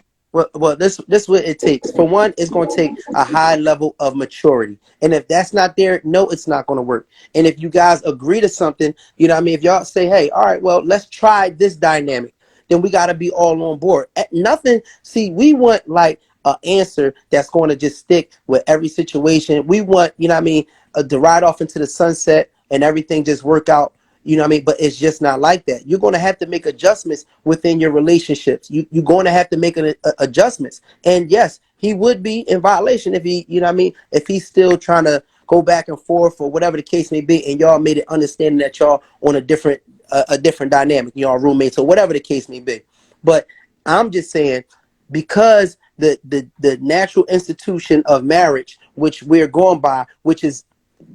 well, this what it takes. For one, it's going to take a high level of maturity, and if that's not there, no, it's not going to work. And if you guys agree to something, you know, what I mean, if y'all say, hey, all right, well, let's try this dynamic, then we got to be all on board. Nothing. See, we want like an answer that's going to just stick with every situation. We want, you know, what I mean, to ride off into the sunset and everything just work out. You know what I mean? But it's just not like that. You're going to have to make adjustments within your relationships. You're going to have to make adjustments. And yes, he would be in violation if he, you know what I mean, if he's still trying to go back and forth or whatever the case may be, and y'all made it understanding that y'all on a different dynamic, y'all roommates or whatever the case may be. But I'm just saying, because the natural institution of marriage, which we're going by, which has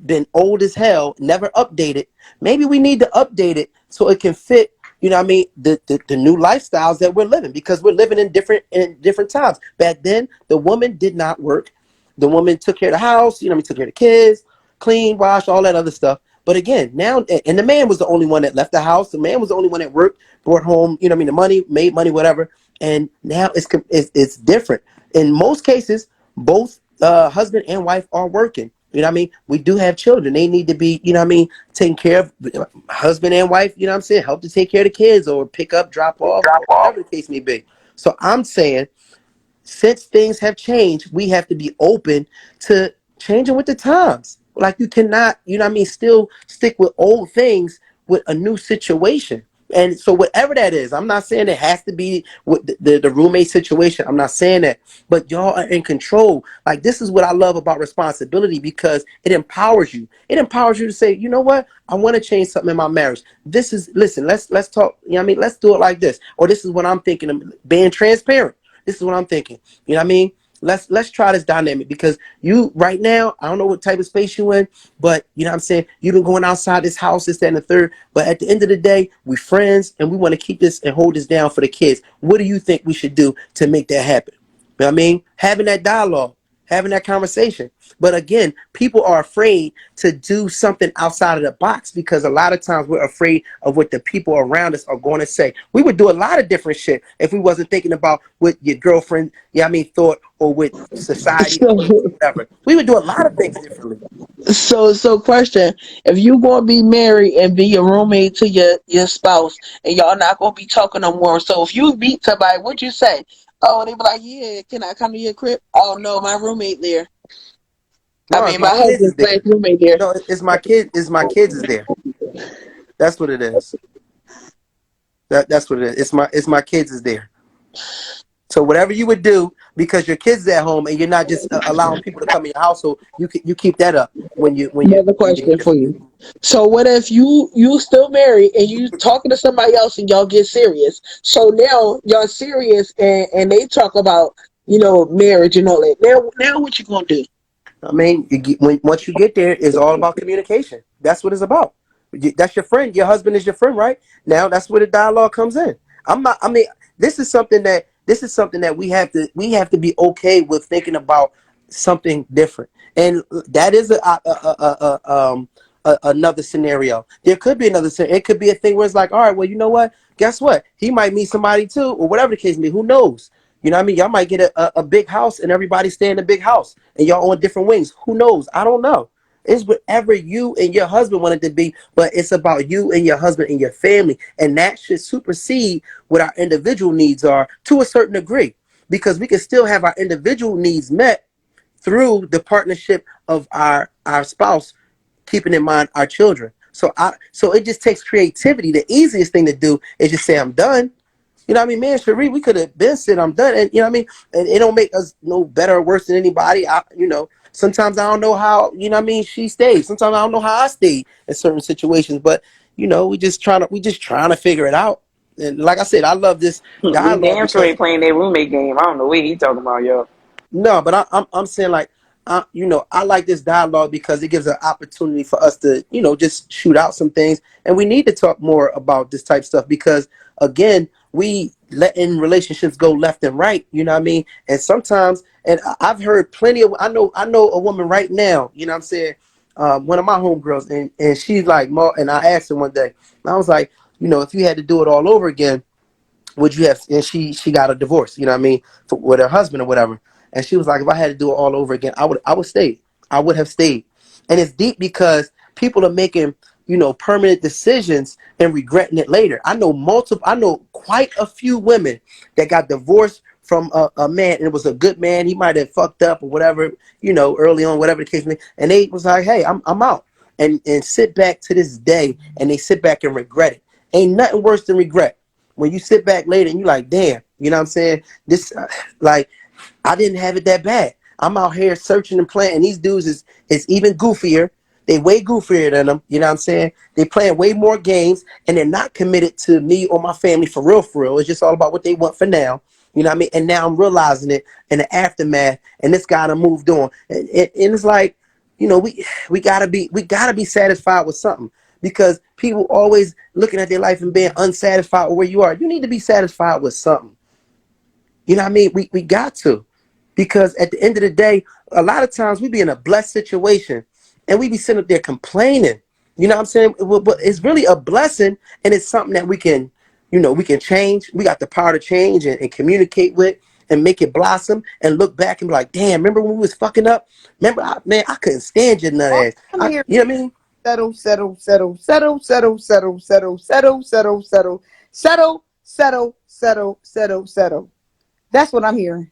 been old as hell, never updated. Maybe we need to update it so it can fit, you know what I mean, the new lifestyles that we're living, because we're living in different times. Back then, the woman did not work. The woman took care of the house, you know what I mean, took care of the kids, clean, wash, all that other stuff. But again, now, and the man was the only one that left the house. The man was the only one that worked, brought home, you know what I mean, the money, made money, whatever. And now it's different. In most cases, both husband and wife are working. You know what I mean? We do have children. They need to be, you know what I mean, taken care of. Husband and wife, you know what I'm saying? Help to take care of the kids or pick up, drop off, or whatever the case may be. So I'm saying, since things have changed, we have to be open to changing with the times. Like, you cannot, you know what I mean, still stick with old things with a new situation. And so whatever that is, I'm not saying it has to be with the roommate situation. I'm not saying that, but y'all are in control. Like, this is what I love about responsibility, because it empowers you. It empowers you to say, you know what, I want to change something in my marriage. This is, listen, let's talk. You know what I mean, let's do it like this, or this is what I'm thinking. Of being transparent. This is what I'm thinking. You know what I mean? Let's try this dynamic, because you right now, I don't know what type of space you in, but you know what I'm saying, you've been going outside this house, this, that, and the third. But at the end of the day, we friends and we want to keep this and hold this down for the kids. What do you think we should do to make that happen? You know what I mean? Having that dialogue, having that conversation. But again, people are afraid to do something outside of the box, because a lot of times we're afraid of what the people around us are going to say. We would do a lot of different shit if we wasn't thinking about what your girlfriend, yeah, I mean, thought, or what society So, thought, or whatever. We would do a lot of things differently. so question: if you gonna be married and be a roommate to your spouse, and y'all not gonna be talking no more, so if you meet somebody, what you say? Oh, they be like, yeah, can I come to your crib? Oh no, my roommate there. I No, it's mean, my my kids is husband's there. slash roommate there. No, it's my kid. It's my kids is there. That's what it is. That's what it is. It's my kids is there. So whatever you would do, because your kids at home and you're not just allowing people to come in your household, you keep that up Another when you question get. for you. So what if you still married and you talking to somebody else and y'all get serious? So now y'all serious and they talk about marriage and all that. Now what you gonna do? I mean, once you get there, it's all about communication. That's what it's about. That's your friend. Your husband is your friend, right? Now that's where the dialogue comes in. I'm not. I mean, this is something that we have to be okay with thinking about something different, and that is another scenario. There could be another scenario. It could be a thing where it's like, all right, well, you know what? Guess what? He might meet somebody too, or whatever the case may be. Who knows? You know what I mean? Y'all might get a big house and everybody stay in a big house and y'all on different wings. Who knows? I don't know. It's whatever you and your husband want it to be, but it's about you and your husband and your family. And that should supersede what our individual needs are to a certain degree, because we can still have our individual needs met through the partnership of our spouse, keeping in mind our children. So it just takes creativity. The easiest thing to do is just say, I'm done. You know what I mean? Me and Cherie, we could have been said, I'm done. And you know what I mean? And it don't make us no better or worse than anybody. Sometimes I don't know how, you know what I mean, she stayed. Sometimes I don't know how I stayed in certain situations. But, we just trying to figure it out. And like I said, I love this We dialogue damn sure because ain't playing that roommate game. I don't know what he talking about, yo. no, but I'm saying, like, I like this dialogue because it gives an opportunity for us to, just shoot out some things, and we need to talk more about this type of stuff because, again, we letting relationships go left and right. You know what I mean? And sometimes, and I've heard plenty of, I know a woman right now. You know what I'm saying? One of my homegirls, and she's like, and I asked her one day, I was like, if you had to do it all over again, would you have? And she got a divorce, you know what I mean, with her husband or whatever. And she was like, if I had to do it all over again, I would stay. I would have stayed. And it's deep because people are making, permanent decisions and regretting it later. I know quite a few women that got divorced from a man, and it was a good man. He might have fucked up or whatever, early on, whatever the case may be. And they was like, hey, I'm out. And sit back to this day, and they sit back and regret it. Ain't nothing worse than regret. When you sit back later and you like, damn, you know what I'm saying? This, like, I didn't have it that bad. I'm out here searching and playing, and these dudes is even goofier. They way goofier than them. You know what I'm saying? They playing way more games, and they're not committed to me or my family for real, for real. It's just all about what they want for now. You know what I mean? And now I'm realizing it in the aftermath, and this guy done moved on. And it's like, we gotta be satisfied with something, because people always looking at their life and being unsatisfied with where you are. You need to be satisfied with something. You know what I mean? We got to. Because at the end of the day, a lot of times we be in a blessed situation and we be sitting up there complaining. You know what I'm saying? But it's really a blessing, and it's something that we can change. We got the power to change and communicate with and make it blossom and look back and be like, damn, remember when we was fucking up? Remember, I couldn't stand your nut ass. I'm here. You know what I mean? Settle, settle, settle, settle, settle, settle, settle, settle, settle, settle, settle, settle, settle, settle, settle. That's what I'm hearing.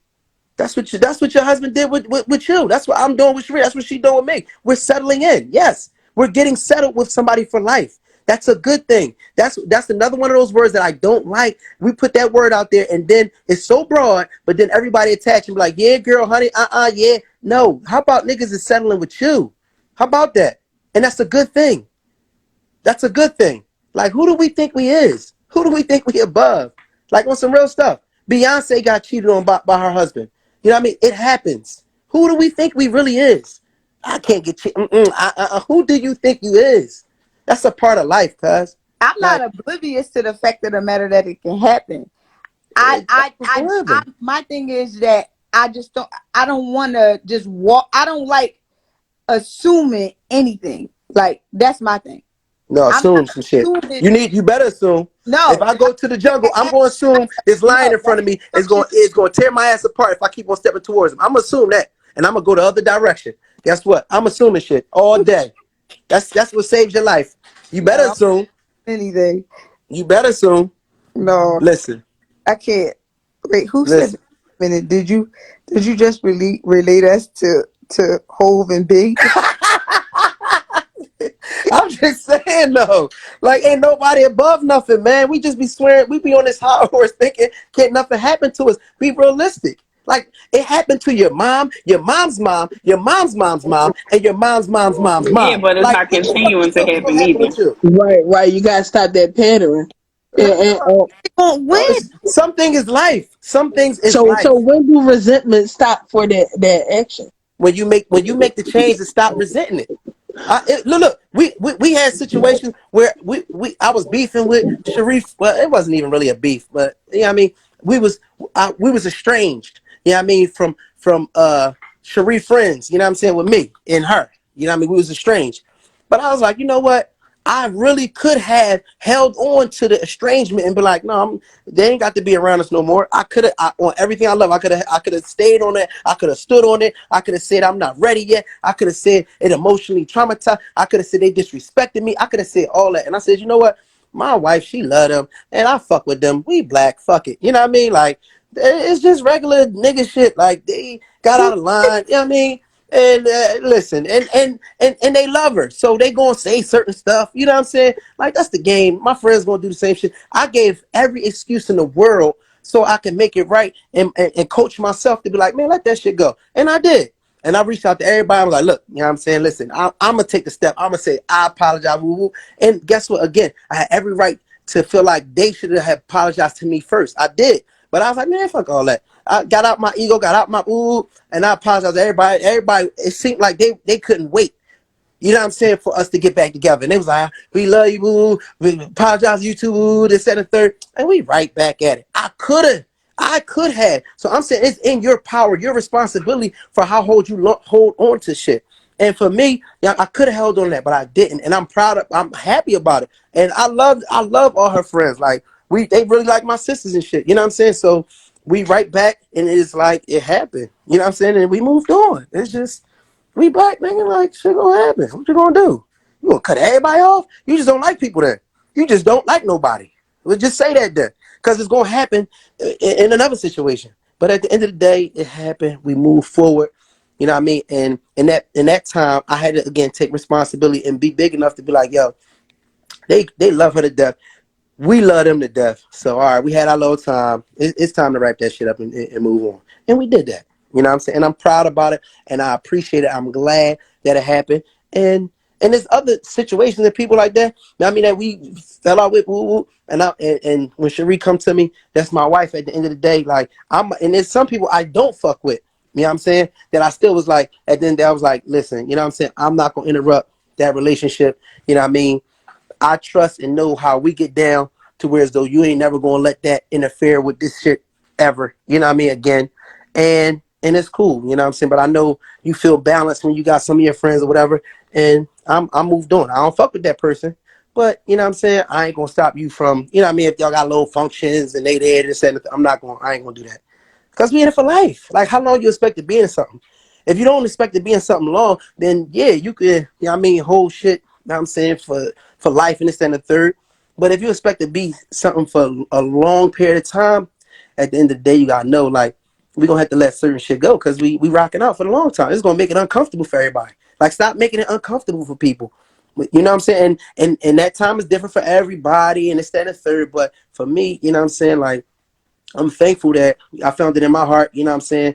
That's what your husband did with you. That's what I'm doing with Sheree. That's what she's doing with me. We're settling in. Yes. We're getting settled with somebody for life. That's a good thing. That's another one of those words that I don't like. We put that word out there and then it's so broad, but then everybody attach and be like, yeah, girl, honey, yeah. No. How about niggas is settling with you? How about that? And that's a good thing. That's a good thing. Like, who do we think we is? Who do we think we above? Like, on some real stuff. Beyonce got cheated on by her husband. You know what I mean? It happens. Who do we think we really is? I can't get cheated. Who do you think you is? That's a part of life, cuz. I'm not Like, oblivious to the fact of the matter that it can happen. My thing is that I don't want to just walk. I don't like assuming anything. Like, that's my thing. no, I'm assume not some shit. assuming. You better assume. No, If I go to the jungle, I'm going to assume this lion no, in front of me is going to tear my ass apart if I keep on stepping towards him. I'm going to assume that, and I'm going to go the other direction. Guess what? I'm assuming shit all day. That's what saves your life. You better no, assume. anything. You better assume. No, Listen. I can't. Wait, who said Listen. that? Minute? Did you just relate us to Hove and Big? I'm just saying though, like, ain't nobody above nothing, man. We just be swearing, we be on this high horse thinking can't nothing happen to us. Be realistic. Like, it happened to your mom, your mom's mom, your mom's mom's mom, and your mom's mom's mom's Yeah, mom. but it's Like, not what the fuck you continuing to think is happen gonna happen either. with you? Right. You gotta stop that pattern. And, Won't win. Something is life. Some things is so life. when do resentment stop for that action? When you make the change to stop resenting it. Look. We had situations where I was beefing with Sharif. Well, it wasn't even really a beef, but you know what I mean. We was estranged. You know what I mean, from Sharif friends. You know what I'm saying, with me and her. You know what I mean. We was estranged, but I was like, you know what? I really could have held on to the estrangement and be like, no, they ain't got to be around us no more. I could have, on everything I love, I could have stayed on it. I could have stood on it. I could have said I'm not ready yet. I could have said it emotionally traumatized. I could have said they disrespected me. I could have said all that. And I said, you know what? My wife, she love them, and I fuck with them. We black, fuck it. You know what I mean? Like, it's just regular nigga shit. Like, they got out of line. You know what I mean? And listen, and they love her, so they gonna say certain stuff. You know what I'm saying? Like, that's the game. My friends gonna do the same shit. I gave every excuse in the world so I can make it right and coach myself to be like, man, let that shit go. And I did. And I reached out to everybody. I was like, look, you know what I'm saying? Listen, I'm gonna take the step. I'm gonna say I apologize. Woo woo. And guess what? Again, I had every right to feel like they should have apologized to me first. I did. But I was like, man, fuck all that. I got out my ego, got out my ooh, and I apologize to everybody. Everybody, it seemed like they couldn't wait. You know what I'm saying, for us to get back together. And they was like, we love you, boo. We apologize to you too, boo. This, and the third. And we right back at it. I could have. So I'm saying it's in your power, your responsibility for how hold on to shit. And for me, yeah, I could have held on that, but I didn't. And I'm happy about it. And I love all her friends. Like, they really like my sisters and shit. You know what I'm saying? So we right back, and it's like it happened. You know what I'm saying? And we moved on. It's just, we black nigga, like, shit gonna happen. What you gonna do? You gonna cut everybody off? You just don't like people then. You just don't like nobody. We'll just say that then. Because it's gonna happen in another situation. But at the end of the day, it happened. We move forward. You know what I mean? And in that time, I had to again take responsibility and be big enough to be like, yo, they love her to death. We love them to death. So, all right, we had our little time. It's time to wrap that shit up and move on. And we did that. You know what I'm saying? And I'm proud about it, and I appreciate it. I'm glad that it happened. And there's other situations that people like that, I mean, that we fell out with, and when Cherie come to me, that's my wife at the end of the day. Like, and there's some people I don't fuck with. You know what I'm saying? That I still was like, at the end of the day, I was like, listen, you know what I'm saying? I'm not going to interrupt that relationship. You know what I mean? I trust and know how we get down to where as though you ain't never gonna let that interfere with this shit ever. You know what I mean? Again. And it's cool, you know what I'm saying? But I know you feel balanced when you got some of your friends or whatever. And I'm moved on. I don't fuck with that person. But you know what I'm saying? I ain't gonna stop you from, you know what I mean, if y'all got little functions and they there and said I ain't gonna do that. Because we in it for life. Like, how long you expect to be in something? If you don't expect to be in something long, then yeah, you could, you know what I mean, whole shit, you know what I'm saying, for life and this and the third. But if you expect to be something for a long period of time, at the end of the day, you gotta know, like, we're gonna have to let certain shit go because we rocking out for the long time. It's gonna make it uncomfortable for everybody. Like, stop making it uncomfortable for people. You know what I'm saying? And that time is different for everybody and it's that and the third. But for me, you know what I'm saying, like, I'm thankful that I found it in my heart, you know what I'm saying?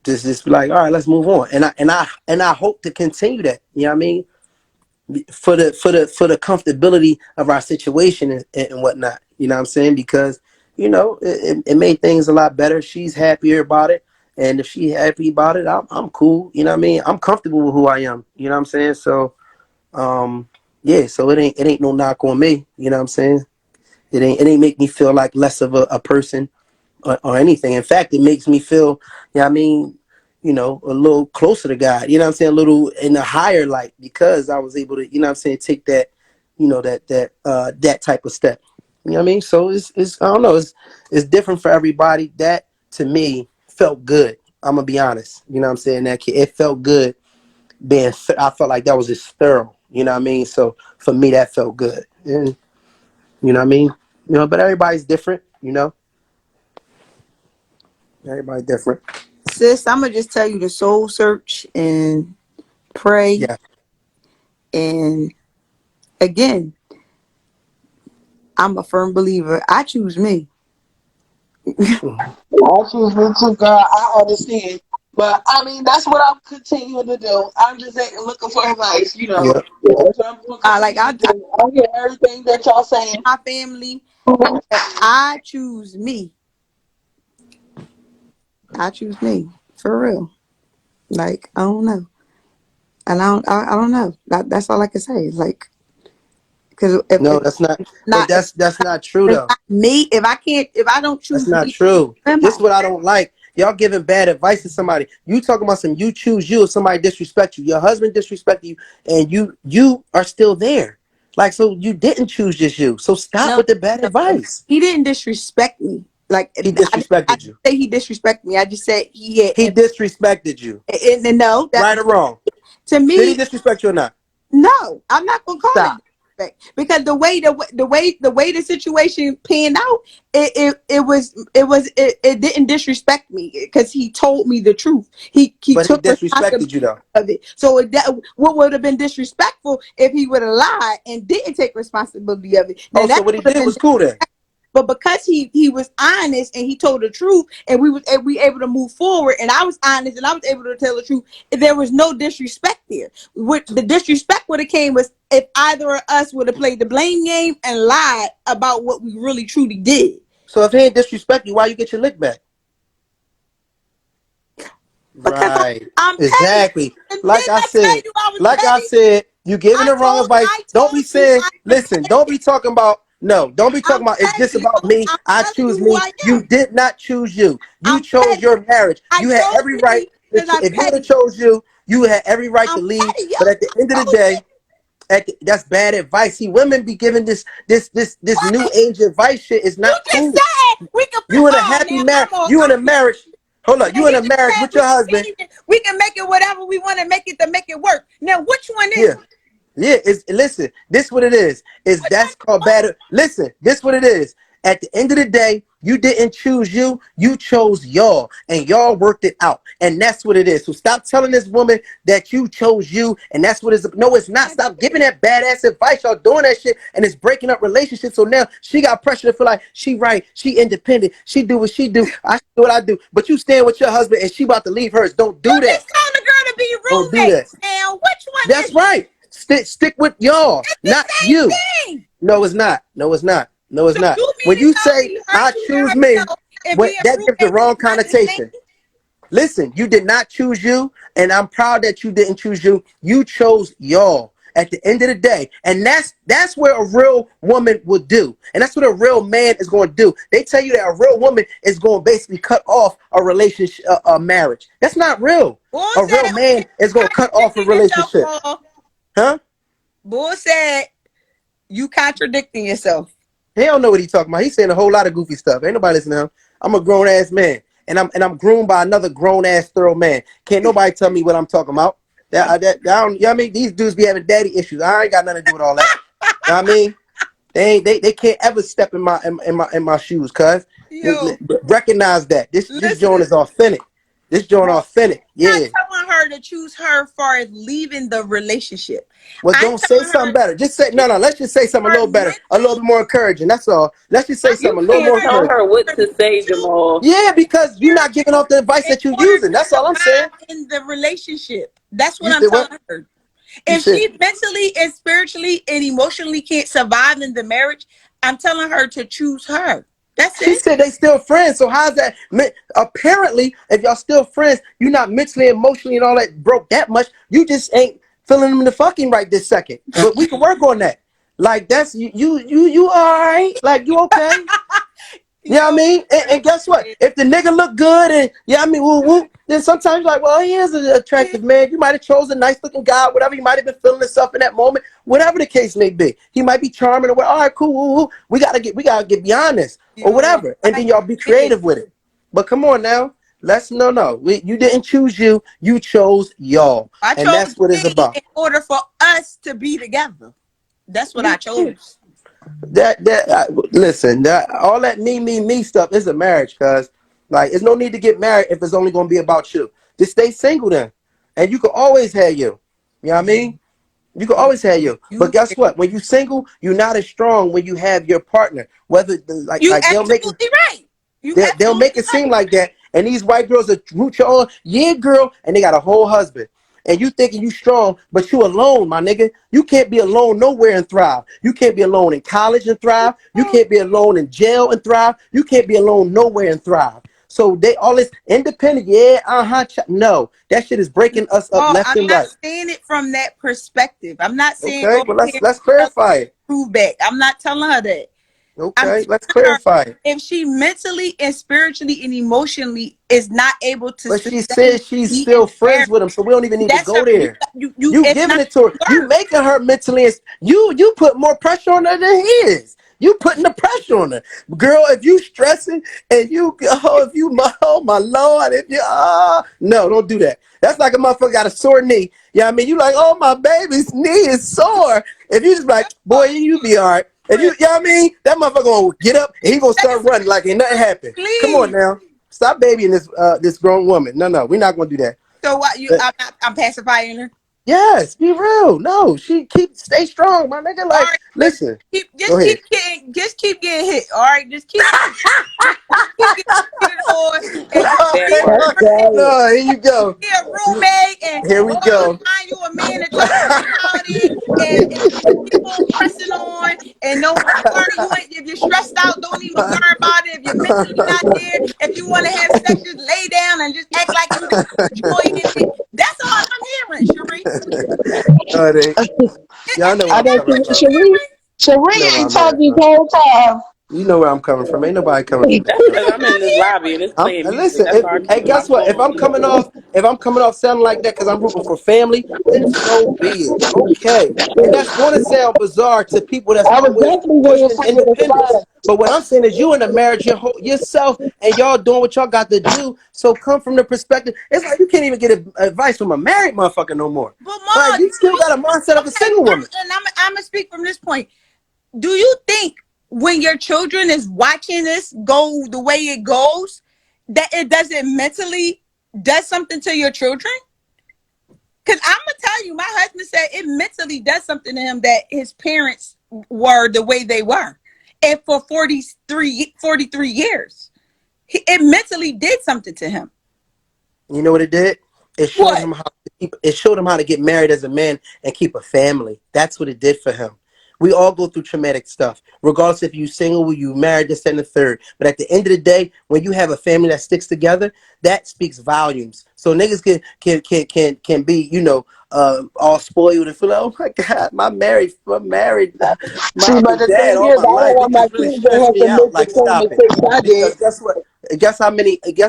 Just be like, all right, let's move on. And I hope to continue that, you know what I mean? For the comfortability of our situation and whatnot, you know what I'm saying? Because, you know, it made things a lot better. She's happier about it. And if she's happy about it, I'm cool. You know what I mean? I'm comfortable with who I am. You know what I'm saying? So, yeah, so it ain't no knock on me. You know what I'm saying? It ain't make me feel like less of a person or anything. In fact, it makes me feel, you know what I mean, you know, a little closer to God, you know what I'm saying, a little in a higher light because I was able to, you know what I'm saying, take that, you know, that type of step. You know what I mean? So it's I don't know, it's different for everybody. That to me felt good. I'm gonna be honest. You know what I'm saying? That kid, it felt good I felt like that was just thorough. You know what I mean? So for me that felt good. And you know what I mean? You know, but everybody's different, you know. Everybody's different. Sis, I'm gonna just tell you to soul search and pray. Yeah. And again, I'm a firm believer. I choose me. I choose me too, God. I understand. But I mean, that's what I'm continuing to do. I'm just looking for advice, you know. Yeah. That's what I'm doing. I hear everything that y'all saying. My family, I choose me. I choose me for real. Like, I don't know, and I don't know. That's all I can say. Like, because No, that's not. But not if that's not true it's though. not me, if I don't That's choose not me, true. who am This I? is what I don't like. Y'all giving bad advice to somebody. You talking about some you choose you if somebody disrespect you. Your husband disrespect you and you are still there. Like, so you didn't choose just you. So stop No, with the bad no, advice. he didn't disrespect me. Like He I disrespected didn't you. say he disrespected me. I just said he had, He disrespected you. and no, that Right or wrong? to Did he me, disrespect you or not? no, I'm not gonna call it Stop. disrespect because the way the situation panned out, it didn't disrespect me because he told me the truth. He But he took responsibility disrespected you though. of it. So what would have been disrespectful if he would have lied and didn't take responsibility of it. Now Oh, so that what he would have did been. was cool then. But because he was honest and he told the truth, and we able to move forward, and I was honest and I was able to tell the truth, there was no disrespect there. What the disrespect would have came was if either of us would have played the blame game and lied about what we really truly did. So if he ain't disrespect you, why you get your lick back? Because Right. I'm petty. Exactly. And Like didn't I I tell said. you I was Like I petty? said, you giving the wrong advice. I Don't be told you saying, I am listen, don't be talking about no, don't be talking I'm about it's just petty, about yo. me. I'm I telling you choose who me. I You am. did not choose you. You I'm chose petty. your marriage. I You had chose every right me because I'm if you would have petty. chose you had every right to I'm leave. petty, yo. But at the end of the Oh day, shit. that's bad advice. See, women be giving this new What? age advice shit is You not just cool. said we can play. You in a Oh, happy now marriage. I'm all. You in a marriage. Hold up. Now You in he a just marriage said with your husband. we can make it whatever we want to make it to make it work. Now, which one is Yeah. it? Yeah, listen, this what it is Which one that's is called what? bad. Listen, this what it is. At the end of the day, you didn't choose you chose y'all, and y'all worked it out, and that's what it is. So stop telling this woman that you chose you, and that's what it's. No, it's not. Stop giving that badass advice. Y'all doing that shit, and it's breaking up relationships. So now she got pressure to feel like she right, she independent, she do what she do, I do what I do. But you stand with your husband, and she about to leave hers. Don't You do that. just told the girl to be Don't do that. roommates. Now, which one That's is it? right. Stick with y'all, It's not the same you. thing. No, it's not. No, it's not. No, it's So not. you When mean you to tell say me her I choosing choose me, herself and what being that gives the roommates is wrong not the same? connotation. Listen, you did not choose you, and I'm proud that you didn't choose you. You chose y'all at the end of the day, and that's where a real woman would do, and that's what a real man is going to do. They tell you that a real woman is going to basically cut off a relationship, a marriage. That's not real. Bull A real said man is going to cut off a contradicting yourself, relationship, Paul. huh? Bull said you contradicting yourself. He don't know what he's talking about. He's saying a whole lot of goofy stuff. Ain't nobody listening to him. I'm a grown ass man, and I'm groomed by another grown ass thorough man. Can't nobody tell me what I'm talking about. That I don't. You know what I mean? These dudes be having daddy issues. I ain't got nothing to do with all that. You know what I mean? They can't ever step in my shoes, cuz. Yo, Recognize that. This listen. joint is authentic. This joint authentic. Not Yeah. telling her to choose her far as leaving the relationship. Well, I'm don't say telling something her better. Just say no. Let's just say something a her little better, a little mental. bit more encouraging. That's all. Let's just say I'm You something a little telling more can't her tell encouraging. her what her to say, mental Jamal. Yeah, because you're not giving off the advice in that you're order using. to That's all I'm saying. survive in the relationship. That's what You I'm said what? telling her. You If said she mentally and spiritually and emotionally can't survive in the marriage, I'm telling her to choose her. That's she it. said they still friends. So how's that? Apparently, if y'all still friends, you're not mentally, emotionally, and all that broke that much. You just ain't feeling them in the fucking right this second. But we can work on that. Like that's you all right? Like you okay? You know what I Yo, mean? And guess what? If the nigga look good and yeah, I mean, woo woo, then sometimes you're like, well, he is an attractive man. You might have chosen a nice looking guy, whatever. He might have been feeling himself in that moment, whatever the case may be. He might be charming or what. All right, cool, woo, woo. We gotta get beyond this or yo, whatever. And I then y'all be get it. creative with it. But come on now. No. You didn't choose you chose y'all. I And chose that's what it's me about. in order for us to be together. That's what I Yeah. chose. Listen, that all that me stuff is a marriage, cuz like it's no need to get married if it's only gonna be about you. Just stay single then, and you can always have you. You know what I mean? You can always have you. But You guess what? When you single, you're not as strong when you have your partner. Whether you like absolutely right. You they'll make absolutely it right. seem like that, and these white girls that root you on, yeah, girl, and they got a whole husband. And you thinking you strong, but you alone, my nigga. You can't be alone nowhere and thrive. You can't be alone in college and thrive. You can't be alone in jail and thrive. You can't be alone nowhere and thrive. So they all this independent, yeah, no, that shit is breaking us up Oh, left I'm and not right. saying it from that perspective. I'm not saying Okay, go but here let's and clarify it. prove back. I'm not telling her that. I'm Okay, let's telling her, clarify it. if she mentally and spiritually and emotionally is not able to But she sustain says she's me in still the marriage, friends with him, so we don't even need to that's go her. there. You You it's giving not it to her. gonna You work. making her mentally. You put more pressure on her than he is. You putting the pressure on her, girl. If you stressing and you, if you, oh my lord, if you, no, don't do that. That's like a motherfucker got a sore knee. Yeah, I mean, you like, oh my baby's knee is sore. If you just like, boy, you be all right. If you, know what I mean, that motherfucker gonna get up and he gonna start running like ain't nothing happened. Come on Please. now, stop babying this grown woman. No, we're not gonna do that. So what you? But I'm pacifying her. yes, be real. No, she stay strong, my nigga. All Like, right, so listen, go just ahead. keep getting hit. All right, just keep getting hit on, and just That Okay, part. look, right. no, here you go. be a roommate, and Here we Lord will go. find you a man to talk about it, and just keep on pressing on, and don't worry. You ain't if you're stressed out, don't even worry about it. If you're mentally not there, if you want to have sex, just lay down and just act like you joy in it. That's all I'm hearing, Cherie. No, it ain't. Y'all know where I I'm know coming from. Cherie. You know Cherie where ain't I'm at, talking this bro. whole time. You know where I'm coming from. Ain't nobody coming from that That's though. because I'm in this lobby and it's playing And music. listen, That's why I hey, keep my guess what? phone on mute. If I'm coming off sounding like that because I'm rooting for family, then so be it. Okay, and that's going to sound bizarre to people that's I was always definitely going to pushing say it as independence. well. But what I'm saying is, you in a marriage, yourself, and y'all doing what y'all got to do. So come from the perspective. It's like you can't even get advice from a married motherfucker no more. But Like Ma, you still got a mindset of a okay, single woman. I'm gonna speak from this point. Do you think when your children is watching this go the way it goes, that it doesn't mentally does something to your children? Because I'm gonna tell you, my husband said it mentally does something to him that his parents were the way they were, and for 43 years, it mentally did something to him. You know what it did? It showed What? him how it showed him how to get married as a man and keep a family. That's what it did for him. We all go through traumatic stuff, regardless if you single, you married, this and the third. But at the end of the day, when you have a family that sticks together, that speaks volumes. So niggas can be, all spoiled and feel like, oh my God, my married, See, mom but and the dad thing all is, my I don't life. want It my just really kids to stressed have me to out. make the Like, same stop it. mistakes I did. Because guess what? Guess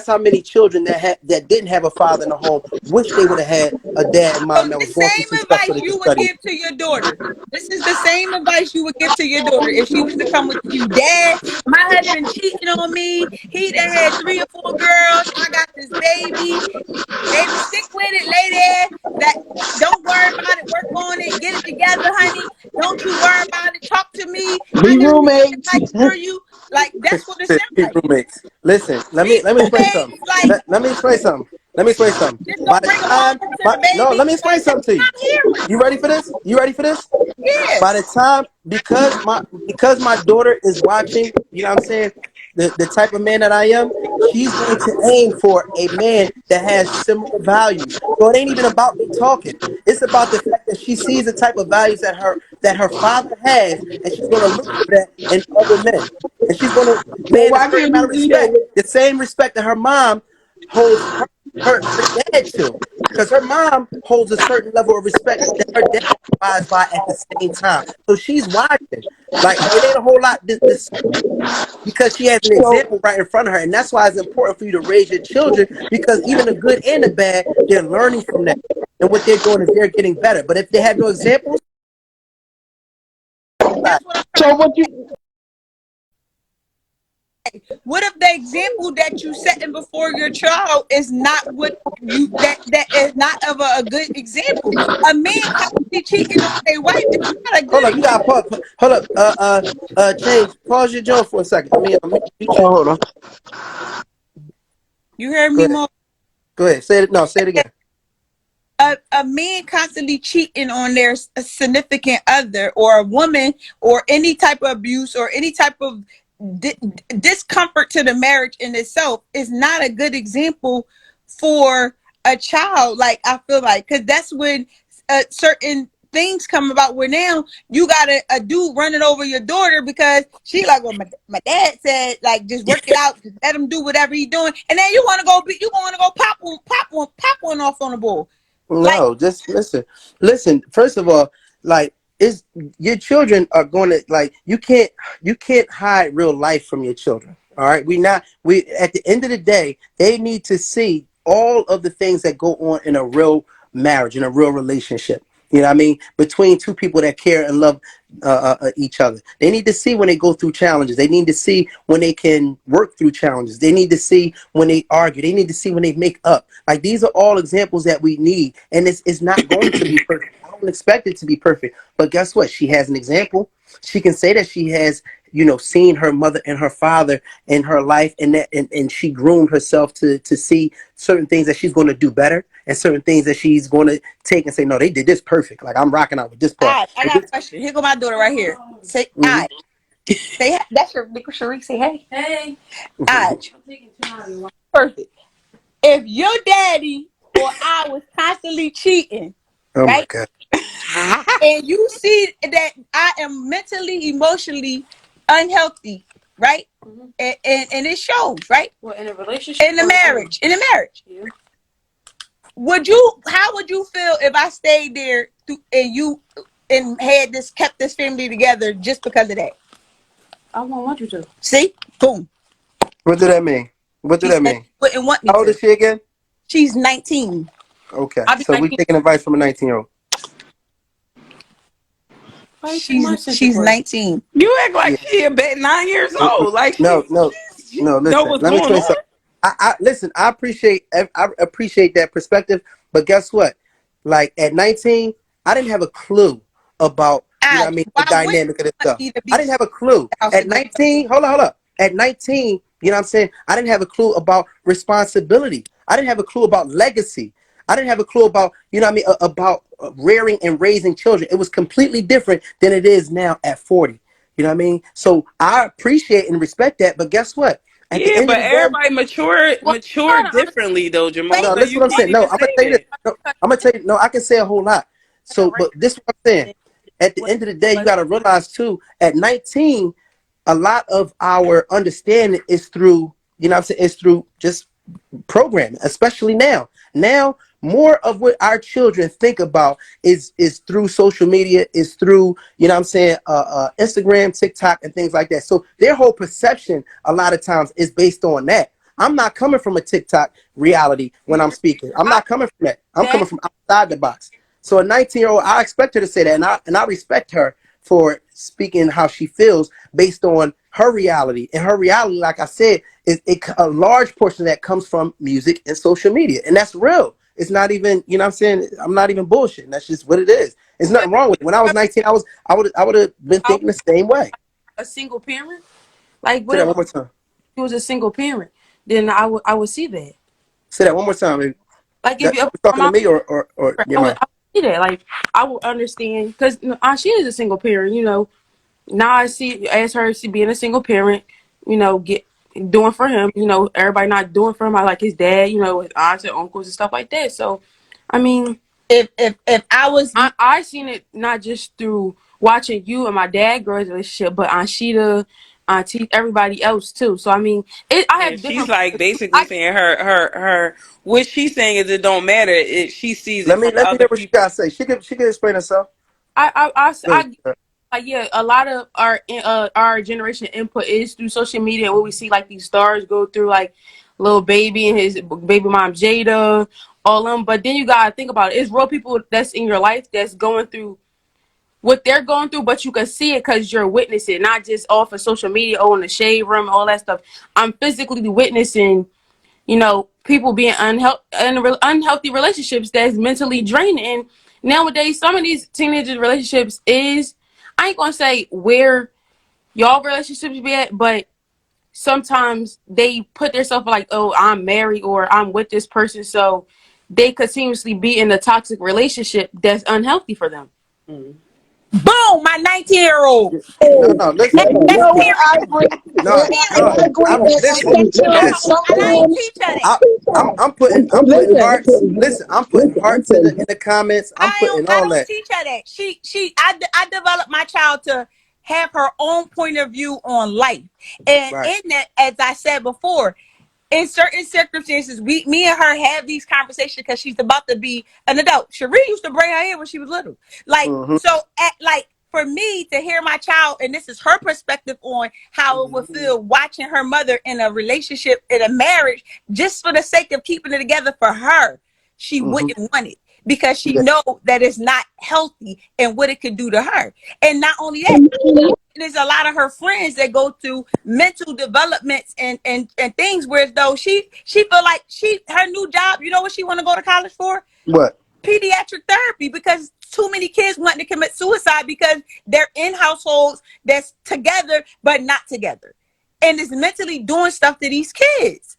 how many children that didn't have a father in the home wish they would have had a dad and So mom that the was going through same some stuff so advice they could you would study. give to your daughter. This is the same advice you would give to your daughter if she was to come with you. Dad, my husband cheating on me. He done had 3 or 4 girls. I got this baby. Baby, stick with it, lady. That don't worry about it. Work on it. Get it together, honey. Don't you worry about it. Talk to me. I Be got this roommates. advice for you. Like that's what it sounds Be like. roommates. Listen, let Be me explain something. roommates. Like Let me explain something. Let me explain something. just By don't the bring them time, home to the no, baby. let me explain Like that's something to you. what I'm hearing. You ready for this? You ready for this? By the Yes. time, because my daughter is watching, you know what I'm saying, the type of man that I am, she's going to aim for a man that has similar values. So it ain't even about me talking. It's about the fact that she sees the type of values that her father has, and she's going to look for that in other men. And she's going to So demand a why certain can't amount you of be there? respect, the same respect that her mom holds her dad to. Because her mom holds a certain level of respect that her dad abides by at the same time. So she's watching. Like it ain't a whole lot this because she has an So, example right in front of her. And that's why it's important for you to raise your children, because even the good and the bad, they're learning from that. And what they're doing is they're getting better. But if they have no examples, That's what I'm trying. so what you? What if the example that you setting before your child is not what you that is not of a good example? A man constantly cheating on their wife is not a hold good up, you example. got pause. Hold up, change. Pause your joint for a second. I mean, mute you. Oh, hold on. You heard Go me, ahead. Mo? Go ahead. Say it. No, say it again. A man constantly cheating on their significant other, or a woman, or any type of abuse, or any type of di- discomfort to the marriage in itself is not a good example for a child. Like I feel like, because that's when certain things come about, where now you got a dude running over your daughter because she like, well, my dad said, like, just work it out, just let him do whatever he's doing, and then you want to go pop one off on the bull. Like, No, just listen. Listen, first of all, like is your children are going to like you can't hide real life from your children. All right, we at the end of the day they need to see all of the things that go on in a real marriage, in a real relationship. You know what I mean? Between two people that care and love each other. They need to see when they go through challenges. They need to see when they can work through challenges. They need to see when they argue. They need to see when they make up. Like these are all examples that we need. And it's not going to be perfect. I don't expect it to be perfect. But guess what? She has an example. She can say that she has, seen her mother and her father in her life, and and she groomed herself to see certain things that she's going to do better, and certain things that she's going to take and say, no, they did this perfect. Like I'm rocking out with this part. I got a question. Here go my daughter right here. Say, Mhm. say, that's your Nick Sharique. Say, hey. Hey. Perfect. If your daddy or I was constantly cheating, Oh my right? God. And you see that I am mentally, emotionally unhealthy, right? Mhm. And it shows, right? Well, in a relationship, In the marriage. Yeah. How would you feel if I stayed there and kept this family together just because of that? I won't want you to. See? Boom. What do that mean? What do She that said mean? she wouldn't want me How old to. is she again? She's 19. Okay, I'll be so we 19. taking advice from a 19-year-old. She's 19. You act like Yeah. she about 9 years Mm-mm. old. Like No, no, she no. know Listen, what's let me going explain on. something. I listen. I appreciate that perspective, but guess what? Like at 19, I didn't have a clue about what I mean, the Why wouldn't dynamic of this you want stuff. me to I be didn't have a clue the house at together? 19. Hold up. At 19, you know what I'm saying? I didn't have a clue about responsibility. I didn't have a clue about legacy. I didn't have a clue about, you know what I mean, about rearing and raising children. It was completely different than it is now at 40. You know what I mean? So I appreciate and respect that. But guess what? At the Yeah, end of but the day, everybody Well, mature differently though, Wait, Jamal. no, So listen you what I'm can't saying. No, even I'm gonna say tell you this. that. No, I'm gonna tell you. No, I can say a whole lot. So, right but this is what I'm saying. At the end of the day, you got to realize too. At 19, a lot of our understanding is through. You know what I'm saying? It's through just programming, especially now. Now, more of what our children think about is through social media, is through, you know what I'm saying, Instagram, TikTok, and things like that. So their whole perception a lot of times is based on that. I'm not coming from a TikTok reality when I'm speaking. I'm I not coming from that. I'm coming that from outside the box. So a 19-year-old, I expect her to say that, and I respect her for speaking how she feels based on her reality. And her reality, like I said, a large portion of that comes from music and social media, and that's real. It's not even, you know what I'm saying? I'm not even bullshitting. That's just what it is. There's well, nothing wrong with it. When I was 19, I would have been I was thinking the same way. a single parent. Like, Say what that if one more time. he was a single parent? Then I would see that. Say that one more time, baby. Like, if That you you talking to my me or your mind? I would see that. Like, I would understand because she is a single parent. Now I see as her she being a single parent. Get doing for him. Everybody not doing for him. I like his dad. His aunts and uncles and stuff like that. So, I mean, If I was I seen it not just through watching you and my dad grow his relationship, but Aunt Sheeta, Auntie, everybody else too. So I mean, I And have she's different. like basically I saying her what she's saying is it don't matter. She sees Let it me from let me other hear what she people. got to say. She can explain herself. I Good. like, yeah, a lot of our generation input is through social media, and what we see like these stars go through, like Lil Baby and his baby mom Jada, all them. But then you gotta think about it. It's real people that's in your life that's going through what they're going through, but you can see it because you're witnessing, not just off of social media, in the shade room, all that stuff. I'm physically witnessing, people being unhealthy relationships that's mentally draining. And nowadays, some of these teenagers' relationships is, I ain't gonna say where y'all relationships be at, but sometimes they put themselves like, oh, I'm married or I'm with this person, so they continuously be in a toxic relationship that's unhealthy for them. Mm. boom, my 19-year-old. No, no, listen. That's No, period. I agree. no, And no. I agree. I'm And listen. I can tell Yes, And I ain't sometimes. teach her that. I, I'm putting hearts. Listen, I'm putting hearts in the comments. I'm putting I all don't that. teach her that. I developed my child to have her own point of view on life. And Right. in that, as I said before, in certain circumstances, me and her have these conversations because she's about to be an adult. Cherie used to braid her hair when she was little. Like, Mm-hmm. so like for me to hear my child, and this is her perspective on how it would feel watching her mother in a relationship, in a marriage, just for the sake of keeping it together for her, she Mm-hmm. wouldn't want it because she Yeah. know that it's not healthy and what it could do to her. And not only that, there's a lot of her friends that go through mental developments and things where as though she feel like her new job, you know what she want to go to college for? What? Pediatric therapy, because too many kids want to commit suicide because they're in households that's together but not together, and it's mentally doing stuff to these kids.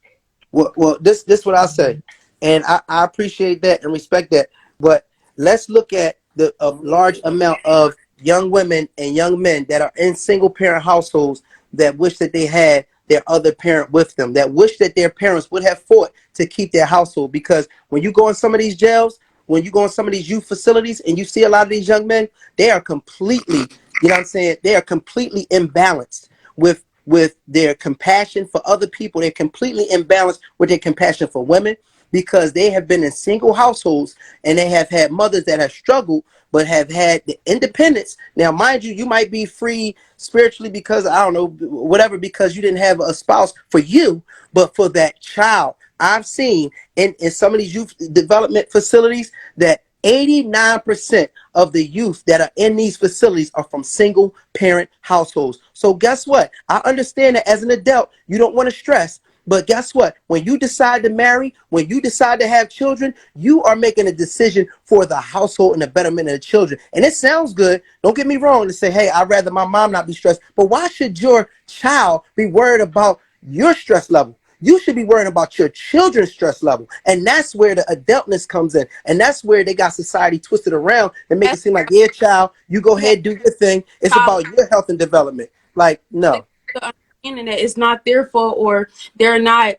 Well, this what I say, and I appreciate that and respect that. But let's look at the large amount of young women and young men that are in single parent households that wish that they had their other parent with them, that wish that their parents would have fought to keep their household. Because when you go in some of these jails, when you go in some of these youth facilities, and you see a lot of these young men, they are completely, you know what I'm saying, they are completely imbalanced with their compassion for other people. They're completely imbalanced with their compassion for women because they have been in single households and they have had mothers that have struggled but have had the independence. Now, mind you, you might be free spiritually because, I don't know, whatever, because you didn't have a spouse for you, but for that child. I've seen in some of these youth development facilities that 89% of the youth that are in these facilities are from single parent households. So guess what? I understand that as an adult, you don't want to stress. But guess what? When you decide to marry, when you decide to have children, you are making a decision for the household and the betterment of the children. And it sounds good. Don't get me wrong to say, hey, I'd rather my mom not be stressed. But why should your child be worried about your stress level? You should be worrying about your children's stress level. And that's where the adultness comes in. And that's where they got society twisted around and make it seem like, yeah, child, you go ahead, do your thing. It's about your health and development. Like, no. Understanding that it's not their fault, or they're not,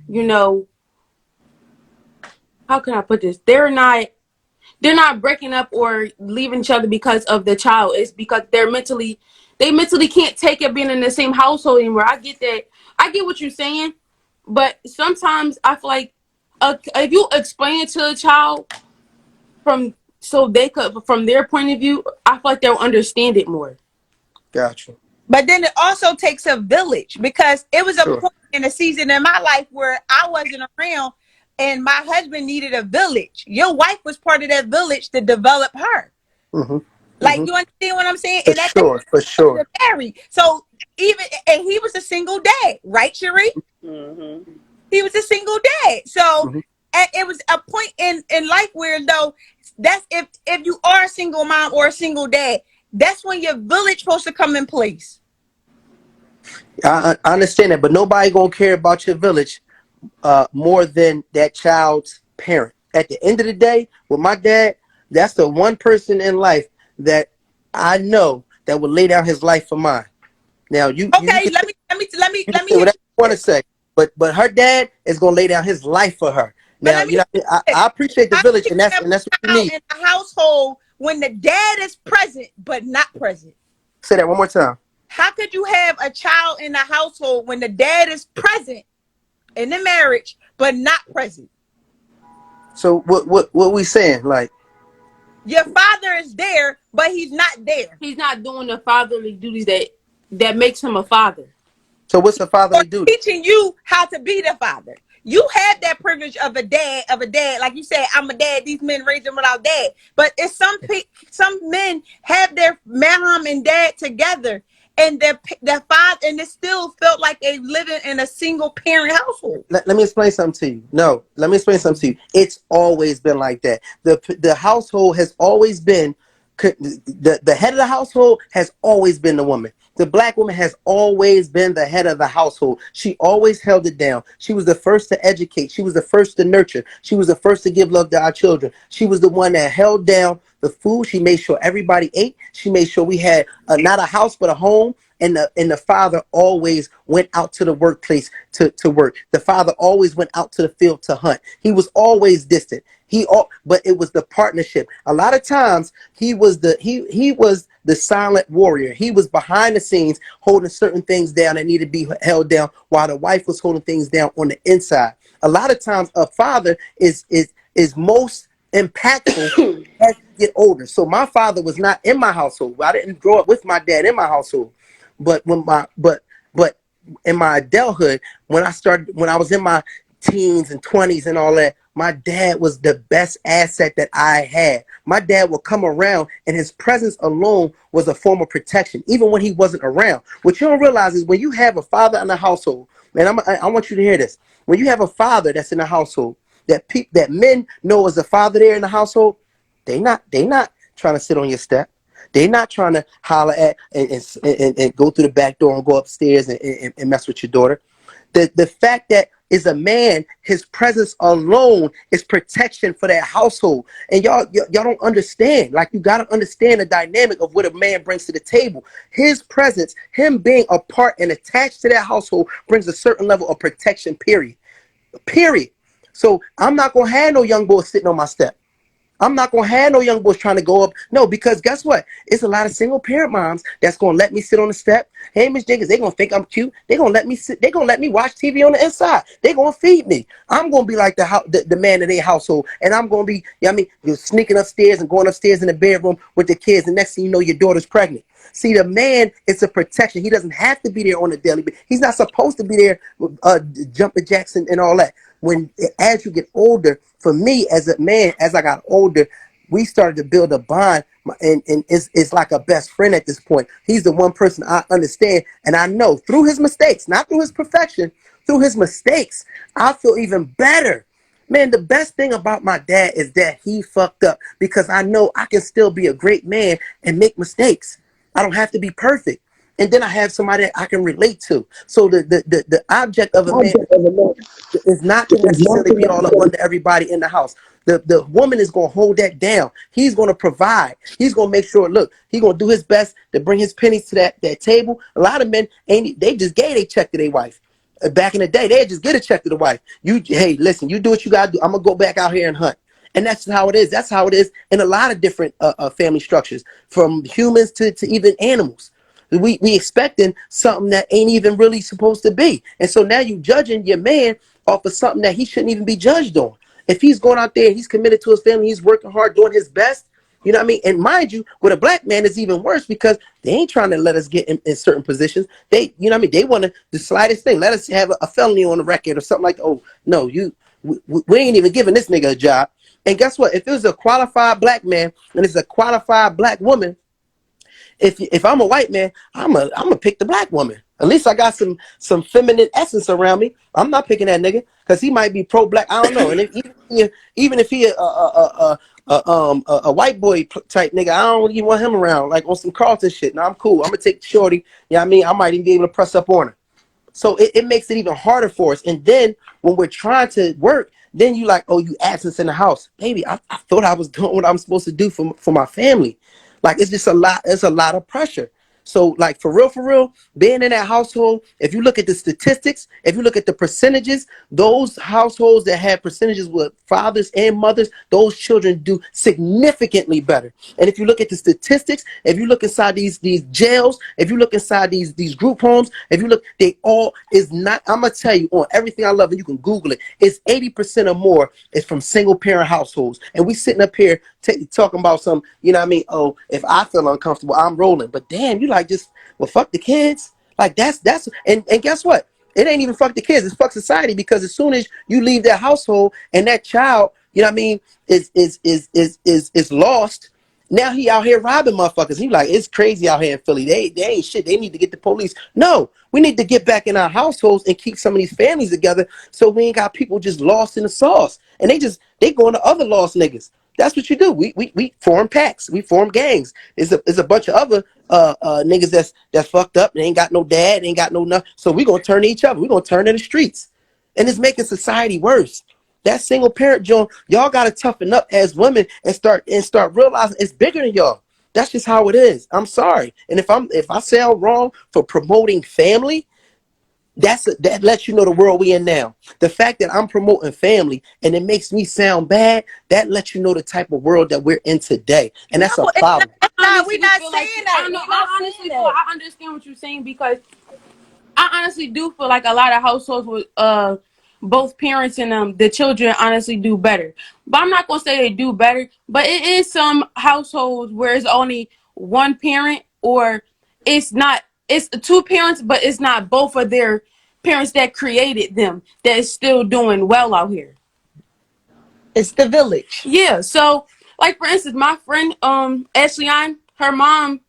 you know, how can I put this? They're not breaking up or leaving each other because of the child. It's because they mentally can't take it being in the same household anymore. I get that. I get what you're saying, but sometimes I feel like if you explain it to a child so they could, from their point of view, I feel like they'll understand it more. Gotcha. But then it also takes a village, because it was a Sure. point in a season in my life where I wasn't around and my husband needed a village. Your wife was part of that village to develop her. Mm-hmm. Like, Mm-hmm. you understand what I'm saying? For And that sure. For sure. married. So and he was a single dad, right, Cherie? Mm-hmm. He was a single dad. So Mm-hmm. it was a point in life where, though, that's if you are a single mom or a single dad, that's when your village supposed to come in place. I understand that, but nobody gonna care about your village more than that child's parent. At the end of the day, with my dad, that's the one person in life that I know that would lay down his life for mine. Now, you Okay, can let me you can say hit whatever you. you want to say, but her dad is gonna lay down his life for her. But Now, let me you know, hit this. I appreciate the How village, can and you that's have what a you child need. in a household when the dad is present but not present? Say that one more time. How could you have a child in a household when the dad is present in the marriage but not present? So what we saying? Like, Your father is there, but he's not there. He's not doing the fatherly duties that makes him a father. so what's a Or fatherly duty? teaching you how to be the father. You had that privilege of a dad, like you said, I'm a dad. These men raised them without dad. But it's some men have their mom and dad together, and their father, and it still felt like they living in a single parent household. Let me explain something to you. No, let me explain something to you. It's always been like that. The household has always been the head of the household has always been the woman. The black woman has always been the head of the household. She always held it down. She was the first to educate. She was the first to nurture. She was the first to give love to our children. She was the one that held down the food. She made sure everybody ate. She made sure we had not a house but a home. And the father always went out to the workplace to work. The father always went out to the field to hunt. He was always distant. But it was the partnership. A lot of times he was the silent warrior. He was behind the scenes holding certain things down that needed to be held down, while the wife was holding things down on the inside. A lot of times, a father is most impactful as you get older. So my father was not in my household. I didn't grow up with my dad in my household. But but in my adulthood, when I was in my teens and 20s and all that, my dad was the best asset that I had. My dad would come around, and his presence alone was a form of protection, even when he wasn't around. What you don't realize is when you have a father in the household, man, I want you to hear this. When you have a father that's in the household, that men know as a father there in the household, they not trying to sit on your step. They're not trying to holler at and go through the back door and go upstairs and mess with your daughter. The fact that is a man, his presence alone is protection for that household. And y'all don't understand. Like, you got to understand the dynamic of what a man brings to the table. His presence, him being a part and attached to that household, brings a certain level of protection, period. So I'm not going to have no young boys sitting on my step. I'm not going to have no young boys trying to go up. No, because guess what? It's a lot of single parent moms that's going to let me sit on the step. Hey, Miss Jenkins, they're going to think I'm cute. They're going to let me sit. They're going to let me watch TV on the inside. They're going to feed me. I'm going to be like the man in their household. And I'm going to be, you're sneaking upstairs and going upstairs in the bedroom with the kids. And next thing you know, your daughter's pregnant. See, the man, it's a protection. He doesn't have to be there on a daily basis. He's not supposed to be there jumping jacks and all that. As you get older, for me as a man, as I got older, we started to build a bond, and it's like a best friend at this point. He's the one person I understand, and I know through his mistakes, not through his perfection, through his mistakes, I feel even better. Man, the best thing about my dad is that he fucked up, because I know I can still be a great man and make mistakes. I don't have to be perfect. And then I have somebody that I can relate to. So the object of a man is not to necessarily be all up under everybody in the house. The woman is going to hold that down. He's going to provide. He's going to make sure, look, he's going to do his best to bring his pennies to that table. A lot of men, they just gave a check to their wife. Back in the day, they'd just get a check to the wife. Hey, listen, you do what you got to do. I'm going to go back out here and hunt. And that's how it is. That's how it is in a lot of different family structures, from humans to even animals. We expecting something that ain't even really supposed to be. And so now you judging your man off of something that he shouldn't even be judged on. If he's going out there, he's committed to his family, he's working hard, doing his best, you know what I mean? And mind you, with a black man, it's even worse, because they ain't trying to let us get in certain positions. They, you know what I mean? They want the slightest thing. Let us have a felony on the record or something like that. Oh, no, we ain't even giving this nigga a job. And guess what? If it was a qualified black man and it's a qualified black woman, if I'm a white man, I'm gonna pick the black woman. At least I got some feminine essence around me. I'm not picking that nigga because he might be pro-black. I don't know. And even if he a white boy type nigga, I don't even want him around, like on some Carlton shit. No, I'm cool. I'm gonna take shorty. You know what I mean? I might even be able to press up on her. So it makes it even harder for us. And then when we're trying to work, then you like, oh, you absence in the house. Baby, I thought I was doing what I'm supposed to do for my family. Like, it's just a lot. It's a lot of pressure. So, like, for real, being in that household, if you look at the statistics, if you look at the percentages, those households that have percentages with fathers and mothers, those children do significantly better. And if you look at the statistics, if you look inside these jails, if you look inside these group homes, if you look, they all is not, I'm going to tell you on everything I love, and you can Google it, it's 80% or more is from single parent households. And we sitting up here talking about some, you know what I mean? Oh, if I feel uncomfortable, I'm rolling. But damn, you like just, well, fuck the kids. Like that's and guess what? It ain't even fuck the kids. It's fuck society, because as soon as you leave that household and that child, you know what I mean, is lost. Now he out here robbing motherfuckers. He like, it's crazy out here in Philly. They ain't shit. They need to get the police. No, we need to get back in our households and keep some of these families together, so we ain't got people just lost in the sauce. And they going to other lost niggas. That's what you do. We form packs. We form gangs. There's a bunch of other niggas that's fucked up. They ain't got no dad. They ain't got no nothing. So we gonna turn to each other. We gonna turn to the streets, and it's making society worse. That single parent joint, y'all gotta toughen up as women and start realizing it's bigger than y'all. That's just how it is. I'm sorry. And if I sound wrong for promoting family, that lets you know the world we in now. The fact that I'm promoting family and it makes me sound bad, that lets you know the type of world that we're in today, and No, that's a it's problem. not. We're Honestly not feel saying like that. I don't know. We're not I saying honestly feel that. I understand what you're saying because I honestly do feel like a lot of households with both parents and the children honestly do better. But I'm not gonna say they do better. But it is some households where it's only one parent or it's not it's two parents, but it's not both of their parents that created them that is still doing well out here. It's the village. Yeah. So like for instance, my friend Ashley her mom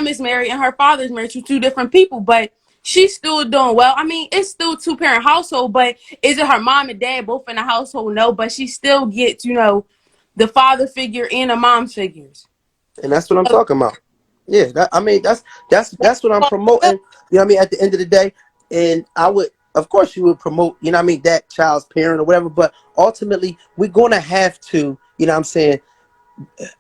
is married and her father is married to two different people, but she's still doing well. I mean, it's still two parent household, but is it her mom and dad both in the household? No, but she still gets, the father figure and the mom figures. And that's what I'm talking about. Yeah, I mean, that's what I'm promoting. You know what I mean? At the end of the day, and I would, of course, you would promote. You know what I mean? That child's parent or whatever. But ultimately, we're gonna have to. You know what I'm saying?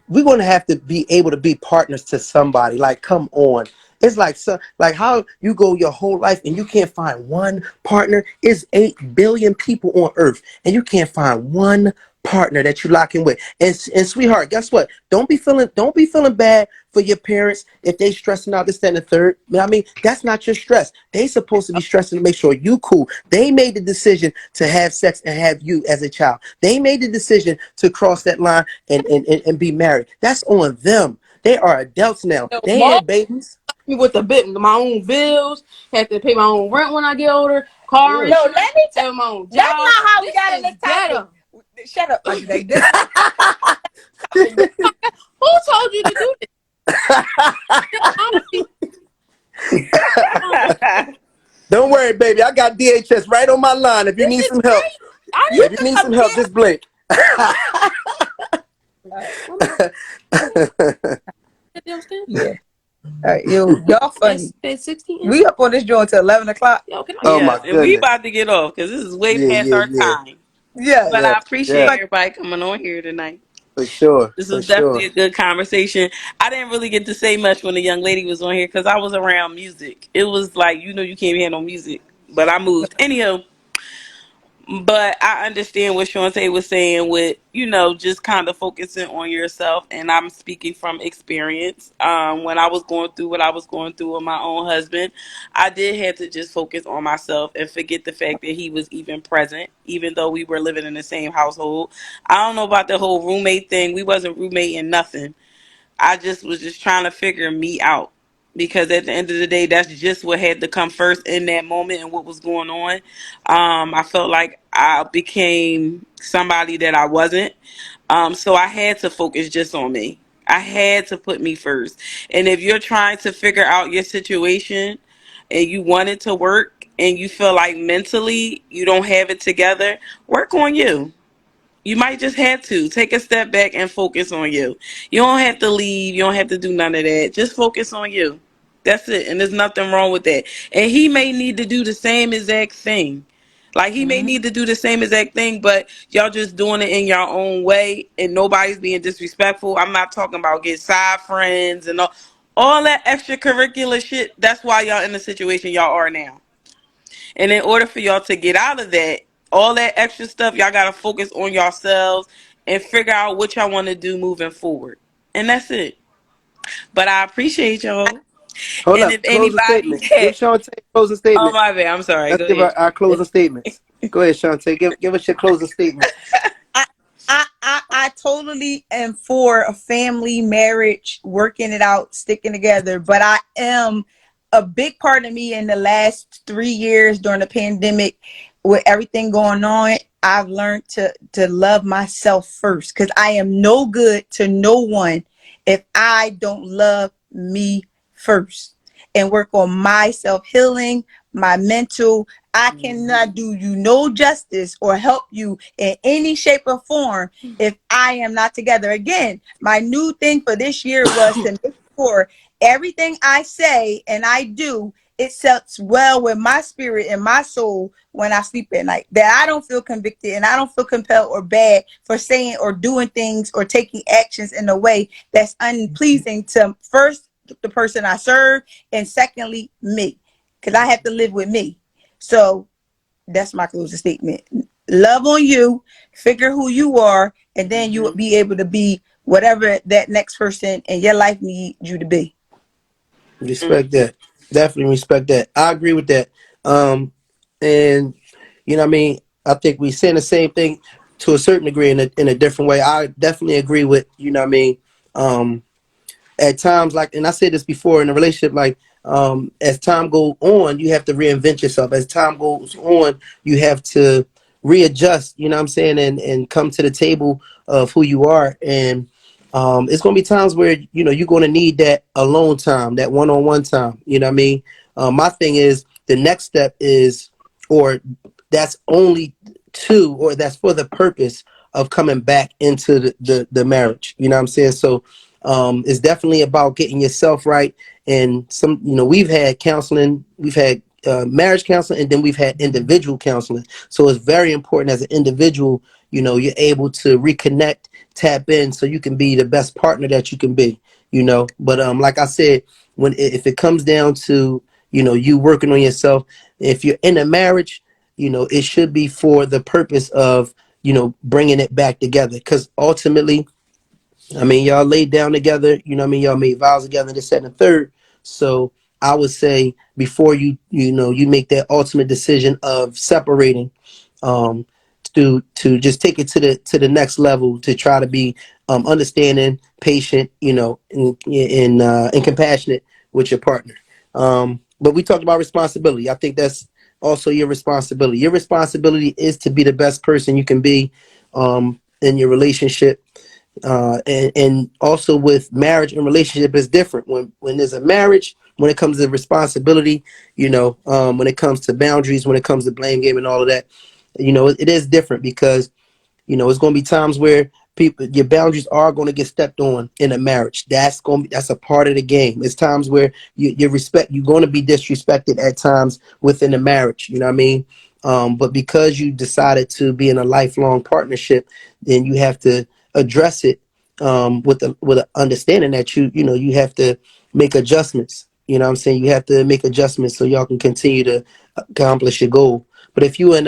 We're going to have to be able to be partners to somebody. Like, come on. It's like, so, like how you go your whole life and you can't find one partner. It's 8 billion people on earth and you can't find one partner that you lock in with. And sweetheart, guess what? Don't be feeling bad for your parents if they stressing out this, that, and the third. You know what I mean? That's not your stress. They supposed to be stressing to make sure you cool. They made the decision to have sex and have you as a child. They made the decision to cross that line and be married. That's on them. They are adults now. So They ain't mom no babies. me with my own bills, have to pay my own rent when I get older, car Yeah. No, insurance, let me tell. have my own That's job. not how we This got in is this topic. ghetto. Shut up, Andre. This is topic. Who told you to do this? Honestly, Don't worry, baby. I got DHS right on my line. If you This need is some help, great. I You if didn't. you can need some help, compare. just blink. Yeah. All right, y'all funny. At 16 We up on this joint till 11 o'clock. Yo, can I Oh get my Yeah, and we goodness. about to get off because this is way Yeah, past yeah, our yeah, time. Yeah. But yeah, I appreciate yeah. But everybody coming on here tonight. For sure, This for was sure. definitely a good conversation. I didn't really get to say much when the young lady was on here because I was around music. It was like, you can't hear no music, but I moved. Anyhow, but I understand what Shantae was saying with, just kind of focusing on yourself. And I'm speaking from experience. When I was going through what I was going through with my own husband, I did have to just focus on myself and forget the fact that he was even present, even though we were living in the same household. I don't know about the whole roommate thing. We wasn't roommating nothing. I just was just trying to figure me out because at the end of the day, that's just what had to come first in that moment and what was going on. I felt like I became somebody that I wasn't. So I had to focus just on me. I had to put me first. And if you're trying to figure out your situation and you want it to work and you feel like mentally you don't have it together, work on you. You might just have to take a step back and focus on you. You don't have to leave. You don't have to do none of that. Just focus on you. That's it. And there's nothing wrong with that. And he may need to do the same exact thing. Like he may need to do the same exact thing, but y'all just doing it in your own way and nobody's being disrespectful. I'm not talking about get side friends and all that extracurricular shit. That's why y'all in the situation y'all are now. And in order for y'all to get out of that, all that extra stuff, y'all gotta focus on yourselves and figure out what y'all want to do moving forward. And that's it. But I appreciate y'all. Hold And if up. Closing anybody statements. Give had, Shantae a closing oh statement. my bad, I'm sorry. Let's Go give ahead. our closing statements. Go ahead, Shantae. Give us your closing statement. I, I totally am for a family, marriage, working it out, sticking together. But I am a big part of me in the last 3 years during the pandemic, with everything going on. I've learned to love myself first because I am no good to no one if I don't love me first and work on my self healing, my mental. I cannot do you no justice or help you in any shape or form if I am not together. Again, my new thing for this year was to make sure everything I say and I do, it sets well with my spirit and my soul when I sleep at night. That I don't feel convicted and I don't feel compelled or bad for saying or doing things or taking actions in a way that's unpleasing to first the person I serve and secondly me. because I have to live with me. So that's my closing statement. Love on you, figure who you are, and then you will be able to be whatever that next person in your life needs you to be. Respect that. Definitely respect that. I agree with that. And you know what I mean? I think we saying the same thing to a certain degree in a different way. I definitely agree with, you know what I mean? At times, like, and I said this before in a relationship, like, as time goes on, you have to reinvent yourself. As time goes on, you have to readjust, you know what I'm saying, and come to the table of who you are. And it's going to be times where, you know, you're going to need that alone time, that one-on-one time. You know what I mean? My thing is the next step is, or that's only to, or that's for the purpose of coming back into the marriage. You know what I'm saying? So it's definitely about getting yourself right. And some, you know, we've had counseling, we've had marriage counseling, and then we've had individual counseling. So it's very important as an individual, you know, you're able to reconnect, tap in, so you can be the best partner that you can be, you know. But like I said, if it comes down to, you know, you working on yourself, if you're in a marriage, you know, it should be for the purpose of, you know, bringing it back together. Because ultimately, I mean, y'all laid down together, you know what I mean? Y'all made vows together, this, that, and the third. So I would say before you know, you make that ultimate decision of separating, um, to just take it to the next level, to try to be understanding, patient, you know, and compassionate with your partner. But we talked about responsibility. I think that's also your responsibility. Your responsibility is to be the best person you can be in your relationship, and also with marriage and relationship is different. When there's a marriage, when it comes to responsibility, you know, when it comes to boundaries, when it comes to blame game and all of that, you know, it is different because, you know, it's going to be times where your boundaries are going to get stepped on in a marriage. That's a part of the game. It's times where you're going to be disrespected at times within a marriage. You know what I mean? But because you decided to be in a lifelong partnership, then you have to address it with an understanding that you know, you have to make adjustments. You know what I'm saying? You have to make adjustments so y'all can continue to accomplish your goal. But if you in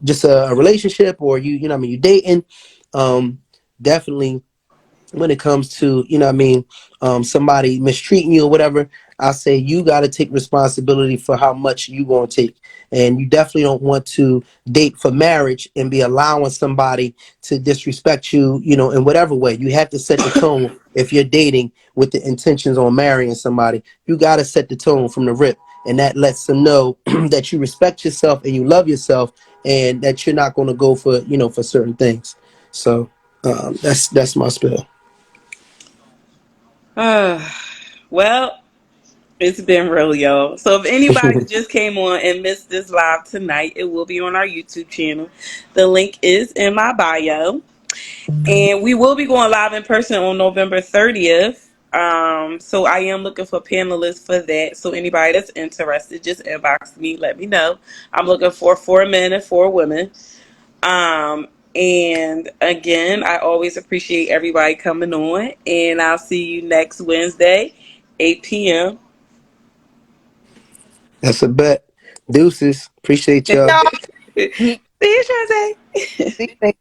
just a relationship, or you know what I mean, you dating, definitely when it comes to, you know what I mean, somebody mistreating you or whatever, I say you got to take responsibility for how much you going to take. And you definitely don't want to date for marriage and be allowing somebody to disrespect you, you know, in whatever way. You have to set the tone. If you're dating with the intentions on marrying somebody, you got to set the tone from the rip. And that lets them know that you respect yourself and you love yourself, and that you're not going to go for, you know, for certain things. So that's my spill. Well, it's been real, y'all. So if anybody just came on and missed this live tonight, it will be on our YouTube channel. The link is in my bio. And we will be going live in person on November 30th. So I am looking for panelists for that. So anybody that's interested, just inbox me, let me know. I'm looking for 4 men and 4 women. And again, I always appreciate everybody coming on. And I'll see you next Wednesday, 8 p.m. That's a bet. Deuces. Appreciate See y'all. y'all. See you, Shantae. See you later.